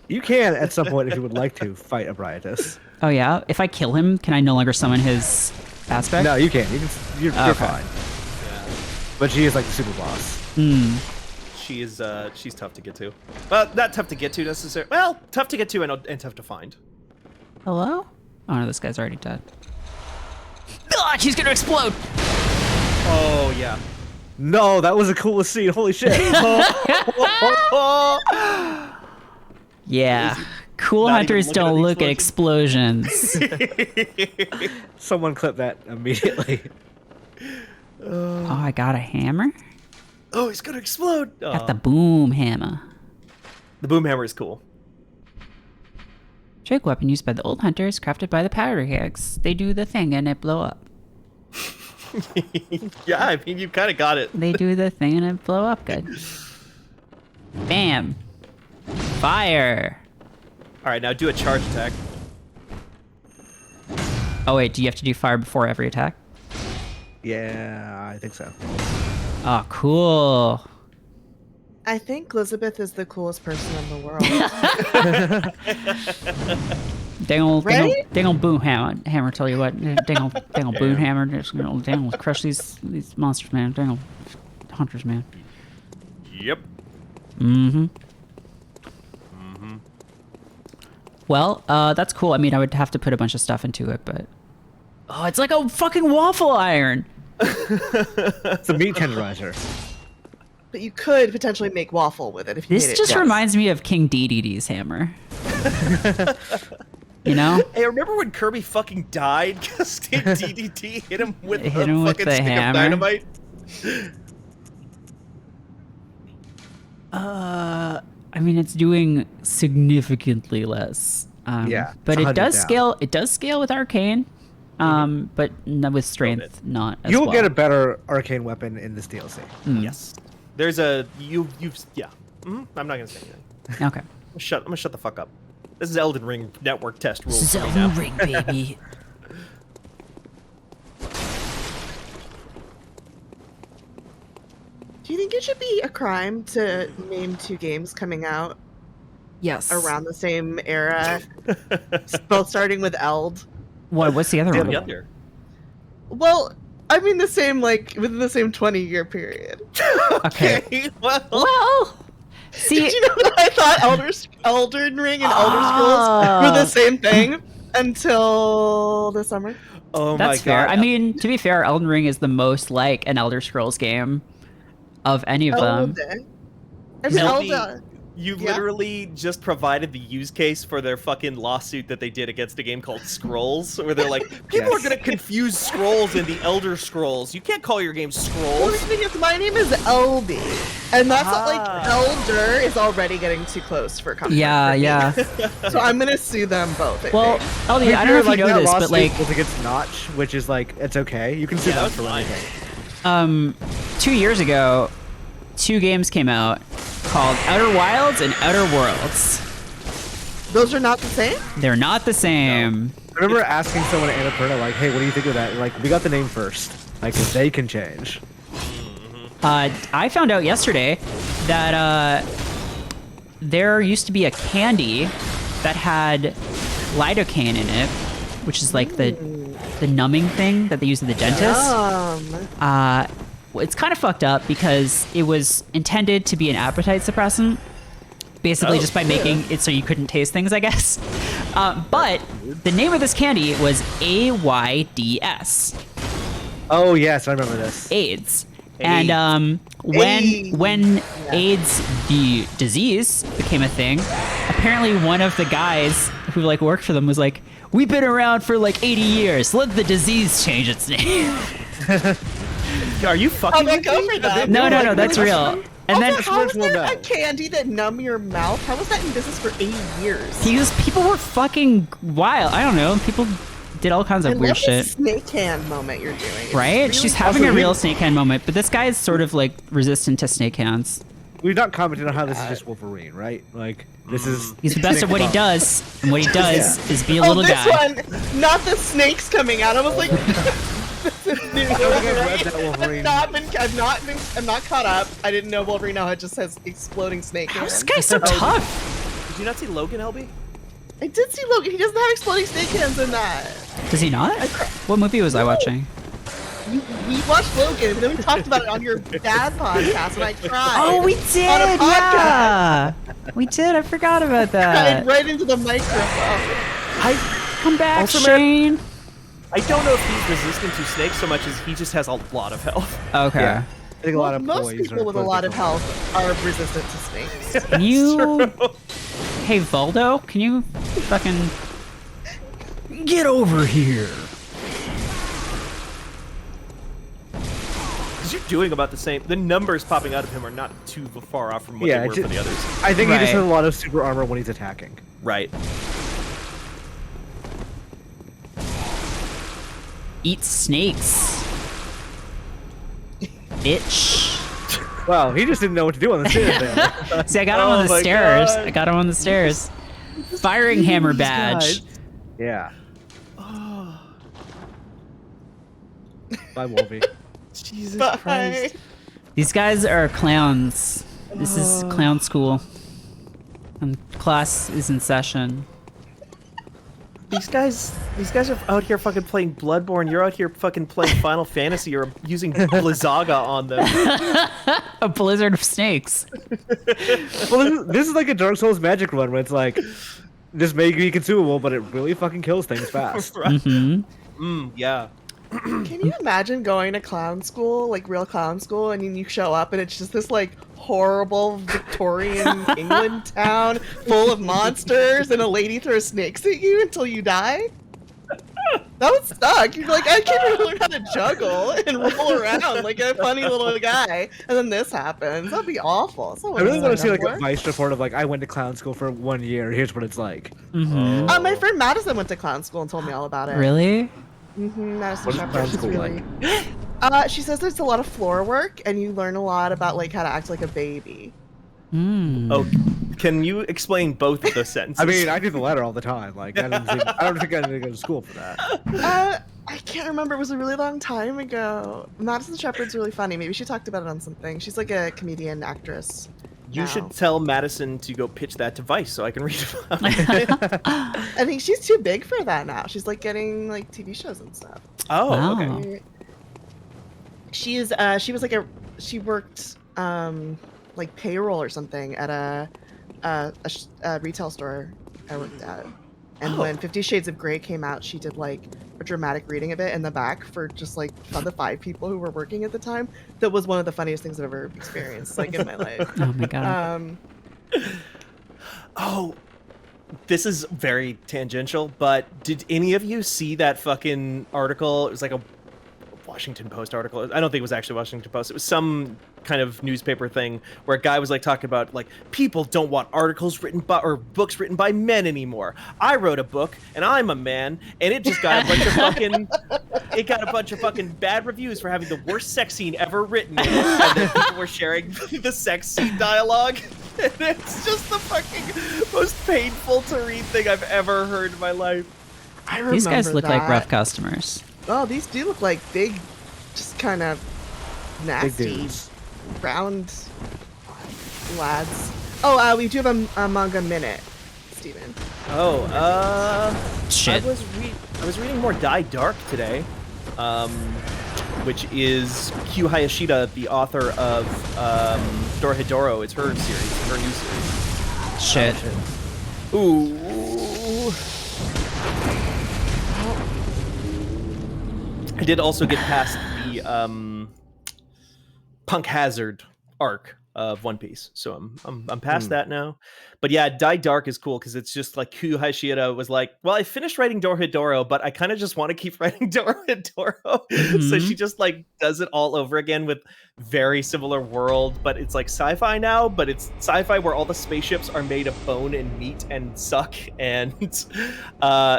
Speaker 3: You can, at some point, if you would like to, fight a Briatus.
Speaker 1: Oh, yeah? If I kill him, can I no longer summon his aspect?
Speaker 3: No, you can't. You're
Speaker 1: Okay.
Speaker 3: fine. But she is like the super boss.
Speaker 5: She's tough to get to. Well, not tough to get to necessarily. Well, tough to get to and tough to find.
Speaker 1: Hello? Oh, no, this guy's already dead. God, she's gonna explode!
Speaker 5: Oh, yeah.
Speaker 3: No, that was the coolest scene. Holy shit.
Speaker 1: Yeah. Cool
Speaker 5: Not
Speaker 1: hunters
Speaker 5: even looking
Speaker 1: don't
Speaker 5: at
Speaker 1: look
Speaker 5: the
Speaker 1: at explosions.
Speaker 3: Someone clip that immediately.
Speaker 1: Oh, I got a hammer?
Speaker 5: Oh, he's gonna explode!
Speaker 1: Got the boom hammer.
Speaker 5: The boom hammer is cool.
Speaker 1: Trick weapon used by the old hunters, crafted by the powder kegs. They do the thing and it blow up.
Speaker 5: Yeah, I mean, you kind of got it.
Speaker 1: They do the thing and it blow up good. Bam. Fire.
Speaker 5: All right, now do a charge attack.
Speaker 1: Oh wait, do you have to do fire before every attack?
Speaker 3: Yeah, I think so.
Speaker 1: Oh, cool.
Speaker 2: I think Elizabeth is the coolest person in the world.
Speaker 1: Dang old
Speaker 2: Right?
Speaker 1: boom hammer. Tell you what, dang old boom hammer. Just dang old crush these monsters, man. Dang old hunters, man.
Speaker 5: Yep.
Speaker 1: Well, that's cool. I mean, I would have to put a bunch of stuff into it, but oh, it's like a fucking waffle iron.
Speaker 3: It's a meat tenderizer.
Speaker 2: But you could potentially make waffle with it if you
Speaker 1: This
Speaker 2: made it.
Speaker 1: just reminds me of King Dedede's hammer. You know?
Speaker 5: Hey, remember when Kirby fucking died because DDT hit him with
Speaker 1: Hit
Speaker 5: a
Speaker 1: him with
Speaker 5: fucking
Speaker 1: the
Speaker 5: stick
Speaker 1: hammer?
Speaker 5: of dynamite?
Speaker 1: I mean, it's doing significantly less.
Speaker 3: Yeah,
Speaker 1: but
Speaker 3: it's
Speaker 1: it does
Speaker 3: 100 down.
Speaker 1: scale. It does scale with arcane, but with strength, not as
Speaker 3: You'll
Speaker 1: well.
Speaker 3: get a better arcane weapon in this DLC.
Speaker 5: Yes. There's a yeah. I'm not gonna say anything.
Speaker 1: Okay.
Speaker 5: I'm gonna shut the fuck up. This is Elden Ring network test rules for me now.
Speaker 1: Zelda ring, baby.
Speaker 2: Do you think it should be a crime to name two games coming out
Speaker 1: Yes.
Speaker 2: around the same era, both starting with Eld?
Speaker 1: What's the other
Speaker 5: Yeah,
Speaker 1: one?
Speaker 5: the other.
Speaker 2: Well, I mean the same, like, within the same 20-year period.
Speaker 1: Okay.
Speaker 5: Well,
Speaker 1: Well, see,
Speaker 2: Did you know that I thought Elden Ring and Elder Scrolls were the same thing until the summer?
Speaker 5: oh
Speaker 1: that's
Speaker 5: my
Speaker 1: fair.
Speaker 5: god.
Speaker 1: I mean, to be fair, Elden Ring is the most like an Elder Scrolls game of any of them.
Speaker 2: Elden. I mean,
Speaker 5: Zelda- You literally just provided the use case for their fucking lawsuit that they did against a game called Scrolls, where they're like, people are gonna confuse Scrolls and the Elder Scrolls. You can't call your game
Speaker 2: Well,
Speaker 5: Scrolls.
Speaker 2: the thing is, my name is LB, and that's not, like, Elder is already getting too close for comfort.
Speaker 1: Yeah,
Speaker 2: for me.
Speaker 1: yeah.
Speaker 2: So I'm gonna sue them both. I
Speaker 1: Well,
Speaker 2: think.
Speaker 1: LB, I don't know if you know
Speaker 3: that
Speaker 1: this, but
Speaker 3: lawsuit
Speaker 1: like,
Speaker 3: was against Notch, which is like it's okay. You can sue them for anything.
Speaker 1: 2 years ago, 2 games came out called Outer Wilds and Outer Worlds.
Speaker 2: Those are not the same?
Speaker 1: They're not the same.
Speaker 3: I remember asking someone at Annapurna, like, "Hey, what do you think of that?" And like, we got the name first, like, 'cause they can change.
Speaker 1: I found out yesterday that there used to be a candy that had lidocaine in it, which is like the numbing thing that they use at the dentist. It's kind of fucked up because it was intended to be an appetite suppressant, basically just by making it so you couldn't taste things, I guess. But the name of this candy was AIDS.
Speaker 3: Oh yes, I remember this.
Speaker 1: AIDS. And when AIDS, the disease, became a thing, apparently one of the guys who like worked for them was like, "We've been around for like 80 years. Let the disease change its name."
Speaker 5: Are you fucking
Speaker 2: I'll go for that.
Speaker 1: No, that's real. And then
Speaker 2: Also, how is there a candy that numb your mouth? How was that in business for 80 years?
Speaker 1: people were fucking wild. I don't know. People did all kinds of
Speaker 2: I
Speaker 1: weird
Speaker 2: love
Speaker 1: shit.
Speaker 2: this snake hand moment you're doing. It's
Speaker 1: Right?
Speaker 2: really
Speaker 1: She's having a
Speaker 3: Also,
Speaker 1: real snake hand moment, but this guy is sort of like resistant to snake hands.
Speaker 3: We've not commented on how this is just Wolverine, right? Like, this is.
Speaker 1: He's the best at what he does, and what he does is be a
Speaker 2: Oh,
Speaker 1: little
Speaker 2: this
Speaker 1: guy.
Speaker 2: one, not the snakes coming out. I was like, this is new.
Speaker 3: I don't think I've read that Wolverine.
Speaker 2: I'm not caught up. I didn't know Wolverine now. It just has exploding snake
Speaker 1: How is
Speaker 2: hands.
Speaker 1: this guy so tough?
Speaker 5: Did you not see Logan, LB?
Speaker 2: I did see Logan. He doesn't have exploding snake hands in that.
Speaker 1: Does he not? What movie was I watching?
Speaker 2: We watched Logan, and then we talked about it on your dad podcast, and I cried.
Speaker 1: Oh, we did!
Speaker 2: On a podcast.
Speaker 1: Yeah! We did. I forgot about
Speaker 2: Cried
Speaker 1: that.
Speaker 2: right into the microphone.
Speaker 1: Come back,
Speaker 5: Also,
Speaker 1: Shane.
Speaker 5: I don't know if he's resistant to snakes so much as he just has a lot of health.
Speaker 1: Okay.
Speaker 3: Yeah. I think a lot of
Speaker 2: Most
Speaker 3: boys
Speaker 2: people
Speaker 3: are
Speaker 2: with a lot of health are resistant to snakes.
Speaker 1: Can you... Hey, Voldo, can you fucking... Get over here.
Speaker 5: Because you're doing about the same. The numbers popping out of him are not too far off from what they were for the others.
Speaker 3: I think he just
Speaker 1: Right.
Speaker 3: has a lot of super armor when he's attacking.
Speaker 5: Right.
Speaker 1: Eat snakes. Bitch.
Speaker 3: Wow, he just didn't know what to do on the stairs there.
Speaker 1: See, I got him on the
Speaker 5: my
Speaker 1: stairs.
Speaker 5: God.
Speaker 1: I got him on the stairs. Firing hammer badge.
Speaker 3: Yeah. Bye, Wolvie.
Speaker 5: Jesus
Speaker 2: Bye.
Speaker 5: Christ.
Speaker 1: These guys are clowns. This is clown school. And class is in session.
Speaker 5: These guys are out here fucking playing Bloodborne. You're out here fucking playing Final Fantasy or using Blizzaga on them.
Speaker 1: A blizzard of snakes.
Speaker 3: Well, this is like a Dark Souls magic run where it's like, this may be consumable, but it really fucking kills things fast.
Speaker 5: Yeah.
Speaker 2: Can you imagine going to clown school, like real clown school, and then you show up and it's just this like horrible Victorian England town full of monsters and a lady throws snakes at you until you die? That would suck. You're like, I can't even learn how to juggle and roll around like a funny little guy, and then this happens. That'd be awful.
Speaker 3: I really want to see like a Vice report of like, I went to clown school for 1 year. Here's what it's like.
Speaker 2: My friend Madison went to clown school and told me all about it.
Speaker 1: Really?
Speaker 2: Madison
Speaker 3: What's
Speaker 2: Shepherd.
Speaker 3: clown
Speaker 2: She's
Speaker 3: school
Speaker 2: really.
Speaker 3: like?
Speaker 2: She says there's a lot of floor work, and you learn a lot about like how to act like a baby.
Speaker 5: Oh, can you explain both of those sentences?
Speaker 3: I mean, I do the latter all the time. Like, I don't think I need to go to school for that.
Speaker 2: I can't remember. It was a really long time ago. Madison Shepherd's really funny. Maybe she talked about it on something. She's like a comedian actress.
Speaker 5: You
Speaker 2: now.
Speaker 5: should tell Madison to go pitch that to Vice so I can read about it.
Speaker 2: I think she's too big for that now. She's like getting like TV shows and stuff.
Speaker 5: Oh,
Speaker 1: Wow.
Speaker 5: okay.
Speaker 2: She worked like payroll or something at a retail store I worked at. And when 50 Shades of Grey came out, she did like a dramatic reading of it in the back for just like the 5 people who were working at the time. That was one of the funniest things I've ever experienced, like in my life.
Speaker 1: Oh my god.
Speaker 5: Oh, this is very tangential, but did any of you see that fucking article? It was like a Washington Post article. I don't think it was actually Washington Post. It was some kind of newspaper thing where a guy was like talking about like people don't want articles written by or books written by men anymore. I wrote a book and I'm a man and it just got a bunch of fucking bad reviews for having the worst sex scene ever written. And then people were sharing the sex scene dialogue. And it's just the fucking most painful to read thing I've ever heard in my life.
Speaker 2: I remember
Speaker 1: These guys look like
Speaker 2: that.
Speaker 1: rough customers.
Speaker 2: Oh, these do look like big, just kind of
Speaker 3: Big
Speaker 2: nasty,
Speaker 3: dudes.
Speaker 2: round lads. Oh, we do have a manga minute, Steven.
Speaker 5: Oh,
Speaker 1: Shit.
Speaker 5: I was reading more Die Dark today, which is Kyu Hayashida, the author of Dorohedoro. It's her series, her new series.
Speaker 1: Shit.
Speaker 5: Ooh. I did also get past the Punk Hazard arc of One Piece, so I'm past that now. But yeah, Die Dark is cool because it's just like Kyu Hayashida was like, well, I finished writing Dorohedoro, but I kind of just want to keep writing Dorohedoro. So she just like does it all over again with very similar world, but it's like sci-fi now, but it's sci-fi where all the spaceships are made of bone and meat and suck, and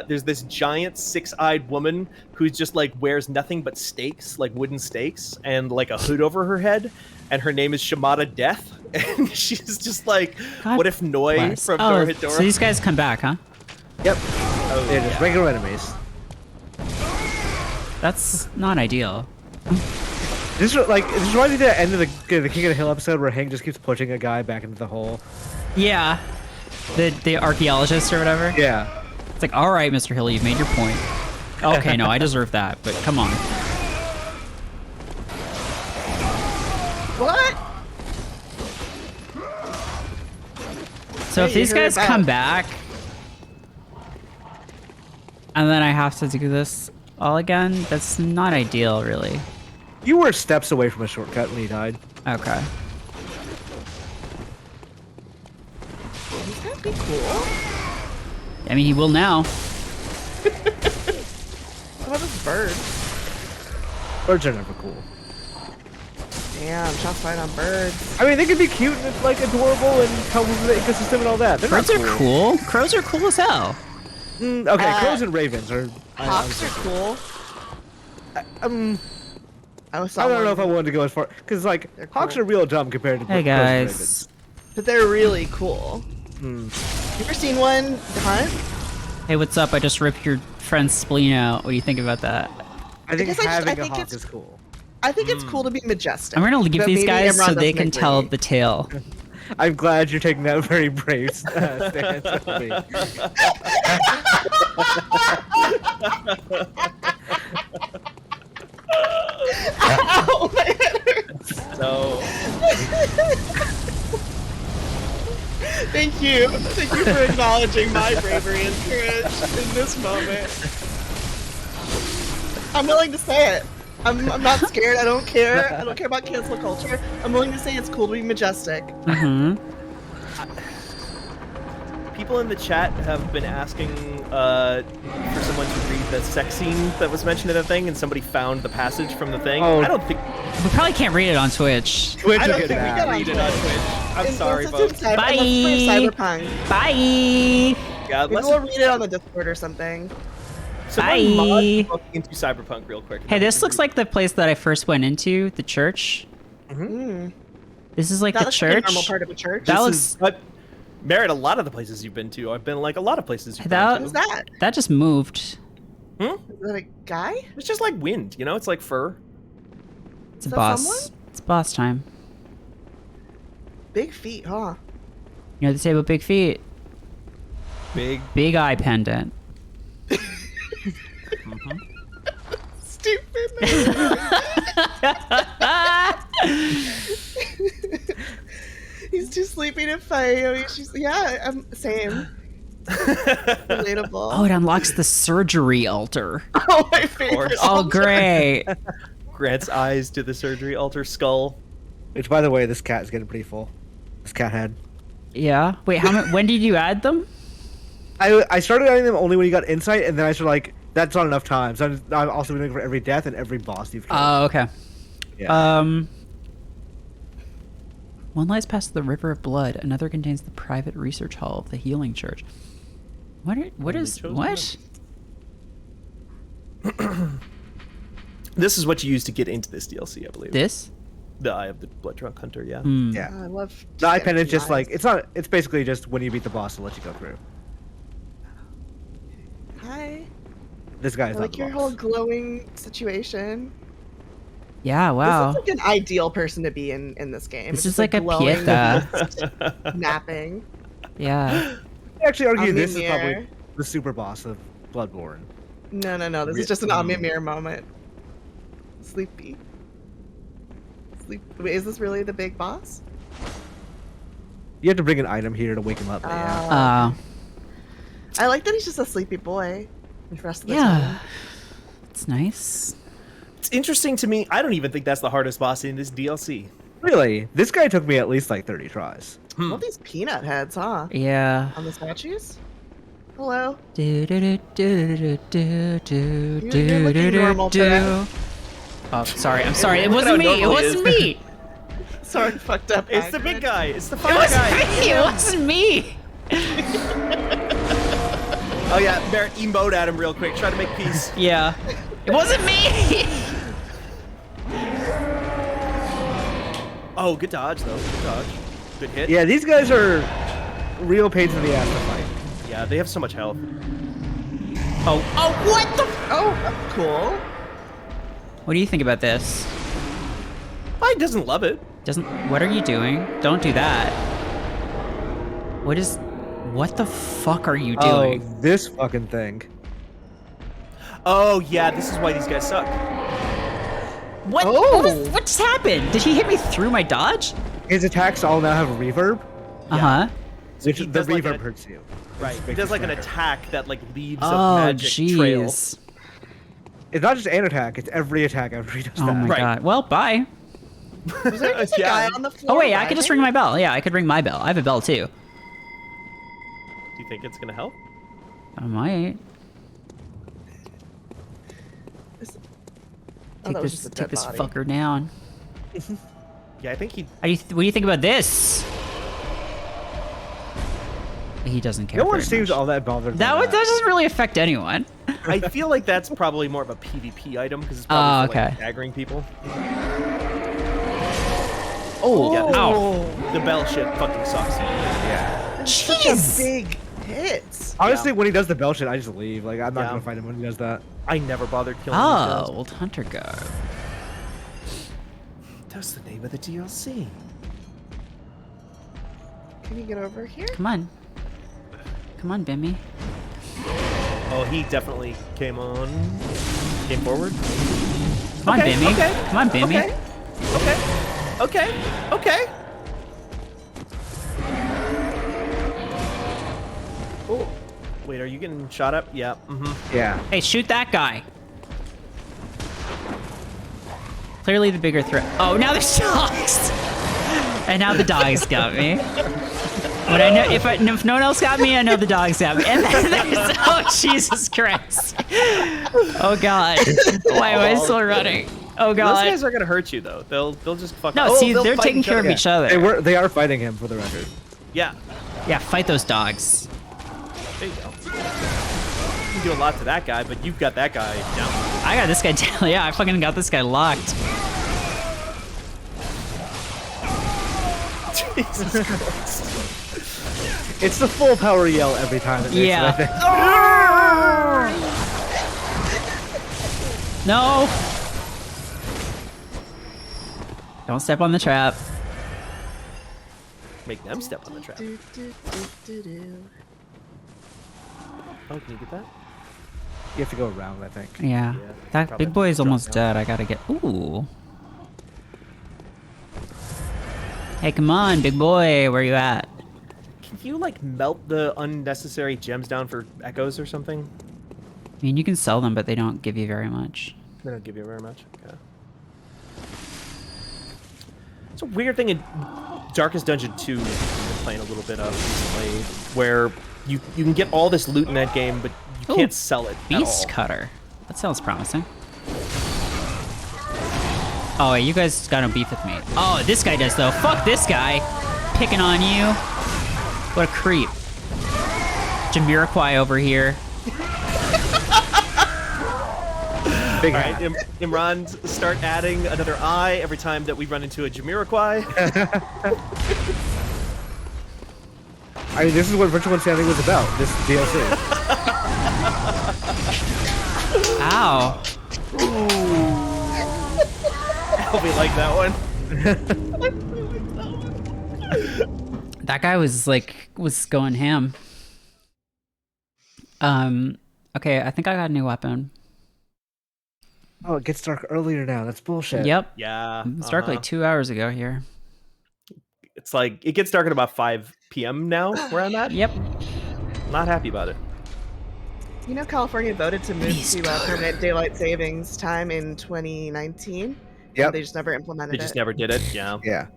Speaker 5: there's this giant six-eyed woman who just like wears nothing but stakes, like wooden stakes, and like a hood over her head, and her name is Shimada Death, and she's just like,
Speaker 1: God
Speaker 5: what if Noi
Speaker 1: bless.
Speaker 5: from
Speaker 1: Oh,
Speaker 5: Dorohedoro?
Speaker 1: so these guys come back, huh?
Speaker 3: Yep.
Speaker 5: Oh,
Speaker 3: They're just regular enemies.
Speaker 1: That's not ideal.
Speaker 3: This reminds me of the end of the King of the Hill episode where Hank just keeps pushing a guy back into the hole.
Speaker 1: Yeah. The archaeologist or whatever.
Speaker 3: Yeah.
Speaker 1: It's like, all right, Mr. Hill, you've made your point. Okay, no, I deserve that, but come on.
Speaker 2: What?
Speaker 1: So if
Speaker 2: Hey, you
Speaker 1: these
Speaker 2: heard
Speaker 1: guys
Speaker 2: that.
Speaker 1: come back, and then I have to do this all again, that's not ideal, really.
Speaker 3: You were steps away from a shortcut when he died.
Speaker 1: Okay.
Speaker 2: He's gonna be cool.
Speaker 1: I mean, he will now.
Speaker 2: What about this bird?
Speaker 3: Birds are never cool.
Speaker 2: Damn, shots fired on birds.
Speaker 3: I mean, they could be cute and like adorable and help with the ecosystem and all that. They're
Speaker 1: Birds
Speaker 3: not
Speaker 1: are cool. Crows are cool as hell.
Speaker 3: Okay, crows and ravens are.
Speaker 2: Hawks are cool. I
Speaker 3: don't know if I wanted to go as far because like
Speaker 2: They're
Speaker 3: hawks
Speaker 2: cool.
Speaker 3: are real dumb compared to
Speaker 1: Hey
Speaker 3: crows and
Speaker 1: guys.
Speaker 3: ravens.
Speaker 2: But they're really cool. You ever seen one hunt?
Speaker 1: Hey, what's up? I just ripped your friend's spleen out. What do you think about that?
Speaker 3: I think
Speaker 2: guess I
Speaker 3: having a
Speaker 2: think
Speaker 3: hawk
Speaker 2: it's-
Speaker 3: is cool.
Speaker 2: I think it's cool to be majestic.
Speaker 1: I'm gonna give
Speaker 2: but
Speaker 1: these
Speaker 2: maybe
Speaker 1: guys so
Speaker 2: Imran
Speaker 1: they
Speaker 2: doesn't
Speaker 1: can tell
Speaker 2: agree.
Speaker 1: the tale.
Speaker 3: I'm glad you're taking that very brave stance with me.
Speaker 2: Ow, my head hurts.
Speaker 5: So
Speaker 2: Thank you. Thank you for acknowledging my bravery and courage in this moment. I'm willing to say it. I'm not scared. I don't care. I don't care about cancel culture. I'm willing to say it's cool to be majestic.
Speaker 1: Mm-hmm.
Speaker 5: people in the chat have been asking for someone to read the sex scene that was mentioned in the thing, and somebody found the passage from the thing.
Speaker 3: Oh.
Speaker 5: I don't think
Speaker 1: We probably can't read it on Twitch.
Speaker 3: Twitch
Speaker 2: I
Speaker 3: will
Speaker 2: don't
Speaker 3: get
Speaker 2: think we
Speaker 3: mad.
Speaker 2: got
Speaker 5: read it on Twitch. I'm sorry,
Speaker 2: Unless
Speaker 5: folks.
Speaker 2: it's in
Speaker 1: Bye.
Speaker 2: Cyberpunk.
Speaker 1: Bye.
Speaker 5: Yeah,
Speaker 2: Maybe
Speaker 5: let's
Speaker 2: we'll read it on the Discord or something.
Speaker 5: someone mod
Speaker 1: Bye.
Speaker 5: book into Cyberpunk real quick.
Speaker 1: Hey, this looks like the place that I first went into, the church. This is like
Speaker 2: That
Speaker 1: the
Speaker 2: looks like a
Speaker 1: church.
Speaker 2: normal part of a church.
Speaker 1: That
Speaker 5: This
Speaker 1: looks
Speaker 5: is what Merritt, a lot of the places you've been to. I've been like a lot of places you've
Speaker 1: That-
Speaker 5: been
Speaker 2: Who's
Speaker 5: to.
Speaker 2: that?
Speaker 1: that just moved.
Speaker 2: Is that a guy?
Speaker 5: It's just like wind, you know? It's like fur.
Speaker 1: It's a
Speaker 2: Is that
Speaker 1: boss.
Speaker 2: someone?
Speaker 1: It's boss time.
Speaker 2: Big feet, huh?
Speaker 1: You know the table, big feet,
Speaker 5: Big.
Speaker 1: big eye pendant.
Speaker 2: Stupid. He's too sleepy to fight. Yeah, I'm same. Relatable.
Speaker 1: Oh, it unlocks the surgery altar.
Speaker 2: Oh, my favorite.
Speaker 5: course.
Speaker 1: Oh, great.
Speaker 5: Grants eyes to the surgery altar skull.
Speaker 3: Which, by the way, this cat is getting pretty full. This cat head.
Speaker 1: Yeah. Wait, when did you add them?
Speaker 3: I started adding them only when you got insight, and then I started like, that's not enough time. So I'm also doing it for every death and every boss you've killed.
Speaker 1: Oh, okay.
Speaker 3: Yeah.
Speaker 1: One lies past the River of Blood. Another contains the private research hall of the Healing Church. What is what?
Speaker 5: This is what you use to get into this DLC, I believe.
Speaker 1: This?
Speaker 5: The Eye of the Blood Drunk Hunter, yeah.
Speaker 3: Yeah.
Speaker 2: I love
Speaker 3: The eye pen is just
Speaker 2: eyes.
Speaker 3: like, it's basically just when you beat the boss to let you go through.
Speaker 2: Hi.
Speaker 3: This guy's
Speaker 2: I
Speaker 3: not
Speaker 2: like
Speaker 3: the
Speaker 2: your
Speaker 3: boss.
Speaker 2: whole glowing situation.
Speaker 1: Yeah, wow.
Speaker 2: This is like an ideal person to be in this game.
Speaker 1: This
Speaker 2: It's
Speaker 1: is like a
Speaker 2: glowing,
Speaker 1: Pieta.
Speaker 2: napping.
Speaker 1: Yeah.
Speaker 3: I actually argue this is
Speaker 2: Omnimere.
Speaker 3: probably the super boss of Bloodborne.
Speaker 2: No. This is just an Omnimere moment. Sleepy. Wait, is this really the big boss?
Speaker 3: You have to bring an item here to wake him up. But yeah.
Speaker 2: I like that he's just a sleepy boy. The rest of the
Speaker 1: Yeah.
Speaker 2: time.
Speaker 1: It's nice.
Speaker 5: It's interesting to me. I don't even think that's the hardest boss in this DLC.
Speaker 3: Really, this guy took me at least like 30 tries.
Speaker 2: All these peanut heads, huh?
Speaker 1: Yeah.
Speaker 2: On the statues? Hello.
Speaker 1: Do do do do do do do
Speaker 2: You're looking
Speaker 1: do
Speaker 2: normal
Speaker 1: do.
Speaker 2: today.
Speaker 1: Oh, sorry. I'm sorry. It
Speaker 5: Look
Speaker 1: wasn't
Speaker 5: how
Speaker 1: me. It
Speaker 5: normal he
Speaker 1: wasn't
Speaker 5: is.
Speaker 1: me.
Speaker 2: Sorry, fucked up.
Speaker 5: It's the big guy. It's the
Speaker 1: It
Speaker 5: fire
Speaker 1: wasn't
Speaker 5: guy.
Speaker 1: me. It wasn't me.
Speaker 5: Oh yeah, Merritt, emote at him real quick. Try to make peace.
Speaker 1: Yeah. It wasn't me.
Speaker 5: Oh, good dodge though. Good dodge. Good hit.
Speaker 3: Yeah, these guys are real pains in the ass to fight.
Speaker 5: Yeah, they have so much health. Oh,
Speaker 1: What the?
Speaker 2: Oh, that's cool.
Speaker 1: What do you think about this?
Speaker 5: I doesn't love it.
Speaker 1: Doesn't. What are you doing? Don't do that. What the fuck are you doing?
Speaker 3: Oh, this fucking thing.
Speaker 5: Oh yeah, this is why these guys suck.
Speaker 1: What?
Speaker 2: Oh.
Speaker 1: What just happened? Did he hit me through my dodge?
Speaker 3: His attacks all now have a reverb,
Speaker 1: Uh huh.
Speaker 3: which
Speaker 5: he
Speaker 3: the
Speaker 5: does like
Speaker 3: reverb
Speaker 5: a-
Speaker 3: hurts you.
Speaker 5: Right. He does like an attack that like leaves a
Speaker 1: Oh
Speaker 5: magic trail.
Speaker 1: jeez.
Speaker 3: It's not just an attack; it's every attack after he does
Speaker 1: Oh
Speaker 3: that.
Speaker 1: my
Speaker 5: Right.
Speaker 1: god. Well, bye.
Speaker 2: Was there just a
Speaker 5: Yeah.
Speaker 2: guy on the floor?
Speaker 1: Oh wait, I could just ring
Speaker 2: riding?
Speaker 1: my bell. Yeah, I could ring my bell. I have a bell too.
Speaker 5: Do you think it's gonna help?
Speaker 1: I might.
Speaker 2: Oh, that was just a
Speaker 1: Take
Speaker 2: dead
Speaker 1: this
Speaker 2: body.
Speaker 1: fucker down.
Speaker 5: Yeah, I think he.
Speaker 1: What do you think about this? He doesn't care.
Speaker 3: No one
Speaker 1: very
Speaker 3: seems
Speaker 1: much.
Speaker 3: all that bothered.
Speaker 1: That doesn't really affect anyone.
Speaker 5: I feel like that's probably more of a PvP item because it's probably for, like,
Speaker 1: okay.
Speaker 5: staggering people.
Speaker 1: Oh,
Speaker 5: Yeah, this-
Speaker 1: ow.
Speaker 5: The bell shit fucking sucks.
Speaker 3: Yeah.
Speaker 2: Such a
Speaker 1: Jeez.
Speaker 2: big hits.
Speaker 3: Honestly, when he does the bell shit, I just leave. Like, I'm not
Speaker 5: Yeah.
Speaker 3: gonna fight him when he does that.
Speaker 5: I never bothered killing
Speaker 1: Oh,
Speaker 5: these guys.
Speaker 1: old hunter guard.
Speaker 5: That's the name of the DLC.
Speaker 2: Can you get over here?
Speaker 1: Come on. Come on, Bimmy.
Speaker 5: Oh, he definitely came forward.
Speaker 1: Come on,
Speaker 5: Okay,
Speaker 1: Bimmy.
Speaker 5: okay,
Speaker 1: Come on, Bimmy.
Speaker 5: Okay. Oh, wait, are you getting shot up? Yeah. Mm-hmm.
Speaker 3: Yeah.
Speaker 1: Hey, shoot that guy. Clearly the bigger threat. Oh, now there's dogs. And now the dogs got me. But I know if no one else got me, I know the dogs got me. And then there's Jesus Christ. Oh God. Why am I still running? Oh
Speaker 5: Those
Speaker 1: God.
Speaker 5: guys are gonna hurt you though. They'll just fuck.
Speaker 1: No,
Speaker 5: oh,
Speaker 1: see,
Speaker 5: they'll
Speaker 1: they're
Speaker 5: fight
Speaker 1: taking
Speaker 5: each
Speaker 1: care of
Speaker 5: other.
Speaker 1: each other.
Speaker 3: They are fighting him for the record.
Speaker 5: Yeah.
Speaker 1: Yeah, fight those dogs.
Speaker 5: There you go. You can do a lot to that guy, but you've got that guy down.
Speaker 1: I got this guy down. Yeah, I fucking got this guy locked.
Speaker 5: Jesus Christ.
Speaker 3: It's the full power yell every time. It makes it, I think.
Speaker 1: No. Don't step on the trap.
Speaker 5: Make them step on the trap.
Speaker 2: Do, do, do, do, do.
Speaker 5: Oh, can you get that?
Speaker 3: You have to go around, I think.
Speaker 1: Yeah.
Speaker 5: Yeah,
Speaker 1: That
Speaker 5: probably
Speaker 1: big boy is
Speaker 5: drop
Speaker 1: almost
Speaker 5: down.
Speaker 1: dead. I gotta get. Ooh. Hey, come on, big boy. Where you at?
Speaker 5: Can you like melt the unnecessary gems down for echoes or something?
Speaker 1: I mean, you can sell them, but they don't give you very much.
Speaker 5: They don't give you very much. Okay. It's a weird thing in Darkest Dungeon 2 I've been playing a little bit of recently, where you can get all this loot in that game, but you can't sell it
Speaker 1: Beast
Speaker 5: at all.
Speaker 1: Cutter. That sounds promising. Oh, you guys got no beef with me. Oh, this guy does though. Fuck this guy. Picking on you. What a creep. Jamiroquai over here.
Speaker 3: Big
Speaker 5: All right,
Speaker 3: hat.
Speaker 5: Imran, start adding another eye every time that we run into a Jamiroquai.
Speaker 3: I mean, this is what Virtual Insanity was about. This DLC.
Speaker 1: Ow.
Speaker 5: Hope we like that one.
Speaker 1: That guy was going ham. Okay, I think I got a new weapon.
Speaker 3: Oh, it gets dark earlier now. That's bullshit.
Speaker 1: Yep.
Speaker 5: Yeah.
Speaker 1: It's dark like 2 hours ago here.
Speaker 5: It's like, it gets dark at about 5 p.m. now, where I'm at.
Speaker 1: Yep.
Speaker 5: Not happy about it.
Speaker 2: You know, California voted to move to permanent daylight savings time in 2019.
Speaker 3: Yep.
Speaker 2: They just never implemented
Speaker 5: They just
Speaker 2: it.
Speaker 5: never did it. Yeah.
Speaker 3: Yeah.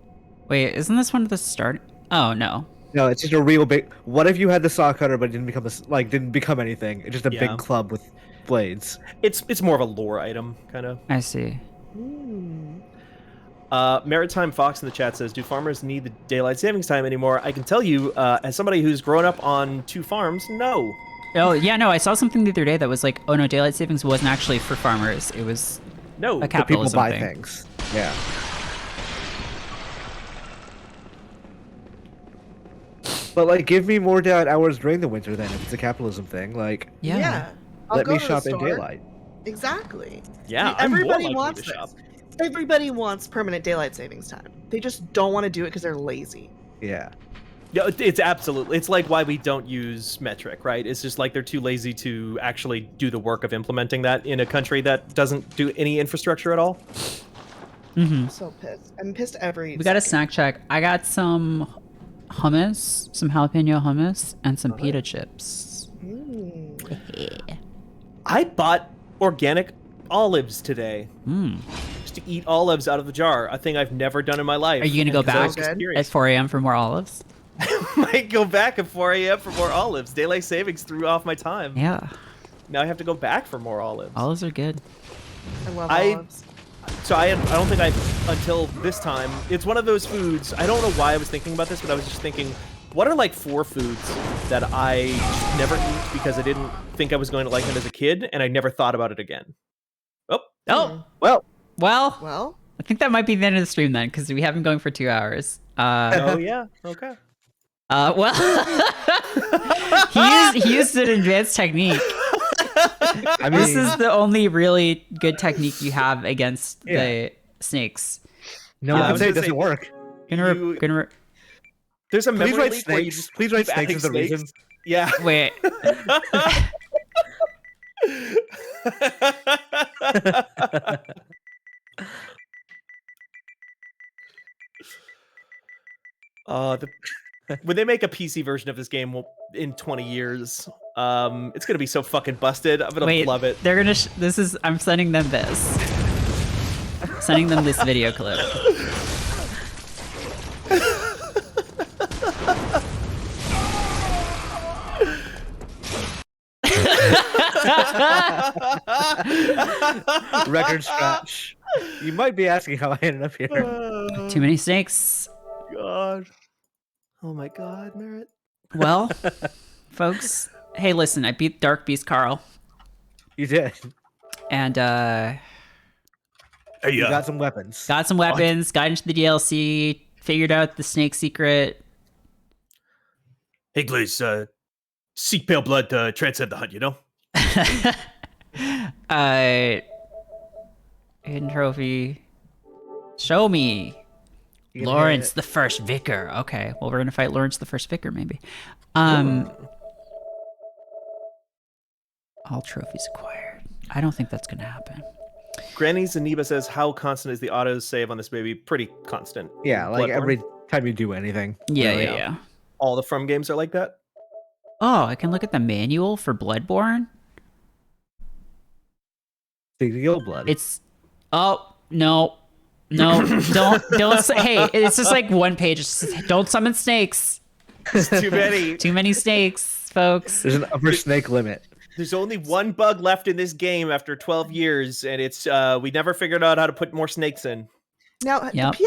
Speaker 1: Wait, isn't this one of the start? Oh, no.
Speaker 3: No, it's just a real big. What if you had the saw cutter but it didn't become anything? It's just a
Speaker 5: Yeah.
Speaker 3: big club with blades.
Speaker 5: It's more of a lore item, kind of.
Speaker 1: I see.
Speaker 5: Maritime Fox in the chat says, do farmers need the daylight savings time anymore? I can tell you, as somebody who's grown up on 2 farms, no.
Speaker 1: Oh, yeah, no, I saw something the other day that was like, oh no, daylight savings wasn't actually for farmers. It was
Speaker 5: No.
Speaker 1: a
Speaker 3: But people
Speaker 1: capitalism
Speaker 3: buy
Speaker 1: thing.
Speaker 3: things. Yeah. But like, give me more daylight hours during the winter then. If it's a capitalism thing, like,
Speaker 1: Yeah.
Speaker 2: I'll
Speaker 3: let
Speaker 2: go
Speaker 3: me
Speaker 2: to the
Speaker 3: shop in
Speaker 2: store.
Speaker 3: daylight.
Speaker 2: Exactly.
Speaker 5: Yeah,
Speaker 2: See,
Speaker 5: I'm more
Speaker 2: everybody
Speaker 5: likely
Speaker 2: wants
Speaker 5: to shop.
Speaker 2: this. Everybody wants permanent daylight savings time. They just don't want to do it because they're lazy.
Speaker 3: Yeah.
Speaker 5: Yeah, it's absolutely. It's like why we don't use metric, right? It's just like they're too lazy to actually do the work of implementing that in a country that doesn't do any infrastructure at all.
Speaker 2: I'm so pissed. I'm pissed every
Speaker 1: We got a
Speaker 2: second.
Speaker 1: snack check. I got some hummus, some jalapeno hummus, and some pita chips.
Speaker 5: I bought organic olives today. Just to eat olives out of the jar. A thing I've never done in my life.
Speaker 1: Are you gonna go
Speaker 5: And 'cause I was
Speaker 1: back
Speaker 5: just
Speaker 2: Good.
Speaker 5: curious.
Speaker 1: at 4 a.m. for more olives?
Speaker 5: Might go back at 4 a.m. for more olives. Daylight savings threw off my time.
Speaker 1: Yeah,
Speaker 5: Now I have to go back for more olives.
Speaker 1: olives are good.
Speaker 2: I love
Speaker 5: I-
Speaker 2: olives.
Speaker 5: So I don't think until this time, it's one of those foods, I don't know why I was thinking about this, but I was just thinking, what are like 4 foods that I just never eat because I didn't think I was going to like them as a kid, and I never thought about it again? Oh,
Speaker 1: Oh,
Speaker 3: Well,
Speaker 2: Well,
Speaker 1: I think that might be the end of the stream then, because we have been going for 2 hours.
Speaker 5: oh yeah, okay.
Speaker 1: Well, he used an advanced technique.
Speaker 3: I mean,
Speaker 1: This is the only really good technique you have against the snakes.
Speaker 3: no
Speaker 5: Yeah, I
Speaker 3: one can
Speaker 5: was
Speaker 3: say it
Speaker 5: gonna say,
Speaker 3: doesn't work.
Speaker 5: There's a
Speaker 3: Please
Speaker 5: memory
Speaker 3: write
Speaker 5: leak where you
Speaker 3: snakes.
Speaker 5: just
Speaker 3: Please write
Speaker 5: keep
Speaker 3: snakes as the
Speaker 5: adding
Speaker 3: reason.
Speaker 5: Yeah.
Speaker 1: Wait.
Speaker 5: When they make a PC version of this game in 20 years, it's gonna be so fucking busted. I'm gonna
Speaker 1: Wait,
Speaker 5: love it.
Speaker 1: they're gonna. I'm sending them this. Sending them this video clip.
Speaker 3: Record scratch. You might be asking how I ended up here.
Speaker 1: Too many snakes.
Speaker 5: God. Oh my God, Merritt.
Speaker 1: Well, folks. Hey, listen. I beat Dark Beast Carl,
Speaker 3: You did.
Speaker 1: and
Speaker 3: You got some weapons.
Speaker 1: got some weapons. Got into the DLC. Figured out the snake secret.
Speaker 5: Hey, Glaze, seek pale blood to transcend the hunt, you know?
Speaker 1: Hidden trophy. Show me.
Speaker 3: You can
Speaker 1: Lawrence
Speaker 3: hit
Speaker 1: the First Vicar. Okay, well we're gonna fight Lawrence the First Vicar maybe. All trophies acquired. I don't think that's gonna happen.
Speaker 5: Granny Zaniba says, how constant is the auto save on this baby? Pretty constant.
Speaker 3: it. Yeah, like
Speaker 5: Bloodborne.
Speaker 3: every time you do anything.
Speaker 1: Yeah,
Speaker 5: Really?
Speaker 1: yeah.
Speaker 5: All the From games are like that?
Speaker 1: Oh, I can look at the manual for Bloodborne.
Speaker 3: The old blood.
Speaker 1: It's oh no. No, don't. Hey, it's just like one page. It's just, don't summon snakes.
Speaker 5: It's too many.
Speaker 1: Too many snakes, folks.
Speaker 3: There's an upper snake limit.
Speaker 5: There's only one bug left in this game after 12 years, and it's we never figured out how to put more snakes in.
Speaker 2: Now,
Speaker 1: Yep.
Speaker 2: the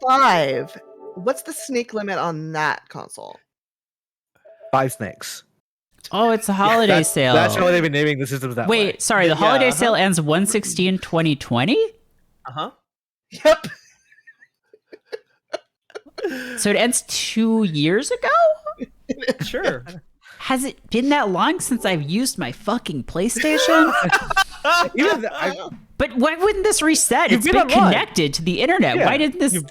Speaker 2: PS5, what's the snake limit on that console?
Speaker 3: 5 snakes.
Speaker 1: Oh, it's a holiday sale.
Speaker 3: That's how they've been naming the systems that way.
Speaker 1: Wait, sorry. The holiday sale ends 1/16/2020.
Speaker 5: Uh-huh.
Speaker 2: Yep.
Speaker 1: So it ends 2 years ago?
Speaker 5: Sure.
Speaker 1: Has it been that long since I've used my fucking PlayStation? But why wouldn't this reset?
Speaker 3: You've
Speaker 1: It's
Speaker 3: been
Speaker 1: been
Speaker 3: online.
Speaker 1: connected to the internet.
Speaker 3: Yeah,
Speaker 1: Why didn't this?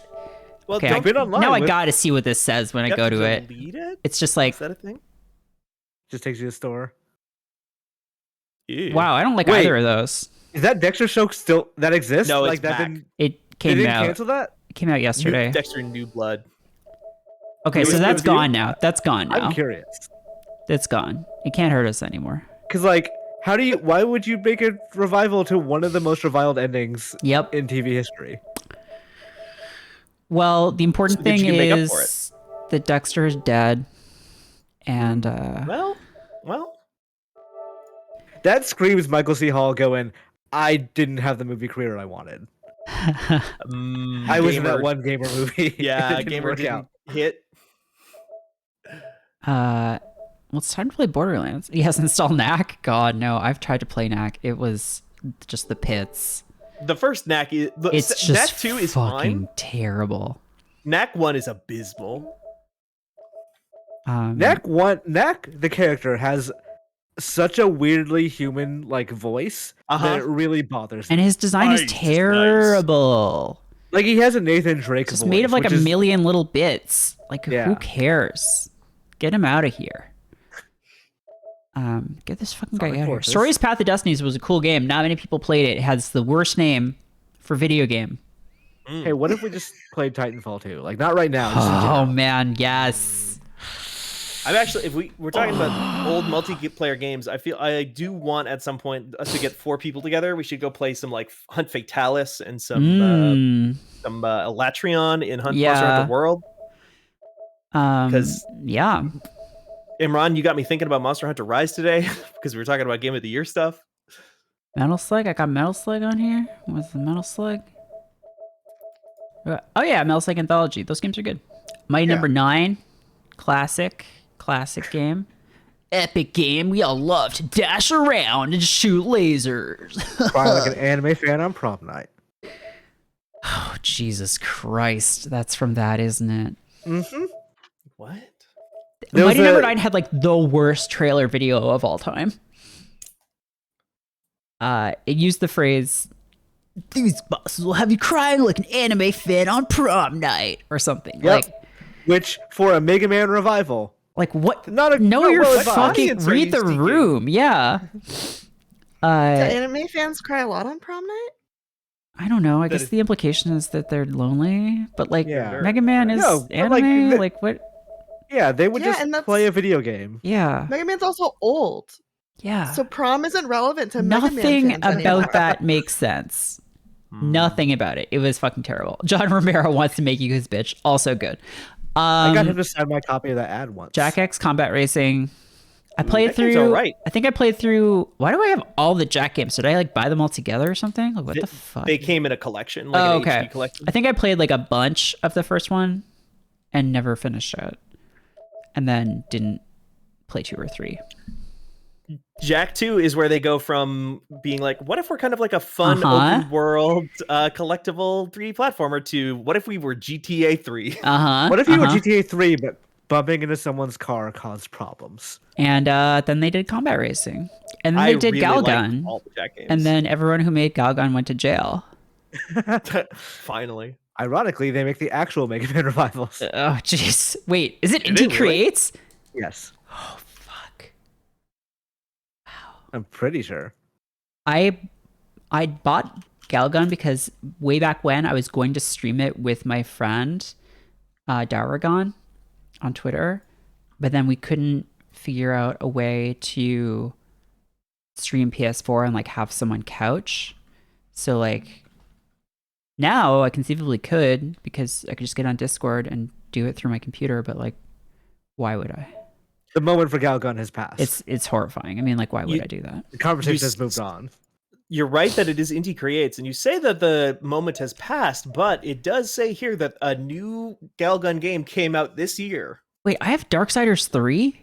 Speaker 5: Well,
Speaker 1: Okay,
Speaker 5: don't
Speaker 3: been online
Speaker 1: now I
Speaker 3: with-
Speaker 1: gotta see what this says when I go to it.
Speaker 5: delete it?
Speaker 1: It's just like,
Speaker 5: Is that a thing?
Speaker 3: Just takes you to the store.
Speaker 5: Ew.
Speaker 1: wow, I don't like
Speaker 3: Wait.
Speaker 1: either of those.
Speaker 3: Is that Dexter show still that exists?
Speaker 5: No,
Speaker 3: like
Speaker 5: it's
Speaker 3: that
Speaker 5: back.
Speaker 3: didn't.
Speaker 1: It
Speaker 3: They
Speaker 1: came
Speaker 3: didn't
Speaker 1: out.
Speaker 3: cancel that.
Speaker 1: It came out yesterday.
Speaker 5: Dexter New Blood.
Speaker 1: Okay,
Speaker 3: It
Speaker 1: so
Speaker 3: was
Speaker 1: that's
Speaker 3: with you?
Speaker 1: gone now. That's gone now.
Speaker 3: I'm curious.
Speaker 1: It's gone. It can't hurt us anymore.
Speaker 3: Because like, how do you? Why would you make a revival to one of the most reviled endings
Speaker 1: Yep.
Speaker 3: in TV history?
Speaker 1: Well, the important
Speaker 5: So did
Speaker 1: thing
Speaker 5: you make up for
Speaker 1: is that Dexter is dead, and
Speaker 5: Well.
Speaker 3: That screams Michael C. Hall going, I didn't have the movie career I wanted. I was in that one gamer movie.
Speaker 5: Yeah,
Speaker 3: It didn't
Speaker 5: gamer
Speaker 3: work
Speaker 5: didn't
Speaker 3: out.
Speaker 5: hit.
Speaker 1: well, it's time to play Borderlands. Yes, install Knack. God, no, I've tried to play Knack. It was just the pits.
Speaker 5: The first Knack is
Speaker 1: It's just
Speaker 5: Knack 2 is
Speaker 1: fucking
Speaker 5: fine.
Speaker 1: terrible.
Speaker 5: Knack 1 is abysmal.
Speaker 3: Knack the character has such a weirdly human like voice that it really bothers me.
Speaker 1: and his design is
Speaker 5: Nice, nice.
Speaker 1: terrible.
Speaker 3: Like he has a Nathan Drake
Speaker 1: Just
Speaker 3: voice,
Speaker 1: made of like
Speaker 3: which
Speaker 1: a
Speaker 3: is-
Speaker 1: million little bits. Like,
Speaker 3: Yeah.
Speaker 1: who cares? Get him out of here. Get this fucking guy
Speaker 3: Sonic
Speaker 1: out of here.
Speaker 3: Forces.
Speaker 1: Stories Path of Destinies was a cool game. Not many people played it. It has the worst name for video game.
Speaker 3: Hey, what if we just played Titanfall 2? Like not right now. Just in
Speaker 1: Oh
Speaker 3: general.
Speaker 1: man, yes.
Speaker 5: I'm actually, if we're talking about old multiplayer games, I feel I do want at some point us to get 4 people together. We should go play some like Hunt Fatalis and some Elatrion in Monster
Speaker 1: Yeah.
Speaker 5: Hunter World. 'Cause-
Speaker 1: Yeah.
Speaker 5: Imran, you got me thinking about Monster Hunter Rise today because we were talking about Game of the Year stuff.
Speaker 1: Metal Slug. I got Metal Slug on here. What's the Metal Slug? Oh yeah, Metal Slug Anthology. Those games are good. Mighty Number 9, classic game. Epic game. We all love to dash around and shoot lasers.
Speaker 3: Cry like an anime fan on prom night.
Speaker 1: Oh Jesus Christ, that's from that, isn't it?
Speaker 3: Mm-hmm.
Speaker 5: What?
Speaker 3: There was
Speaker 1: Mighty Number
Speaker 3: a-
Speaker 1: 9 had like the worst trailer video of all time. It used the phrase, "These bosses will have you crying like an anime fan on prom night," or something.
Speaker 3: Yep. Which for a Mega Man revival,
Speaker 1: Like what?
Speaker 3: not a
Speaker 1: Know
Speaker 3: not
Speaker 1: your
Speaker 3: well advised.
Speaker 1: fucking
Speaker 5: audience are
Speaker 1: read
Speaker 5: you
Speaker 1: the
Speaker 5: seeking?
Speaker 1: room. Yeah.
Speaker 2: Do anime fans cry a lot on prom night?
Speaker 1: I don't know. I guess
Speaker 5: is-
Speaker 1: the implication is that they're lonely, but like
Speaker 3: Yeah.
Speaker 1: Mega Man is
Speaker 3: No, but,
Speaker 1: anime.
Speaker 3: like,
Speaker 1: Like what?
Speaker 3: Yeah, they would
Speaker 2: Yeah,
Speaker 3: just
Speaker 2: and that's-
Speaker 3: play a video game.
Speaker 1: Yeah.
Speaker 2: Mega Man's also old,
Speaker 1: Yeah.
Speaker 2: so prom isn't relevant to Mega Man
Speaker 1: Nothing
Speaker 2: fans anymore.
Speaker 1: about that makes sense. Nothing about it. It was fucking terrible. John Romero wants to make you his bitch. Also good.
Speaker 3: I got him to sign my copy of that ad once.
Speaker 1: Jack X Combat Racing. I played
Speaker 5: that game's
Speaker 1: through.
Speaker 5: alright.
Speaker 1: I think I played through. Why do I have all the Jack games? Did I like buy them all together or something? Like what the fuck?
Speaker 5: They came in a collection, like
Speaker 1: Oh,
Speaker 5: an
Speaker 1: okay.
Speaker 5: HD collection.
Speaker 1: I think I played like a bunch of the first one and never finished it, and then didn't play 2 or 3.
Speaker 5: Jack 2 is where they go from being like, what if we're kind of like a fun
Speaker 1: Uh-huh.
Speaker 5: open world collectible 3D platformer to what if we were GTA 3?
Speaker 3: What if you were GTA 3, but bumping into someone's car caused problems?
Speaker 1: And then they did Combat Racing, and then
Speaker 5: I
Speaker 1: they did
Speaker 5: really liked
Speaker 1: Galgun,
Speaker 5: all the Jack games.
Speaker 1: and then everyone who made Galgun went to jail.
Speaker 5: Finally.
Speaker 3: Ironically, they make the actual Mega Man revivals.
Speaker 1: Oh jeez. Wait, is it
Speaker 5: Did
Speaker 1: Indie
Speaker 5: it really?
Speaker 1: Creates?
Speaker 3: Yes,
Speaker 1: Oh fuck.
Speaker 3: I'm pretty sure.
Speaker 1: I bought Galgun because way back when I was going to stream it with my friend Daragon on Twitter, but then we couldn't figure out a way to stream PS4 and like have someone couch. So like Now I conceivably could because I could just get on Discord and do it through my computer, but like, why would I?
Speaker 3: The moment for Galgun has passed.
Speaker 1: It's horrifying. I mean, like, why would I do that?
Speaker 3: The conversation has moved on.
Speaker 5: You're right that it is Inti Creates, and you say that the moment has passed, but it does say here that a new Galgun game came out this year.
Speaker 1: Wait, I have Darksiders 3?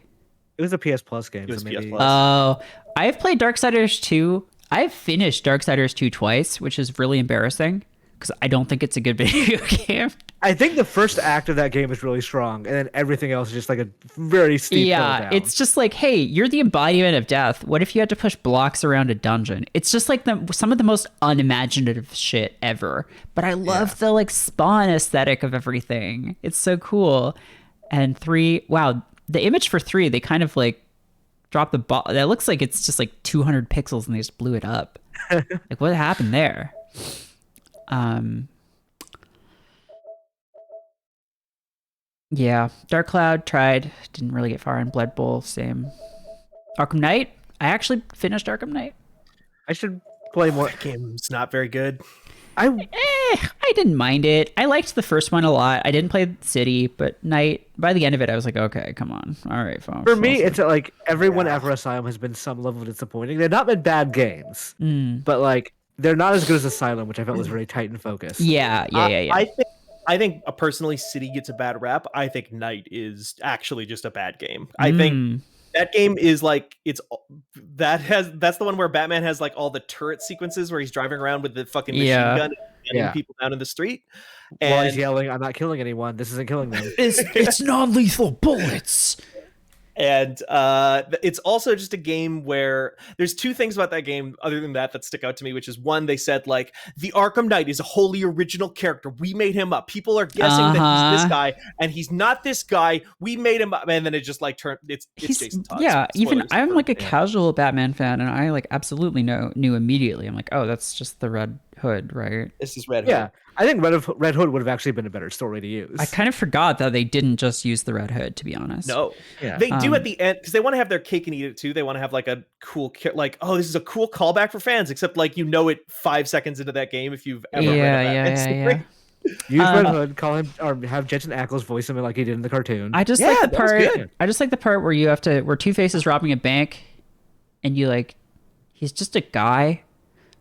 Speaker 3: It was a PS Plus game.
Speaker 5: It was
Speaker 3: so maybe...
Speaker 5: PS Plus.
Speaker 1: Oh, I have played Darksiders 2. I've finished Darksiders 2 twice, which is really embarrassing because I don't think it's a good video game.
Speaker 3: I think the first act of that game is really strong, and then everything else is just like a very steep hill down.
Speaker 1: It's just like, hey, you're the embodiment of death. What if you had to push blocks around a dungeon? It's just like some of the most unimaginative shit ever. But I love the like Spawn aesthetic of everything. It's so cool. And 3, wow, the image for 3, they kind of like dropped the ball. That looks like it's just like 200 pixels and they just blew it up. Like, what happened there? Yeah, Dark Cloud tried, didn't really get far in Blood Bowl, same. Arkham Knight, I actually finished Arkham Knight.
Speaker 3: I should play more.
Speaker 5: That game's not very good.
Speaker 1: I didn't mind it. I liked the first one a lot. I didn't play City, but Knight, by the end of it, I was like, okay, come on. All right, folks.
Speaker 3: For me, it's like everyone after Asylum has been some level of disappointing. They've not been bad games, but like they're not as good as Asylum, which I felt was very tight and focused.
Speaker 1: Yeah.
Speaker 5: I think personally, City gets a bad rap. I think Knight is actually just a bad game. I think that game is like that's the one where Batman has like all the turret sequences where he's driving around with the fucking machine gun and gunning people down in the street. And
Speaker 3: while he's yelling, "I'm not killing anyone. This isn't killing them."
Speaker 1: It's non-lethal bullets.
Speaker 5: And it's also just a game where there's two things about that game other than that stick out to me, which is one, they said like the Arkham Knight is a wholly original character. We made him up. People are guessing that he's this guy and he's not this guy. We made him up. And then it just like turned it's Jason Todd.
Speaker 1: Yeah, even
Speaker 5: Spoilers
Speaker 1: I'm
Speaker 5: for-
Speaker 1: like a casual Batman fan and I like absolutely knew immediately. I'm like, oh, that's just the Red Hood, right?
Speaker 5: This is Red Hood.
Speaker 3: Yeah, I think Red Hood would have actually been a better story to use.
Speaker 1: I kind of forgot that they didn't just use the Red Hood, to be honest.
Speaker 5: No, they do at the end because they want to have their cake and eat it too. They want to have like a cool, like, oh, this is a cool callback for fans. Except like it 5 seconds into that game if you've ever read
Speaker 1: Yeah.
Speaker 3: Use Red Hood, call him, or have Jensen Ackles voice him like he did in the cartoon.
Speaker 1: I just like the part. I just like the part where Two-Face is robbing a bank, and he's just a guy,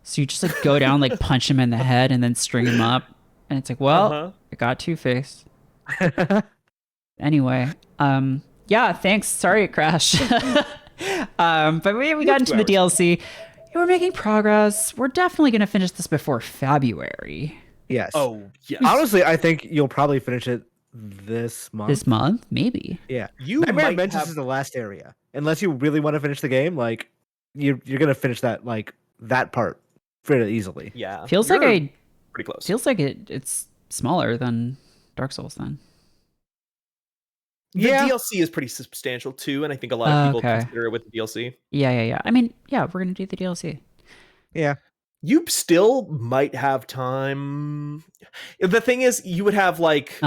Speaker 1: so you just like go down, like punch him in the head, and then string him up, and it's like, well, I got Two-Face. Anyway, yeah, thanks. Sorry it crashed. But we got into the DLC. We're making progress. We're definitely gonna finish this before February.
Speaker 3: Yes.
Speaker 5: Oh, yes.
Speaker 3: Honestly, I think you'll probably finish it this month.
Speaker 1: This month, maybe.
Speaker 3: Yeah.
Speaker 5: Nightmare
Speaker 3: Mantis is the last area. Unless you really want to finish the game, like you're gonna finish that part fairly easily.
Speaker 5: Yeah.
Speaker 1: Feels like
Speaker 5: pretty close.
Speaker 1: Feels like it's smaller than Dark Souls then.
Speaker 5: The DLC is pretty substantial too, and I think a lot of people consider it with the DLC.
Speaker 1: Yeah. I mean, yeah, we're gonna do the DLC.
Speaker 3: Yeah.
Speaker 5: You still might have time. The thing is, you would have like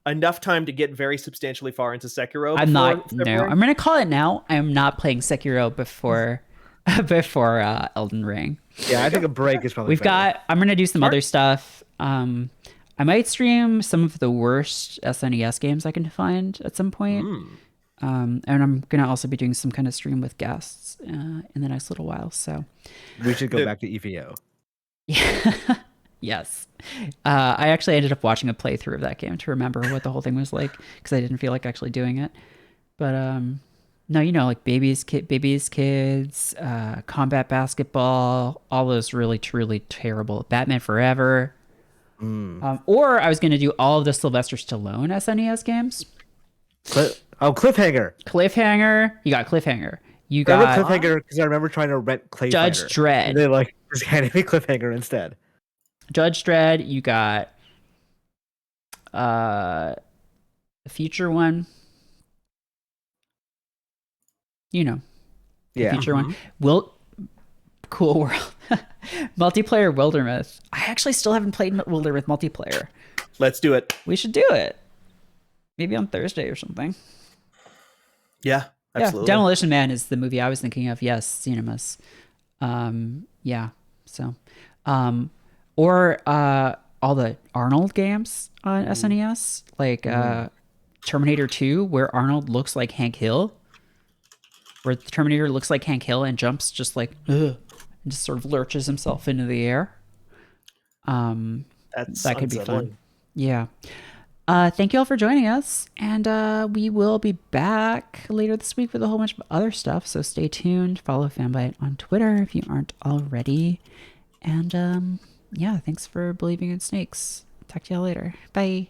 Speaker 5: enough time to get very substantially far into Sekiro.
Speaker 1: I'm gonna call it now. I am not playing Sekiro before Elden Ring.
Speaker 3: Yeah, I think a break is probably.
Speaker 1: I'm gonna do some other stuff. I might stream some of the worst SNES games I can find at some point. And I'm gonna also be doing some kind of stream with guests in the next little while. So
Speaker 3: we should go back to EVO.
Speaker 1: Yeah. Yes. I actually ended up watching a playthrough of that game to remember what the whole thing was like because I didn't feel like actually doing it. But no, like babies, kids, combat basketball, all those really truly terrible. Batman Forever. Or I was gonna do all of the Sylvester Stallone SNES games.
Speaker 3: Cliffhanger.
Speaker 1: You got Cliffhanger. You
Speaker 3: got Cliffhanger because I remember trying to rent Clay
Speaker 1: Judge
Speaker 3: Fighter,
Speaker 1: Dredd.
Speaker 3: And they just handed me Cliffhanger instead.
Speaker 1: Judge Dredd. You got the future one. The future one. Cool World. Multiplayer Wildermyth. I actually still haven't played Wildermyth multiplayer.
Speaker 5: Let's do it.
Speaker 1: We should do it. Maybe on Thursday or something.
Speaker 5: Yeah, absolutely.
Speaker 1: Yeah, Demolition Man is the movie I was thinking of. Yes, cinemas. Yeah. So, Or all the Arnold games on SNES, like Terminator 2, where Arnold looks like Hank Hill, where the Terminator looks like Hank Hill and jumps just like, ugh, and just sort of lurches himself into the air.
Speaker 5: That's
Speaker 1: That could be fun.
Speaker 5: unsettling.
Speaker 1: Yeah. Thank you all for joining us, and we will be back later this week with a whole bunch of other stuff, so stay tuned. Follow Fanbyte on Twitter if you aren't already. And yeah, thanks for believing in snakes. Talk to y'all later. Bye.